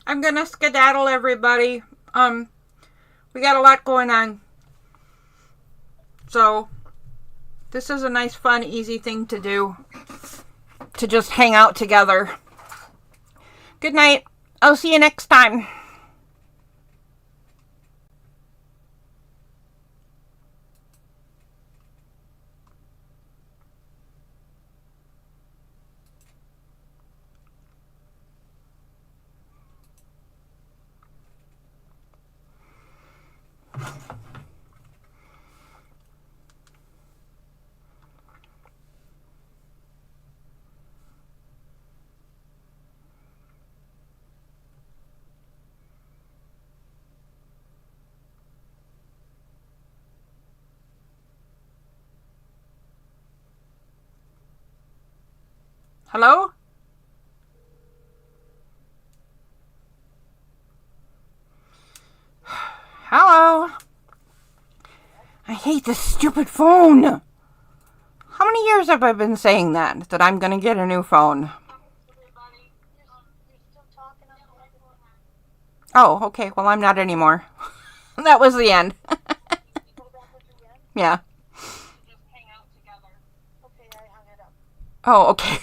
I'm gonna skedaddle, everybody. We got a lot going on. So, this is a nice, fun, easy thing to do. To just hang out together. Good night. I'll see you next time. Hello? Hello? I hate this stupid phone. How many years have I been saying that I'm going to get a new phone? Oh, okay. Well, I'm not anymore. That was the end. Yeah. Oh, okay.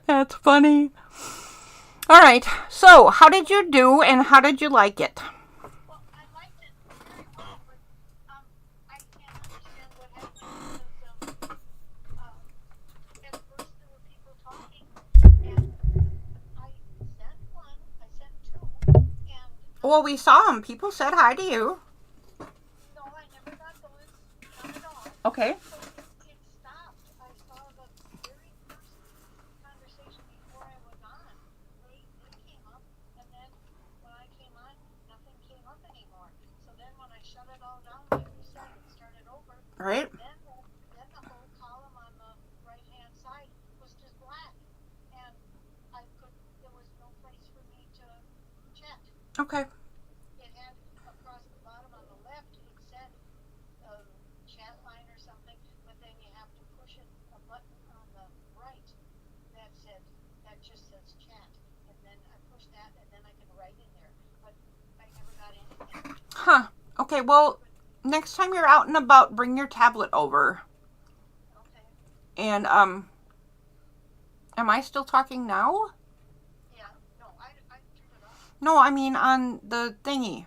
That's funny. All right. So, how did you do and how did you like it? Well, I liked it very well, but I can't understand what happened because at first there were people talking, and I sent one, I sent two, and Well, we saw them. People said hi to you. no, I never got those, not at all. Okay. So it stopped. I saw the very first conversation before I was on. They came up, and then when I came on, nothing came up anymore. So then when I shut it all down, button on the right that just says chat, and then I push that, and then I can write in there. But I never got anything. Huh. Okay, well, next time you're out and about, bring your tablet over. Okay. And, am I still talking now? Yeah. No, I turned it off. No, I mean on the thingy.